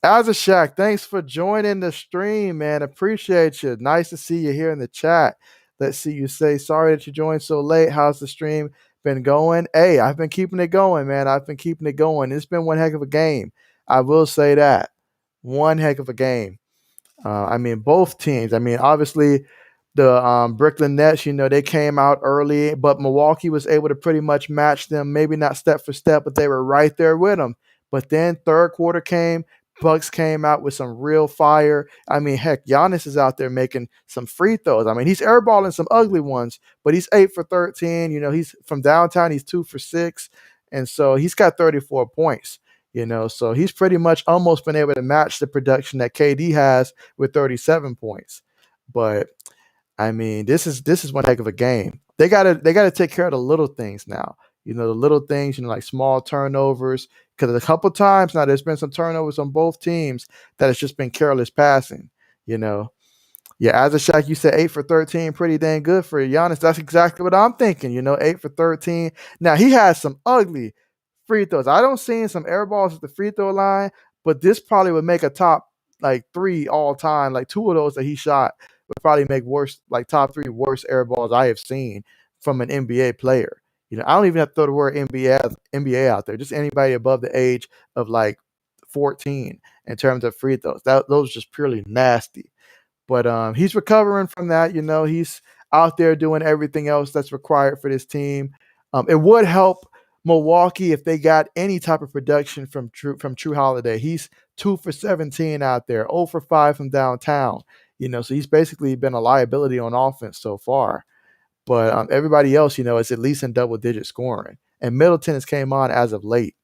As a Shaq, thanks for joining the stream, man. Appreciate you. Nice to see you here in the chat. Let's see you say, sorry that you joined so late. How's the stream been going? Hey, I've been keeping it going, man. I've been keeping it going. It's been one heck of a game. I will say that. One heck of a game. I mean, both teams. I mean, obviously, the Brooklyn Nets, they came out early, but Milwaukee was able to pretty much match them. Maybe not step for step, but they were right there with them. But then third quarter came. Bucks came out with some real fire. I mean, heck, Giannis is out there making some free throws. I mean, he's airballing some ugly ones, but he's 8 for 13. He's from downtown. He's 2 for 6. And so he's got 34 points. So he's pretty much almost been able to match the production that KD has with 37 points. But I mean, this is one heck of a game. They gotta take care of the little things now. The little things, like small turnovers. Because a couple times now there's been some turnovers on both teams that it's just been careless passing. You know, yeah. As a Shaq, you said 8 for 13, pretty dang good for Giannis. That's exactly what I'm thinking. 8 for 13. Now he has some ugly free throws. I don't see some air balls at the free throw line, but this probably would make a top like 3 all time. Like 2 of those that he shot would probably make worse, like top 3 worst air balls I have seen from an NBA player. I don't even have to throw the word NBA out there. Just anybody above the age of like 14 in terms of free throws. Those are just purely nasty. But he's recovering from that. He's out there doing everything else that's required for this team. It would help Milwaukee if they got any type of production from True Holiday. He's 2 for 17 out there, 0 for 5 from downtown. So he's basically been a liability on offense so far. But everybody else, is at least in double-digit scoring. And Middleton has came on as of late.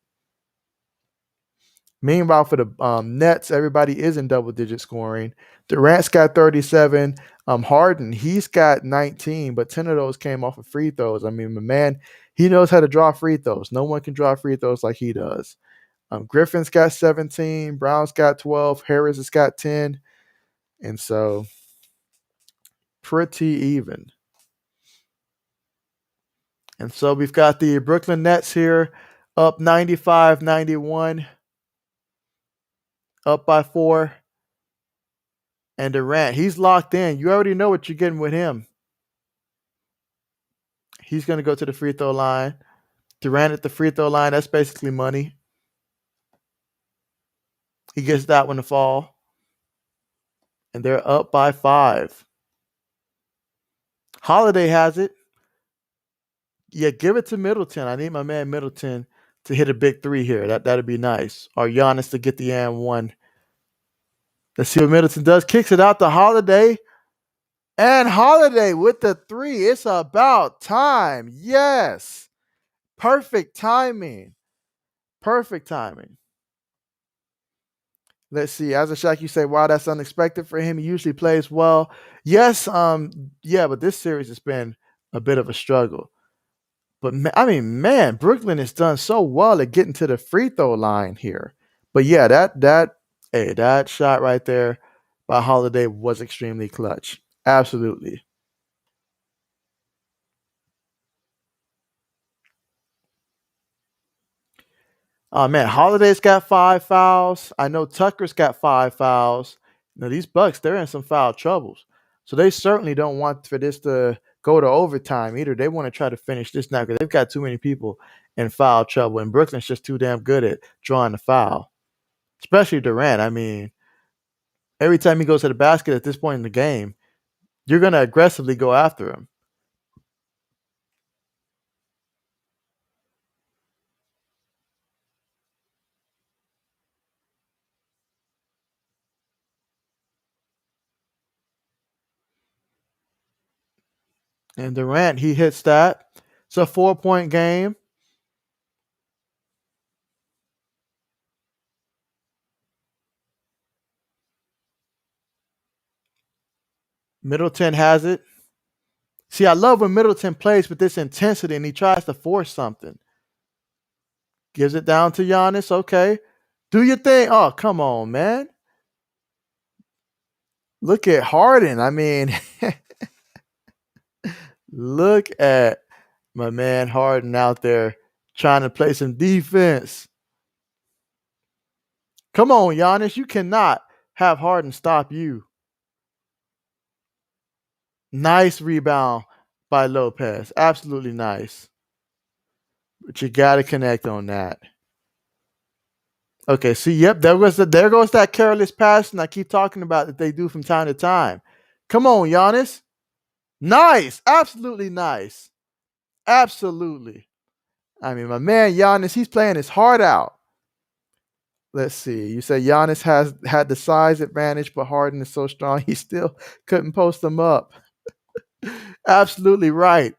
Meanwhile, for the Nets, everybody is in double-digit scoring. Durant's got 37. Harden, he's got 19, but 10 of those came off of free throws. I mean, my man, he knows how to draw free throws. No one can draw free throws like he does. Griffin's got 17. Brown's got 12. Harris has got 10. And so, pretty even. And so we've got the Brooklyn Nets here up 95-91, up by 4. And Durant, he's locked in. You already know what you're getting with him. He's going to go to the free throw line. Durant at the free throw line, that's basically money. He gets that one to fall. And they're up by 5. Holiday has it. Yeah, give it to Middleton. I need my man Middleton to hit a big 3 here. That'd be nice. Or Giannis to get the and 1. Let's see what Middleton does. Kicks it out to Holiday. And Holiday with the 3. It's about time. Yes. Perfect timing. Perfect timing. Let's see. As a Shaq, you say, wow, that's unexpected for him. He usually plays well. Yes, yeah, but this series has been a bit of a struggle. But I mean, man, Brooklyn has done so well at getting to the free throw line here. But yeah, that shot right there by Holiday was extremely clutch. Absolutely. Oh man, Holiday's got 5 fouls. I know Tucker's got 5 fouls. These Bucks, they're in some foul troubles. So they certainly don't want for this to go to overtime either. They want to try to finish this now because they've got too many people in foul trouble. And Brooklyn's just too damn good at drawing the foul. Especially Durant. I mean, every time he goes to the basket at this point in the game, you're going to aggressively go after him. And Durant, he hits that. It's a 4-point game. Middleton has it. See, I love when Middleton plays with this intensity and he tries to force something. Gives it down to Giannis. Okay. Do your thing. Oh, come on, man. Look at Harden. I mean, look at my man Harden out there trying to play some defense. Come on, Giannis. You cannot have Harden stop you. Nice rebound by Lopez. Absolutely nice. But you got to connect on that. Okay, see, yep, there goes that careless passing I keep talking about that they do from time to time. Come on, Giannis. Nice. Absolutely nice. Absolutely. I mean, my man Giannis, he's playing his heart out. Let's see. You say Giannis has had the size advantage, but Harden is so strong he still couldn't post them up. Absolutely right.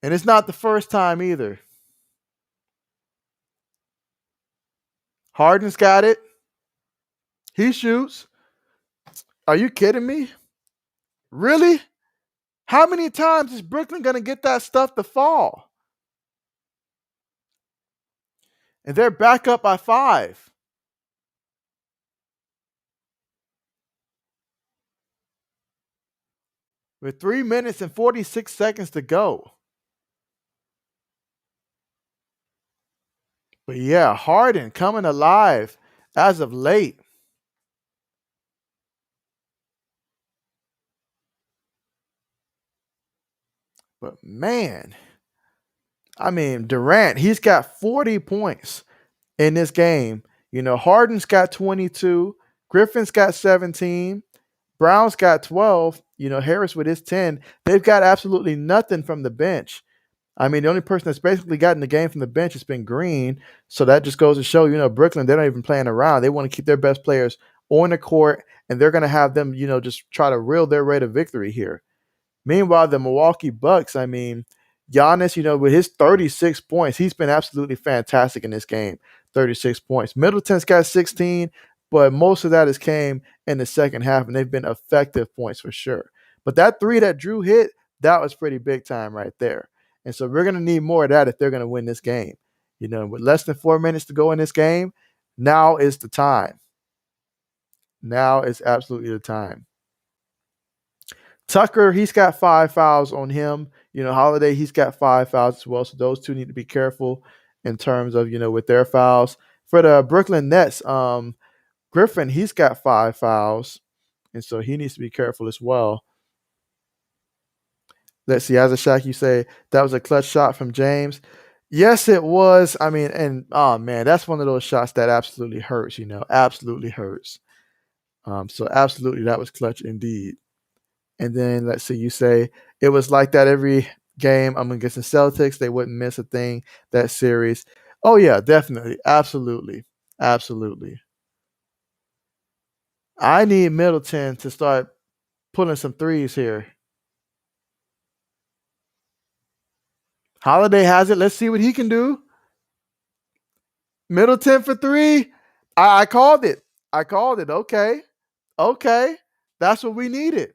And it's not the first time either. Harden's got it. He shoots. Are you kidding me? Really? How many times is Brooklyn going to get that stuff to fall? And they're back up by 5. With 3 minutes and 46 seconds to go. But yeah, Harden coming alive as of late. But man, I mean, Durant, he's got 40 points in this game. You know, Harden's got 22, Griffin's got 17, Brown's got 12, you know, Harris with his 10. They've got absolutely nothing from the bench. I mean, the only person that's basically gotten the game from the bench has been Green. So that just goes to show, you know, Brooklyn, they're not even playing around. They want to keep their best players on the court, and they're going to have them, you know, just try to reel their way to victory here. Meanwhile, the Milwaukee Bucks, I mean, Giannis, you know, with his 36 points, he's been absolutely fantastic in this game. 36 points. Middleton's got 16, but most of that has came in the second half, and they've been effective points for sure. But that three that Drew hit, that was pretty big time right there. And so we're going to need more of that if they're going to win this game. You know, with less than 4 minutes to go in this game, now is the time. Now is absolutely the time. Tucker, he's got 5 fouls on him. You know, Holiday, he's got 5 fouls as well. So those two need to be careful in terms of, you know, with their fouls. For the Brooklyn Nets, Griffin, he's got 5 fouls. And so he needs to be careful as well. Let's see, as a Shaq, you say that was a clutch shot from James. Yes, it was. I mean, and oh man, that's one of those shots that absolutely hurts, you know, absolutely hurts. So absolutely that was clutch indeed. And then let's see, you say it was like that every game. I'm against the Celtics. They wouldn't miss a thing that series. Oh yeah, definitely. Absolutely. Absolutely. I need Middleton to start pulling some threes here. Holiday has it. Let's see what he can do. Middleton for three. I called it. I called it. Okay. Okay. That's what we needed.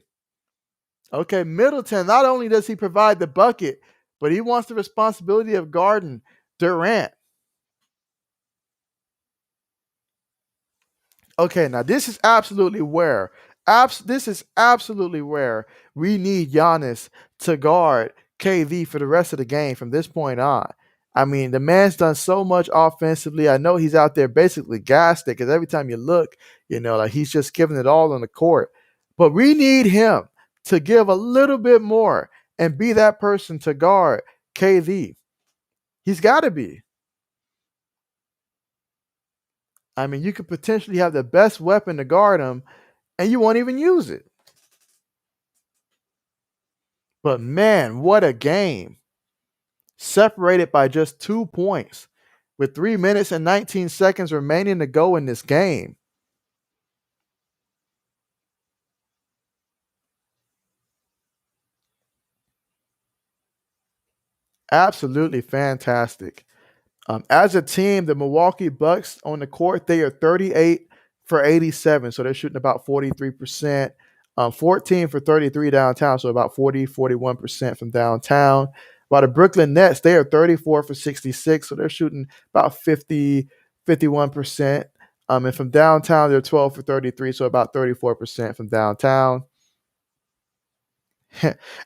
Okay. Middleton, not only does he provide the bucket, but he wants the responsibility of guarding Durant. Okay, now this is absolutely where this is absolutely where we need Giannis to guard KD for the rest of the game from this point on. I mean, the man's done so much offensively. I know he's out there basically gassed it because every time you look, you know, like he's just giving it all on the court. But we need him to give a little bit more and be that person to guard KD. He's got to be. I mean, you could potentially have the best weapon to guard him and you won't even use it. But man, what a game. Separated by just 2 points with 3 minutes and 19 seconds remaining to go in this game. Absolutely fantastic. As a team, the Milwaukee Bucks on the court, they are 38 for 87. So they're shooting about 43%. 14 for 33 downtown. So about 41% from downtown. While the Brooklyn Nets, they are 34 for 66. So they're shooting about 51%. And from downtown, they're 12 for 33, so about 34% from downtown.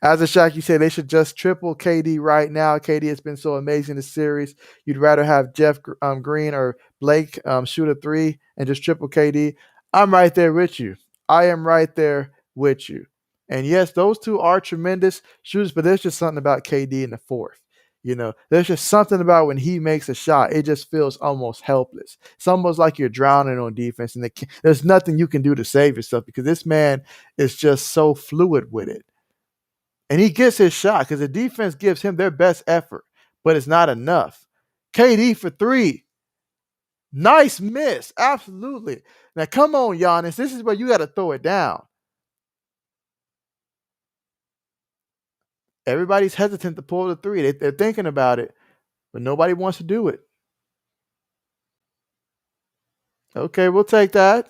As a Shaq, you say they should just triple KD right now. KD has been so amazing this series. You'd rather have Jeff Green or Blake shoot a three and just triple KD. I'm right there with you. I am right there with you. And yes, those two are tremendous shooters, but there's just something about KD in the fourth. There's just something about when he makes a shot, it just feels almost helpless. It's almost like you're drowning on defense, and there's nothing you can do to save yourself because this man is just so fluid with it. And he gets his shot because the defense gives him their best effort, but it's not enough. KD for three. Nice miss. Absolutely. Now, come on, Giannis. This is where you got to throw it down. Everybody's hesitant to pull the three. They're thinking about it, but nobody wants to do it. Okay, we'll take that.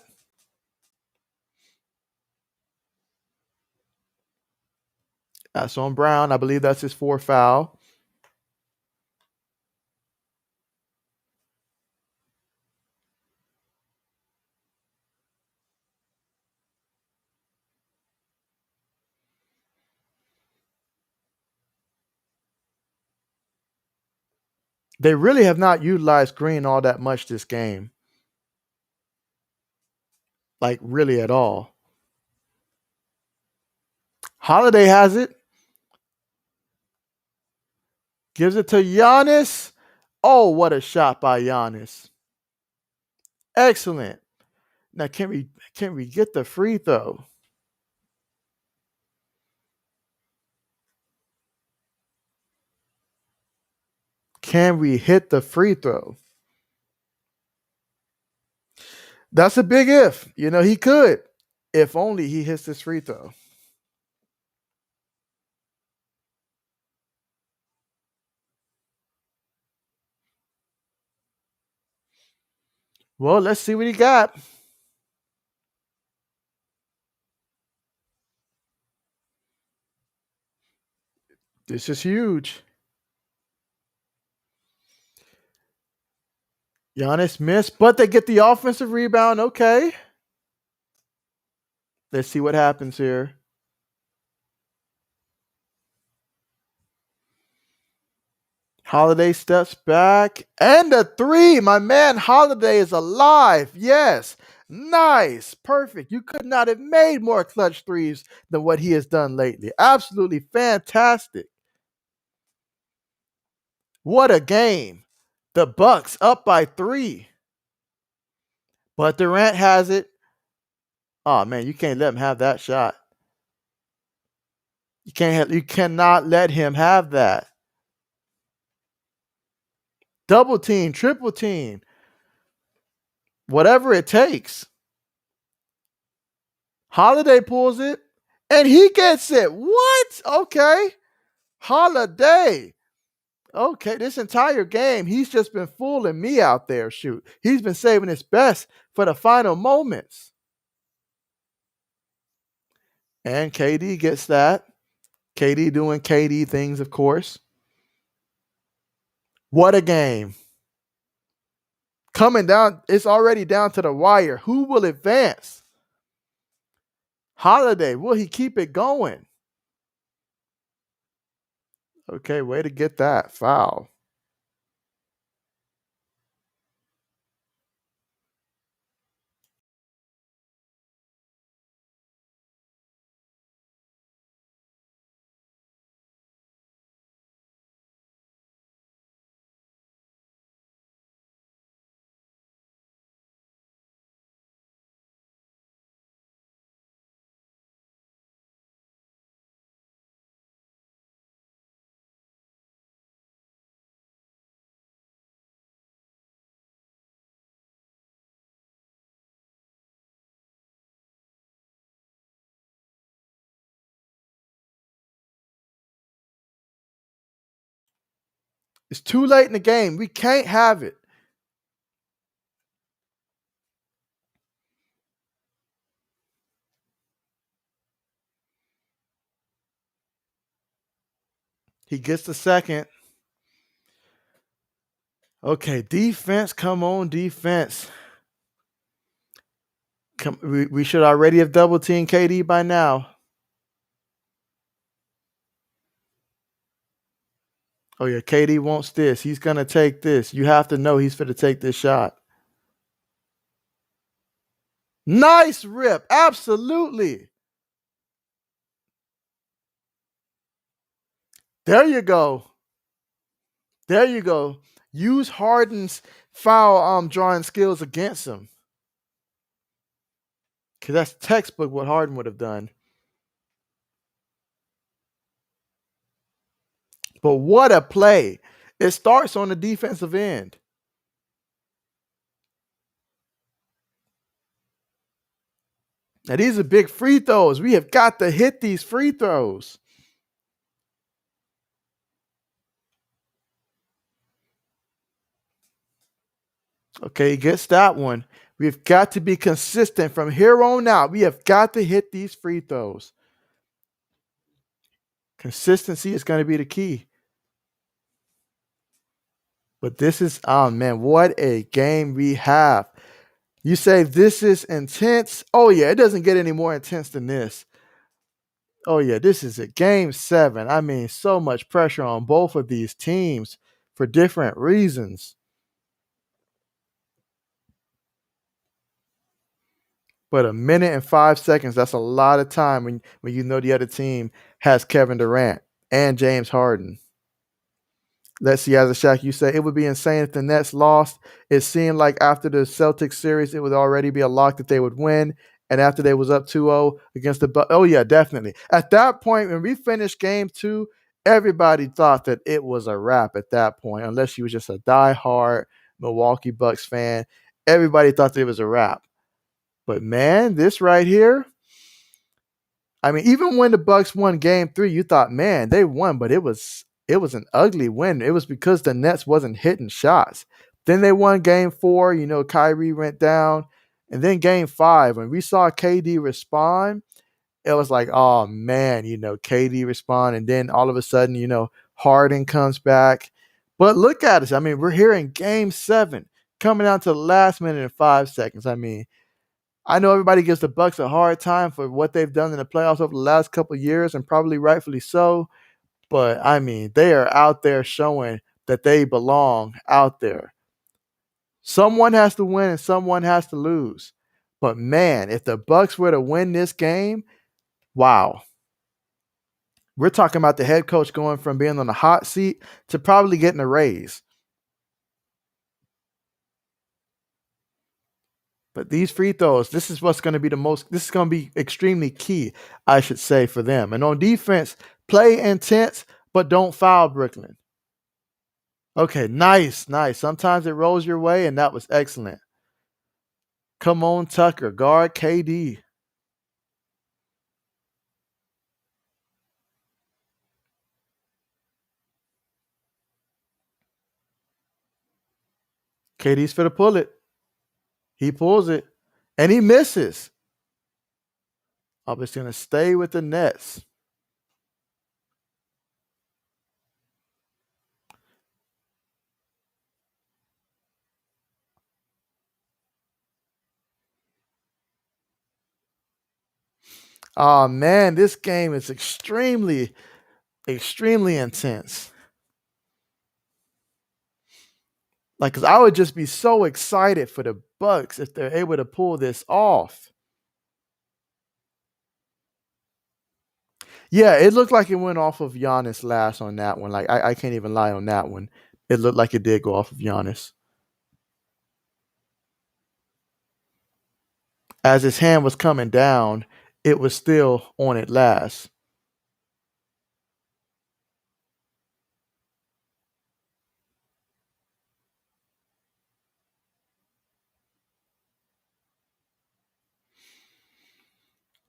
That's on Brown. I believe that's his fourth foul. They really have not utilized Green all that much this game. Like, really at all. Holiday has it. Gives it to Giannis. Oh, what a shot by Giannis. Excellent. Now, can we get the free throw? Can we hit the free throw? That's a big if. He could. If only he hits this free throw. Well, let's see what he got. This is huge. Giannis missed, but they get the offensive rebound. Okay. Let's see what happens here. Holiday steps back. And a three. My man Holiday is alive. Yes. Nice. Perfect. You could not have made more clutch threes than what he has done lately. Absolutely fantastic. What a game. The Bucks up by 3. But Durant has it. Oh man, you can't let him have that shot. You cannot let him have that. Double team, triple team. Whatever it takes. Holiday pulls it and he gets it. What? Okay. Holiday. Okay, this entire game, he's just been fooling me out there. Shoot. He's been saving his best for the final moments. And KD gets that. KD doing KD things, of course. What a game. Coming down, it's already down to the wire. Who will advance? Holiday, will he keep it going? Okay, way to get that foul. It's too late in the game. We can't have it. He gets the second. Okay, defense, come on, defense. We should already have double teamed KD by now. Oh yeah, KD wants this. He's gonna take this. You have to know he's gonna take this shot. Nice rip. Absolutely. There you go. There you go. Use Harden's foul drawing skills against him. Cause that's textbook what Harden would have done. But what a play. It starts on the defensive end. Now these are big free throws. We have got to hit these free throws. Okay, he gets that one. We've got to be consistent from here on out. We have got to hit these free throws. Consistency is going to be the key. But this is, oh man, what a game we have. You say this is intense. Oh, yeah, it doesn't get any more intense than this. Oh, yeah, this is a game 7. I mean, so much pressure on both of these teams for different reasons. But a minute and 5 seconds, that's a lot of time when you know the other team has Kevin Durant and James Harden. Let's see, as a Shaq, you say it would be insane if the Nets lost. It seemed like after the Celtics series, it would already be a lock that they would win. And after they was up 2-0 against the Bucks, oh yeah, definitely. At that point, when we finished game 2, everybody thought that it was a wrap at that point, unless you was just a diehard Milwaukee Bucks fan. Everybody thought that it was a wrap. But man, this right here, I mean, even when the Bucks won game 3, you thought, man, they won, but it was an ugly win. It was because the Nets wasn't hitting shots. Then they won game 4, Kyrie went down. And then game 5, when we saw KD respond, it was like, oh man, KD respond. And then all of a sudden, Harden comes back. But look at us. I mean, we're here in game 7, coming down to the last minute and 5 seconds. I mean, I know everybody gives the Bucks a hard time for what they've done in the playoffs over the last couple of years, and probably rightfully so. But I mean, they are out there showing that they belong out there. Someone has to win and someone has to lose. But man, if the Bucks were to win this game, wow. We're talking about the head coach going from being on the hot seat to probably getting a raise. But these free throws, this is what's going to be this is going to be extremely key, I should say, for them. And on defense, play intense, but don't foul Brooklyn. Okay, nice. Sometimes it rolls your way, and that was excellent. Come on, Tucker, guard KD. KD's for to pull it. He pulls it, and he misses. I'm just going to stay with the Nets. Oh, man, this game is extremely intense. Like, because I would just be so excited for the Bucks if they're able to pull this off. Yeah, it looked like it went off of Giannis last on that one. Like, I can't even lie on that one. It looked like it did go off of Giannis. As his hand was coming down, it was still on it last.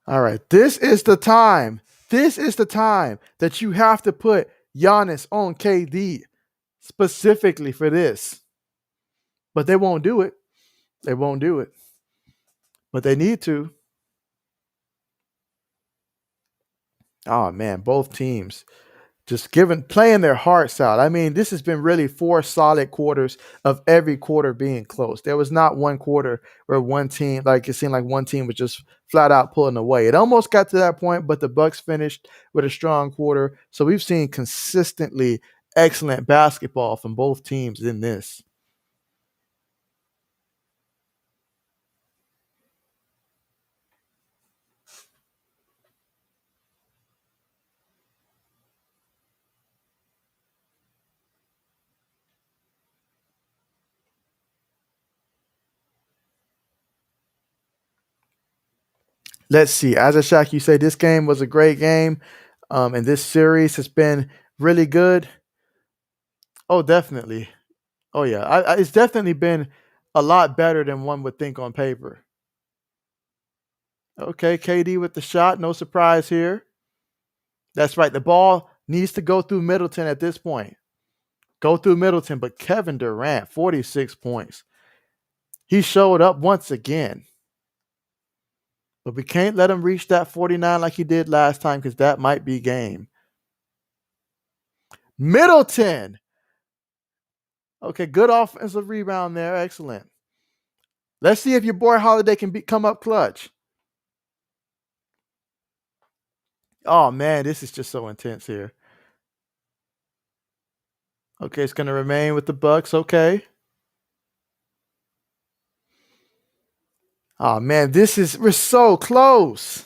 All right, this is the time. This is the time that you have to put Giannis on KD specifically for this. But they won't do it. They won't do it. But they need to. Oh man, both teams. just playing their hearts out. I mean, this has been really 4 solid quarters of every quarter being close. There was not one quarter where one team, like it seemed like one team was just flat out pulling away. It almost got to that point, but the Bucks finished with a strong quarter. So we've seen consistently excellent basketball from both teams in this. Let's see. As a Shaq, you say this game was a great game, and this series has been really good. Oh, definitely. Oh yeah, it's definitely been a lot better than one would think on paper. Okay, KD with the shot, no surprise here. That's right. The ball needs to go through Middleton at this point. Go through Middleton, but Kevin Durant, 46 points. He showed up once again. But we can't let him reach that 49 like he did last time because that might be game. Middleton. Okay, good offensive rebound there. Excellent. Let's see if your boy Holiday can come up clutch. Oh man, this is just so intense here. Okay, it's going to remain with the Bucks. Okay. Oh man, we're so close.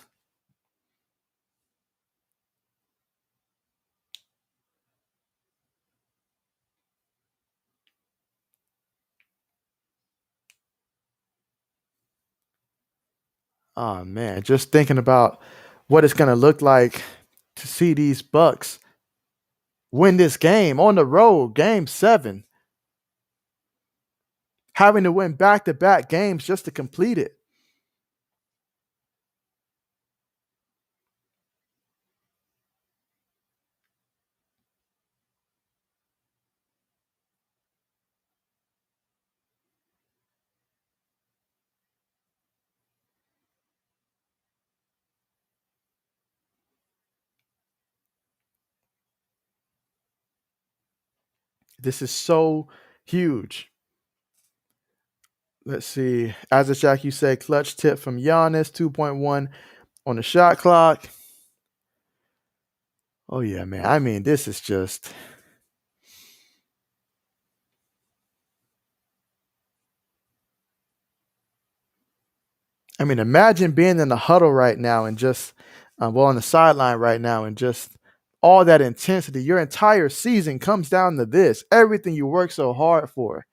Oh man, just thinking about what it's going to look like to see these Bucks win this game on the road, game 7, having to win back-to-back games just to complete it. This is so huge. Let's see. As a Shaq, you say clutch tip from Giannis, 2.1 on the shot clock. Oh yeah, man. I mean, this is just I mean, imagine being in the huddle right now and just on the sideline right now and just all that intensity. Your entire season comes down to this. Everything you work so hard for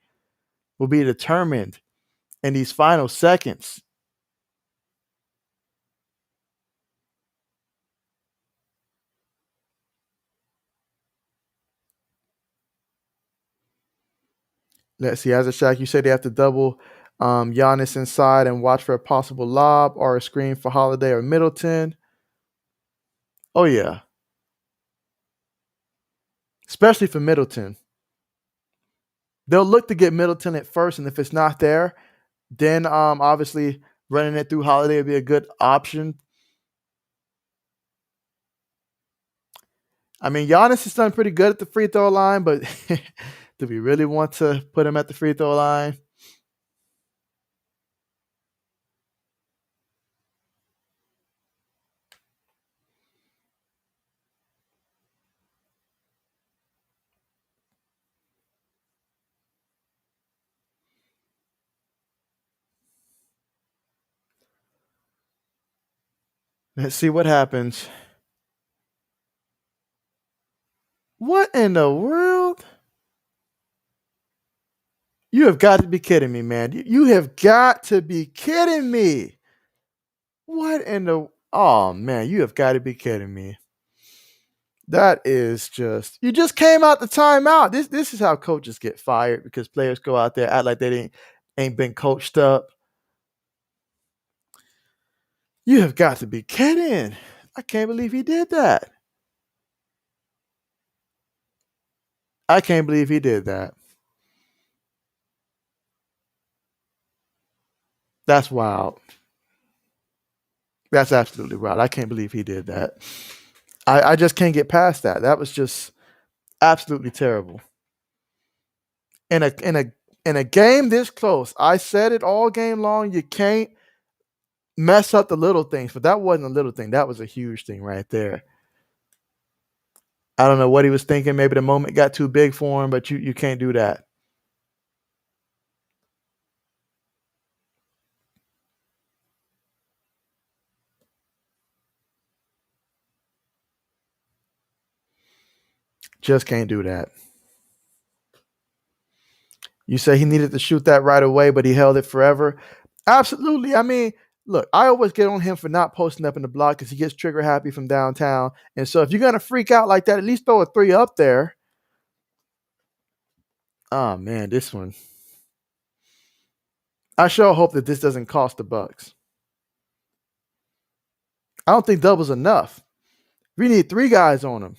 will be determined in these final seconds. Let's see. As a Shaq, you say they have to double Giannis inside and watch for a possible lob or a screen for Holiday or Middleton. Oh yeah, especially for Middleton. They'll look to get Middleton at first, and if it's not there, then obviously running it through Holiday would be a good option. I mean, Giannis has done pretty good at the free throw line, but do we really want to put him at the free throw line? Let's see what happens. What in the world? You have got to be kidding me, man. You have got to be kidding me. What in the Oh man, you have got to be kidding me. That is just you just came out the timeout. This is how coaches get fired because players go out there act like they ain't been coached up. You have got to be kidding. I can't believe he did that. I can't believe he did that. That's wild. That's absolutely wild. I can't believe he did that. I just can't get past that. That was just absolutely terrible. In a game this close, I said it all game long. You can't mess up the little things, but that wasn't a little thing. That was a huge thing right there. I don't know what he was thinking. Maybe the moment got too big for him, but you can't do that. Just can't do that. You say he needed to shoot that right away, but he held it forever. Absolutely. I mean, look, I always get on him for not posting up in the block because he gets trigger happy from downtown. And so if you're gonna freak out like that, at least throw a three up there. Oh man, this one. I sure hope that this doesn't cost the Bucks. I don't think double's enough. We need three guys on him.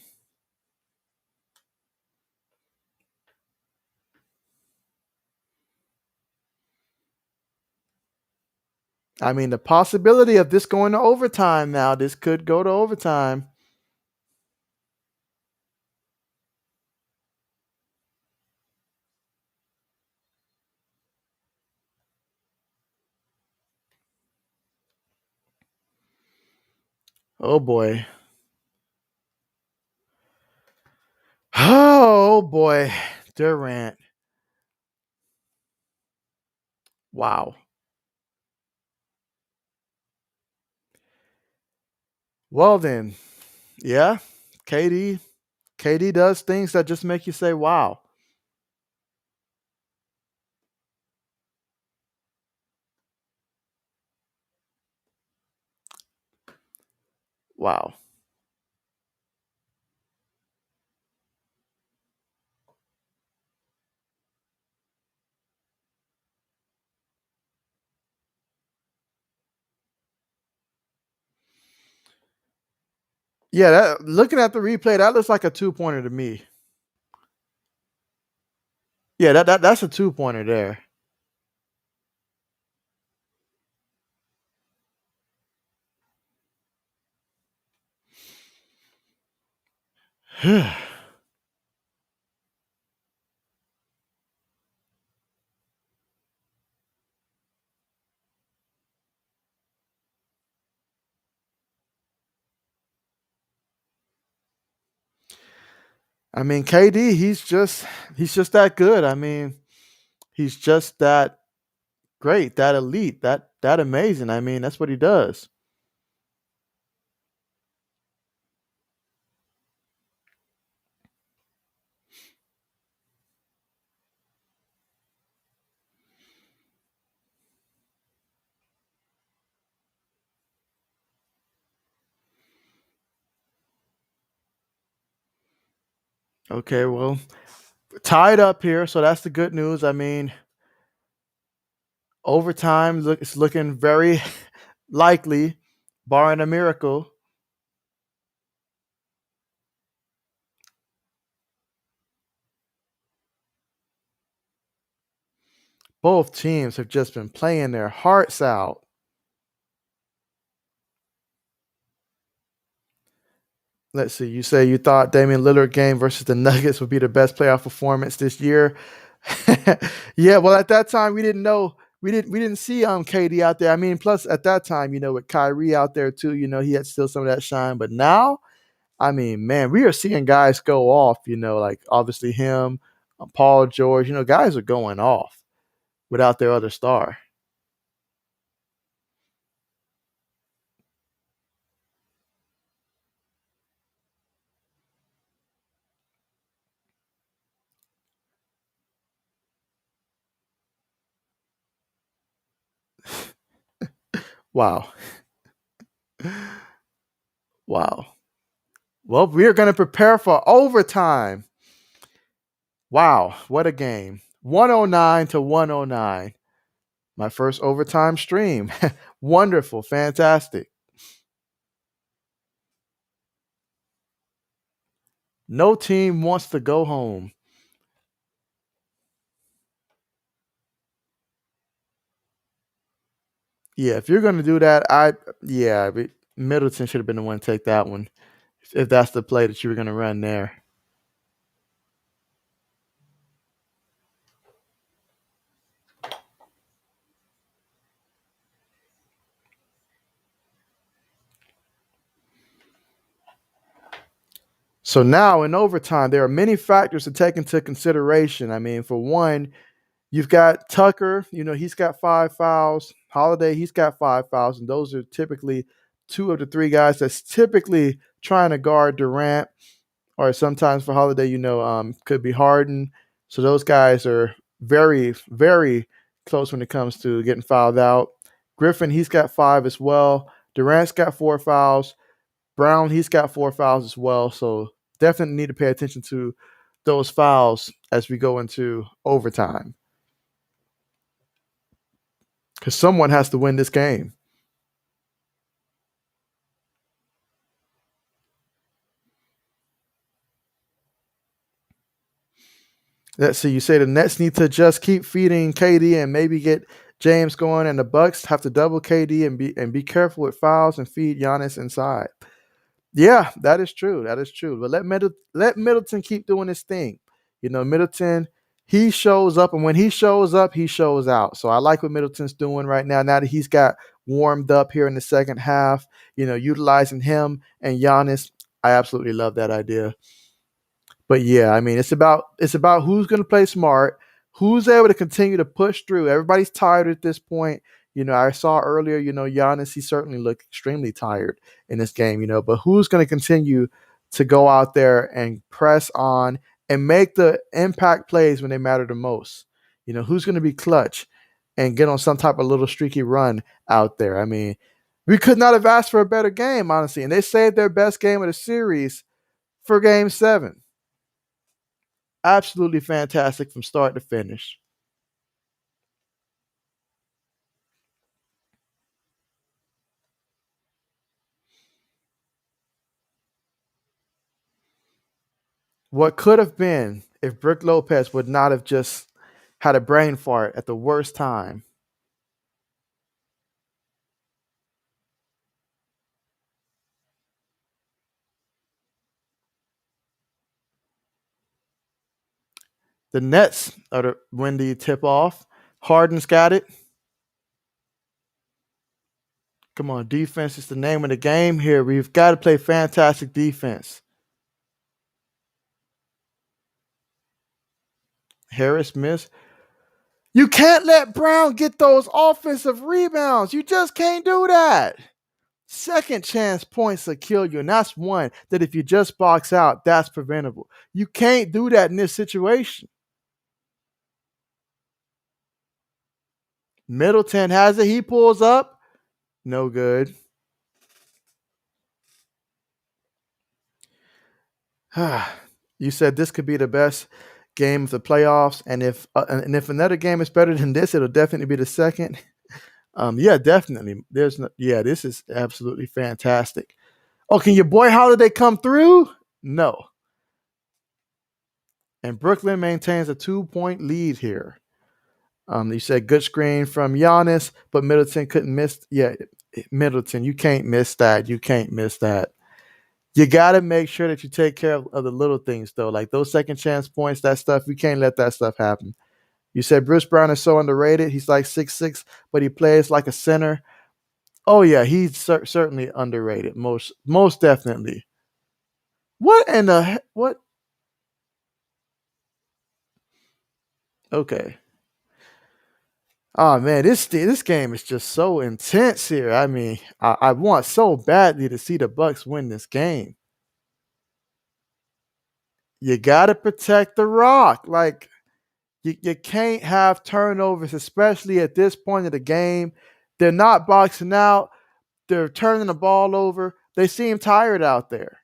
I mean, the possibility of this going to overtime now, this could go to overtime. Oh boy. Oh boy. Durant. Wow. Well then, yeah. KD. KD does things that just make you say, wow. Wow. Yeah, that looking at the replay, that looks like a two-pointer to me. Yeah, that's a two-pointer there. I mean, KD, he's just that good. I mean, he's just that great, that elite, that amazing. I mean, that's what he does. Okay, well, tied up here, so that's the good news. I mean, overtime it's looking very likely, barring a miracle. Both teams have just been playing their hearts out. Let's see. You say you thought Damian Lillard game versus the Nuggets would be the best playoff performance this year. Yeah, well, at that time we didn't know we didn't see KD out there. I mean, plus at that time, with Kyrie out there too, he had still some of that shine. But now, I mean, man, we are seeing guys go off. Like obviously him, Paul George. Guys are going off without their other star. Wow, wow. Well, we are going to prepare for overtime. Wow, what a game. 109 to 109. My first overtime stream. Wonderful, fantastic. No team wants to go home. Yeah, if you're going to do that, Middleton should have been the one to take that one. if that's the play that you were going to run there. So now in overtime, there are many factors to take into consideration. I mean, for one, you've got Tucker, he's got 5 fouls. Holiday, he's got 5 fouls. And those are typically two of the three guys that's typically trying to guard Durant, or sometimes for Holiday, could be Harden. So those guys are very, very close when it comes to getting fouled out. Griffin, he's got 5 as well. Durant's got 4 fouls. Brown, he's got 4 fouls as well. So definitely need to pay attention to those fouls as we go into overtime, because someone has to win this game. Let's see. You say the Nets need to just keep feeding KD and maybe get James going, and the Bucks have to double KD and be careful with fouls and feed Giannis inside. Yeah, that is true. That is true. But let Middleton keep doing his thing. Middleton, he shows up, and when he shows up, he shows out. So I like what Middleton's doing right now. Now that he's got warmed up here in the second half, utilizing him and Giannis, I absolutely love that idea. But yeah, I mean, it's about who's going to play smart, who's able to continue to push through. Everybody's tired at this point. I saw earlier, Giannis, he certainly looked extremely tired in this game, but who's going to continue to go out there and press on and make the impact plays when they matter the most? Who's going to be clutch and get on some type of little streaky run out there? I mean, we could not have asked for a better game, honestly. And they saved their best game of the series for game 7. Absolutely fantastic from start to finish. What could have been if Brooke Lopez would not have just had a brain fart at the worst time. The Nets are the win the tip off. Harden's got it. Come on, defense is the name of the game here. We've got to play fantastic defense. Harris missed. You can't let Brown get those offensive rebounds. You just can't do that. Second chance points will kill you, and that's one that if you just box out, that's preventable. You can't do that in this situation. Middleton has it. He pulls up. No good. You said this could be the best game of the playoffs, and if another game is better than this, it'll definitely be the second. Yeah, definitely. Yeah, this is absolutely fantastic. Oh, can your boy Holiday come through? No. And Brooklyn maintains a 2-point lead here. You said good screen from Giannis, but Middleton couldn't miss. Yeah, Middleton, you can't miss that. You can't miss that. You got to make sure that you take care of the little things, though, like those second chance points, that stuff. You can't let that stuff happen. You said Bruce Brown is so underrated. He's like 6'6", but he plays like a center. Oh yeah, he's certainly underrated. Most definitely. What in the what? Okay. Oh man, this game is just so intense here. I mean, I want so badly to see the Bucks win this game. You got to protect the rock. Like you can't have turnovers, especially at this point of the game. They're not boxing out. They're turning the ball over. They seem tired out there.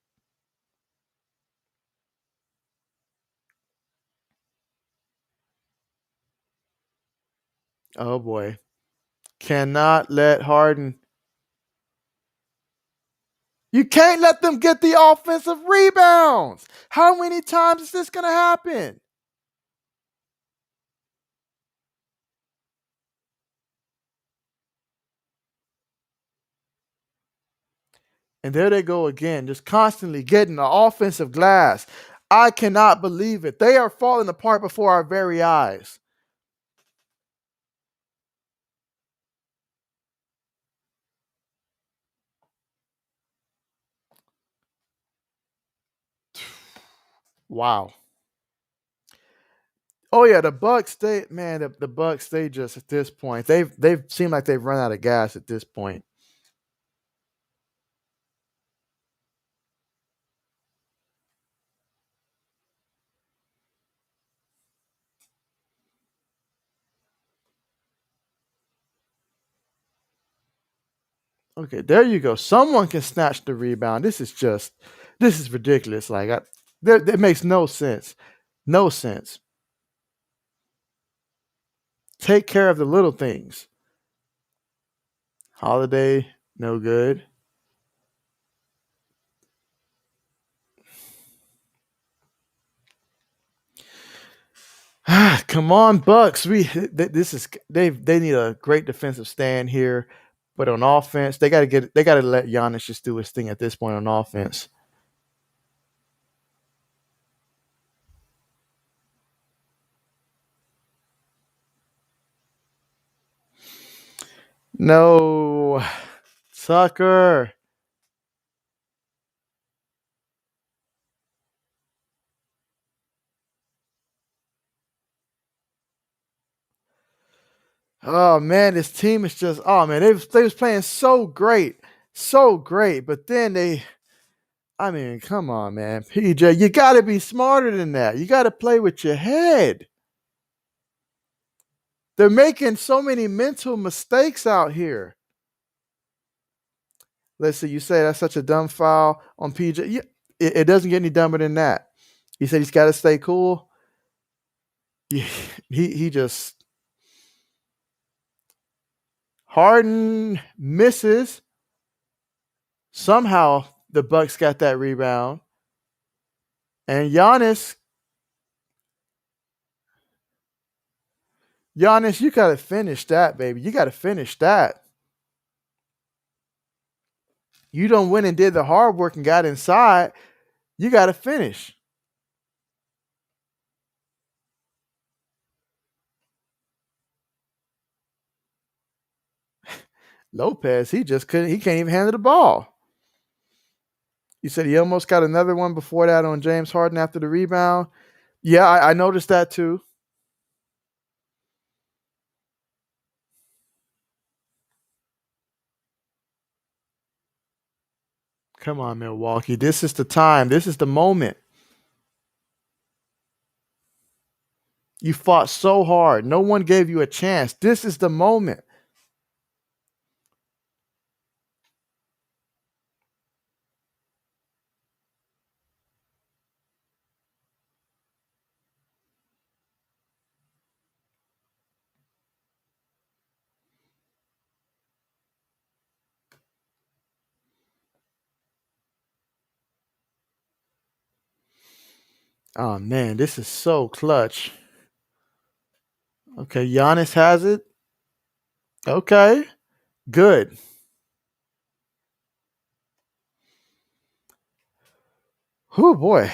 Oh boy. Cannot let Harden. You can't let them get the offensive rebounds. How many times is this going to happen? And there they go again, just constantly getting the offensive glass. I cannot believe it. They are falling apart before our very eyes. Wow. Oh yeah, the Bucks. They man, the Bucks. They just at this point, they've seemed like they've run out of gas at this point. Okay, there you go. Someone can snatch the rebound. This is ridiculous. It makes no sense. No sense. Take care of the little things. Holiday, no good. Come on, Bucks. This is they need a great defensive stand here, but on offense, they got to let Giannis just do his thing at this point on offense. No, Tucker. Oh man, this team is just oh man, they was playing so great, but then I mean, come on, man, PJ, you got to be smarter than that. You got to play with your head. They're making so many mental mistakes out here. Let's see, you say that's such a dumb foul on PJ. Yeah, it doesn't get any dumber than that. He said he's got to stay cool. He, he just Harden misses. Somehow the Bucks got that rebound, and Giannis, you got to finish that, baby. You got to finish that. You don't win and did the hard work and got inside. You got to finish. Lopez, he just couldn't. He can't even handle the ball. You said he almost got another one before that on James Harden after the rebound. Yeah, I noticed that too. Come on, Milwaukee. This is the time. This is the moment. You fought so hard. No one gave you a chance. This is the moment. Oh man, this is so clutch. Okay, Giannis has it. Okay, good. Oh boy.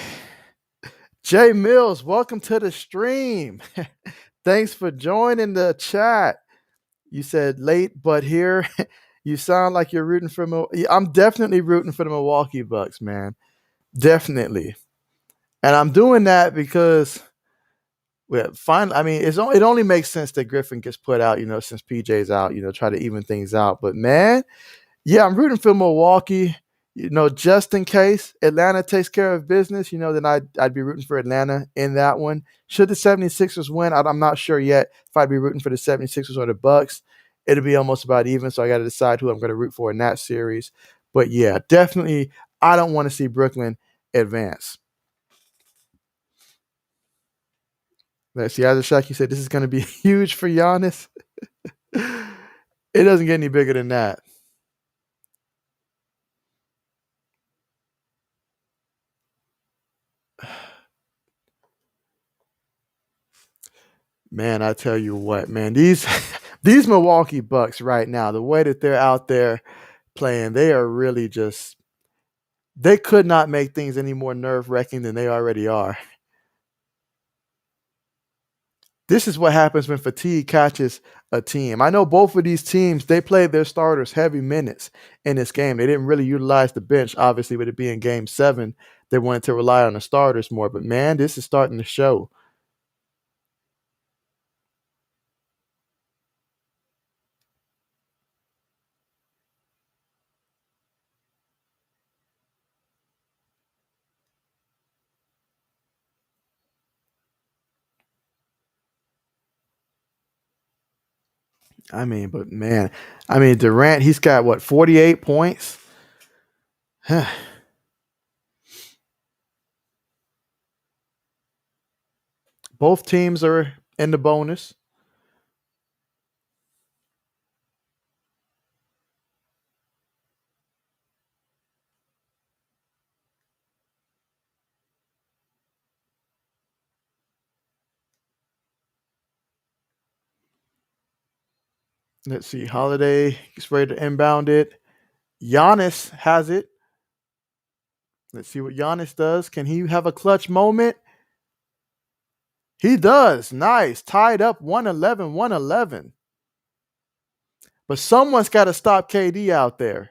Jay Mills, welcome to the stream. Thanks for joining the chat. You said late, but here. You sound like you're rooting for I'm definitely rooting for the Milwaukee Bucks, man. Definitely. And I'm doing that because well, fine. I mean, it only makes sense that Griffin gets put out, since PJ's out, try to even things out. But man, yeah, I'm rooting for Milwaukee. Just in case Atlanta takes care of business, then I'd be rooting for Atlanta in that one. Should the 76ers win, I'm not sure yet if I'd be rooting for the 76ers or the Bucks. It'll be almost about even, so I got to decide who I'm going to root for in that series. But yeah, definitely, I don't want to see Brooklyn advance. Let's see, Isaac Shaq, you said this is going to be huge for Giannis. It doesn't get any bigger than that. Man, I tell you what, man, these these Milwaukee Bucks right now, the way that they're out there playing, they are really just They could not make things any more nerve-wracking than they already are. This is what happens when fatigue catches a team. I know both of these teams, they played their starters heavy minutes in this game. They didn't really utilize the bench, obviously, with it being game 7. They wanted to rely on the starters more. But man, this is starting to show. But man, Durant, he's got what, 48 points? Both teams are in the bonus. Let's see. Holiday gets ready to inbound it. Giannis has it. Let's see what Giannis does. Can he have a clutch moment? He does. Nice. Tied up 111, 111. But someone's got to stop KD out there.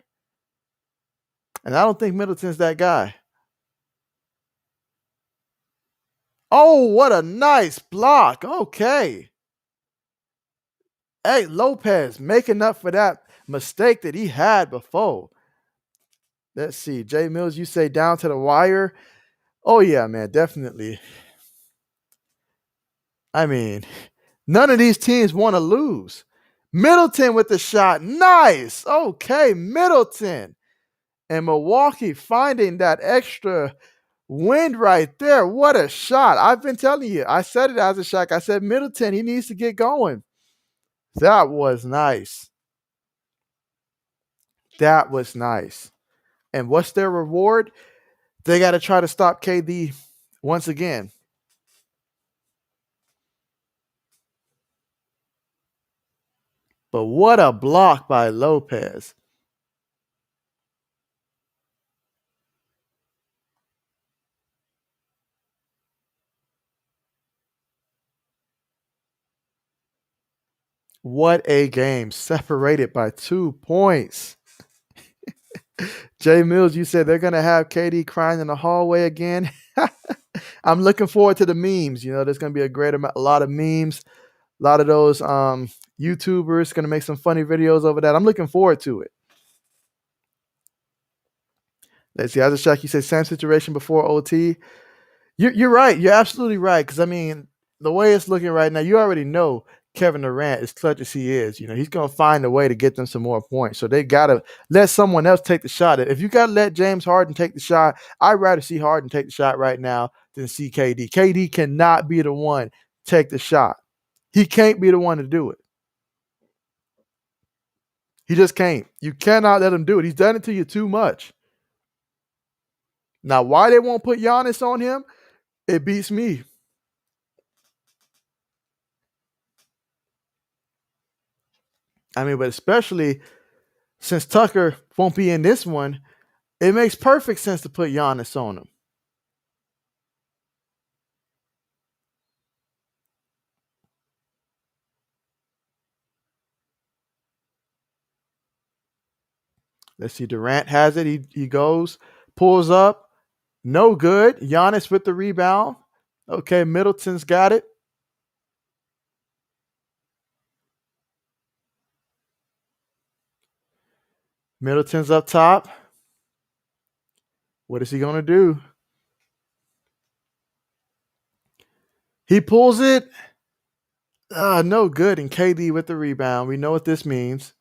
And I don't think Middleton's that guy. Oh, what a nice block. Okay. Hey, Lopez making up for that mistake that he had before. Let's see. Jay Mills, you say down to the wire. Oh, yeah, man, definitely. None of these teams want to lose. Middleton with the shot. Nice. Okay, Middleton. And Milwaukee finding that extra wind right there. What a shot. I've been telling you. I said it as a shot. I said Middleton, he needs to get going. That was nice. That was nice. And what's their reward? They got to try to stop KD once again. But what a block by Lopez. What a game. Separated by 2 points. Jay Mills, you said they're going to have KD crying in the hallway again. I'm looking forward to the memes. There's going to be a lot of memes. A lot of those YouTubers going to make some funny videos over that. I'm looking forward to it. Let's see. As a shock, you say same situation before OT. You're right. You're absolutely right. Because, the way it's looking right now, you already know Kevin Durant, as clutch as he is, he's going to find a way to get them some more points. So they got to let someone else take the shot. If you got to let James Harden take the shot, I'd rather see Harden take the shot right now than see KD. KD cannot be the one take the shot. He can't be the one to do it. He just can't. You cannot let him do it. He's done it to you too much. Now, why they won't put Giannis on him, it beats me. But especially since Tucker won't be in this one, it makes perfect sense to put Giannis on him. Let's see. Durant has it. He goes, pulls up. No good. Giannis with the rebound. Okay, Middleton's got it. Middleton's up top. What is he going to do? He pulls it. No good. And KD with the rebound. We know what this means.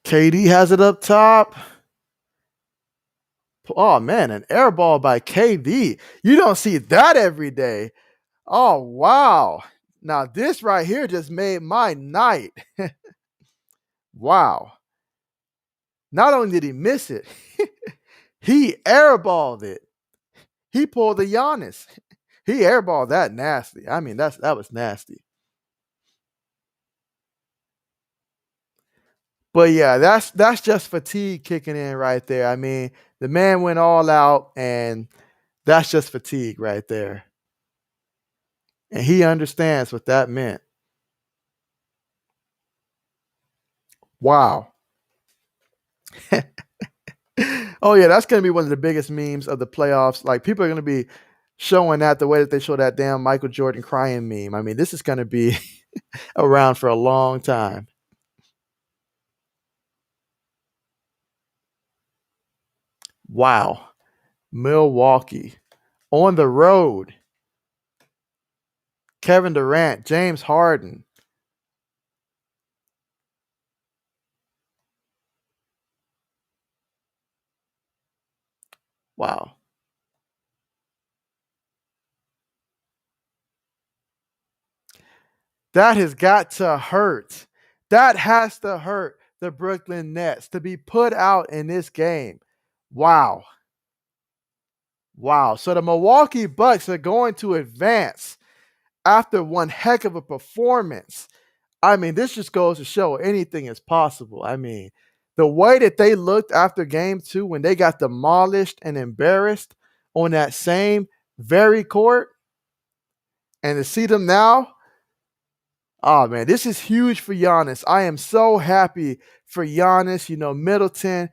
KD has it up top. Oh, man, an air ball by KD. You don't see that every day. Oh, wow. Now, this right here just made my night. Wow. Not only did he miss it, he airballed it. He pulled the Giannis. He airballed that nasty. that was nasty. But yeah, that's just fatigue kicking in right there. I mean, the man went all out, and that's just fatigue right there. And he understands what that meant. Wow. Oh yeah, that's gonna be one of the biggest memes of the playoffs. Like people are gonna be showing that the way that they show that damn Michael Jordan crying meme. I mean, this is gonna be around for a long time. Wow. Milwaukee on the road. Kevin Durant, James Harden. Wow. That has got to hurt. That has to hurt the Brooklyn Nets to be put out in this game. Wow. Wow. So the Milwaukee Bucks are going to advance after one heck of a performance. I mean, this just goes to show anything is possible. I mean, the way that they looked after game two when they got demolished and embarrassed on that same very court, and to see them now, oh man, this is huge for Giannis. I am so happy for Giannis. You know, Middleton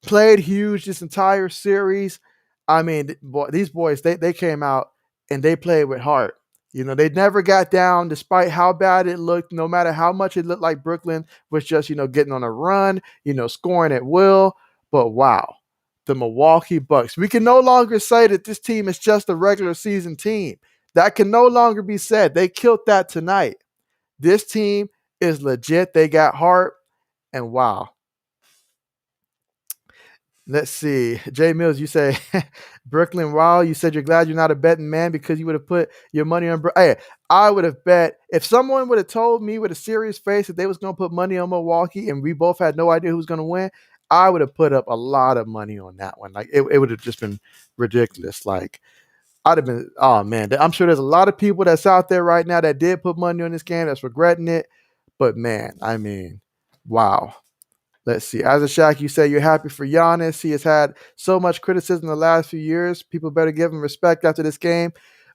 played huge this entire series. I mean, these boys, they came out and they played with heart. You know, they never got down despite how bad it looked, no matter how much it looked like Brooklyn was just, getting on a run, scoring at will. But wow, the Milwaukee Bucks. We can no longer say that this team is just a regular season team. That can no longer be said. They killed that tonight. This team is legit. They got heart. And wow, let's see. Jay Mills, you say Brooklyn Wild. You said you're glad you're not a betting man because you would have put your money on. Hey, I would have bet if someone would have told me with a serious face that they was going to put money on Milwaukee and we both had no idea who was going to win. I would have put up a lot of money on that one. Like it would have just been ridiculous. Like I'd have been, oh man, I'm sure there's a lot of people that's out there right now that did put money on this game that's regretting it. But man, I mean, wow. Let's see. As a Shaq, you say you're happy for Giannis. He has had so much criticism the last few years. People better give him respect after this game.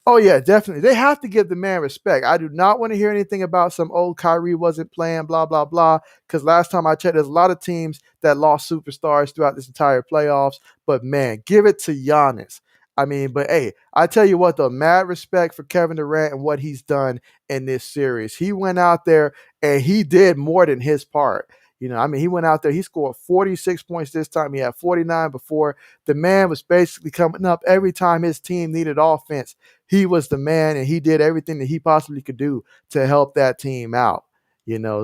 Oh, yeah, definitely. They have to give the man respect. I do not want to hear anything about some old Kyrie wasn't playing, blah, blah, blah. Because last time I checked, there's a lot of teams that lost superstars throughout this entire playoffs. But man, give it to Giannis. I mean, but hey, I tell you what, though, mad respect for Kevin Durant and what he's done in this series. He went out there and he did more than his part. I mean, he went out there, he scored 46 points this time. He had 49 before. The man was basically coming up every time his team needed offense. He was the man, and he did everything that he possibly could do to help that team out.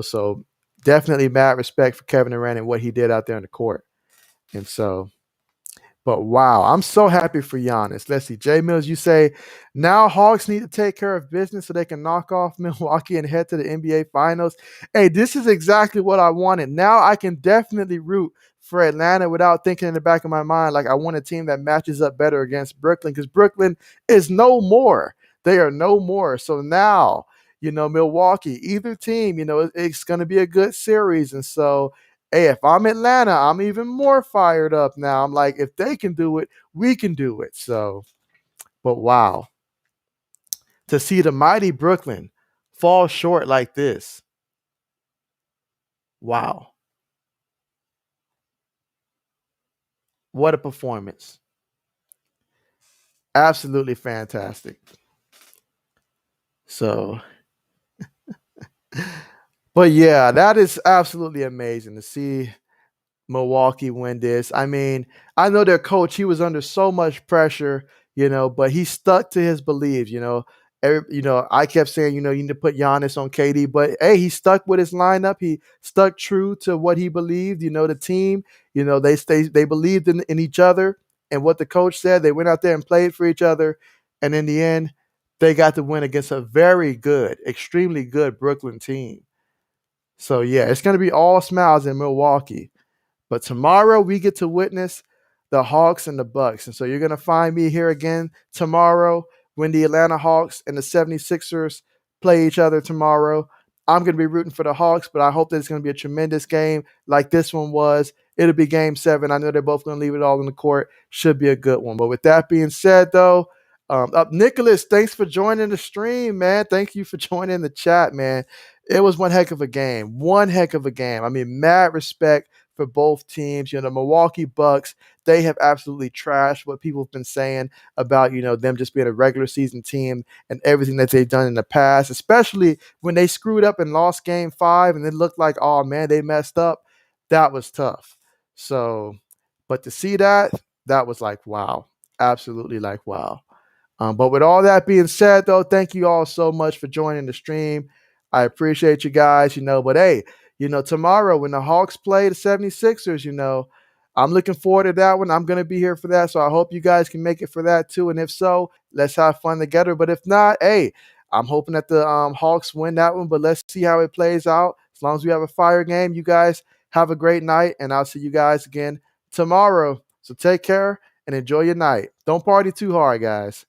So definitely mad respect for Kevin Durant and what he did out there in the court. And so, but wow, I'm so happy for Giannis. Let's see. Jay Mills, you say now Hawks need to take care of business so they can knock off Milwaukee and head to the NBA Finals. Hey, this is exactly what I wanted. Now I can definitely root for Atlanta without thinking in the back of my mind like I want a team that matches up better against Brooklyn because Brooklyn is no more. They are no more. So now, Milwaukee, either team, it's going to be a good series. And so, hey, if I'm Atlanta, I'm even more fired up now. I'm like, if they can do it, we can do it. So, but wow, to see the mighty Brooklyn fall short like this, wow, what a performance. Absolutely fantastic. So, but yeah, that is absolutely amazing to see Milwaukee win this. I mean, I know their coach, he was under so much pressure, but he stuck to his beliefs. I kept saying, you need to put Giannis on KD, but hey, he stuck with his lineup. He stuck true to what he believed. The team, they believed in each other and what the coach said. They went out there and played for each other. And in the end, they got the win against a very good, extremely good Brooklyn team. So yeah, it's going to be all smiles in Milwaukee. But tomorrow we get to witness the Hawks and the Bucks. And so you're going to find me here again tomorrow when the Atlanta Hawks and the 76ers play each other tomorrow. I'm going to be rooting for the Hawks, but I hope that it's going to be a tremendous game like this one was. It'll be game 7. I know they're both going to leave it all on the court. Should be a good one. But with that being said, though, up Nicholas, thanks for joining the stream, man. Thank you for joining the chat, man. It was one heck of a game. One heck of a game. I mean, mad respect for both teams. The Milwaukee Bucks, they have absolutely trashed what people have been saying about, them just being a regular season team and everything that they've done in the past, especially when they screwed up and lost game 5 and it looked like, oh man, they messed up. That was tough. So, but to see that was like, wow. Absolutely like, wow. But with all that being said, though, thank you all so much for joining the stream. I appreciate you guys, but hey, tomorrow when the Hawks play the 76ers, I'm looking forward to that one. I'm going to be here for that. So I hope you guys can make it for that too. And if so, let's have fun together. But if not, hey, I'm hoping that the Hawks win that one. But let's see how it plays out. As long as we have a fire game, you guys have a great night. And I'll see you guys again tomorrow. So take care and enjoy your night. Don't party too hard, guys.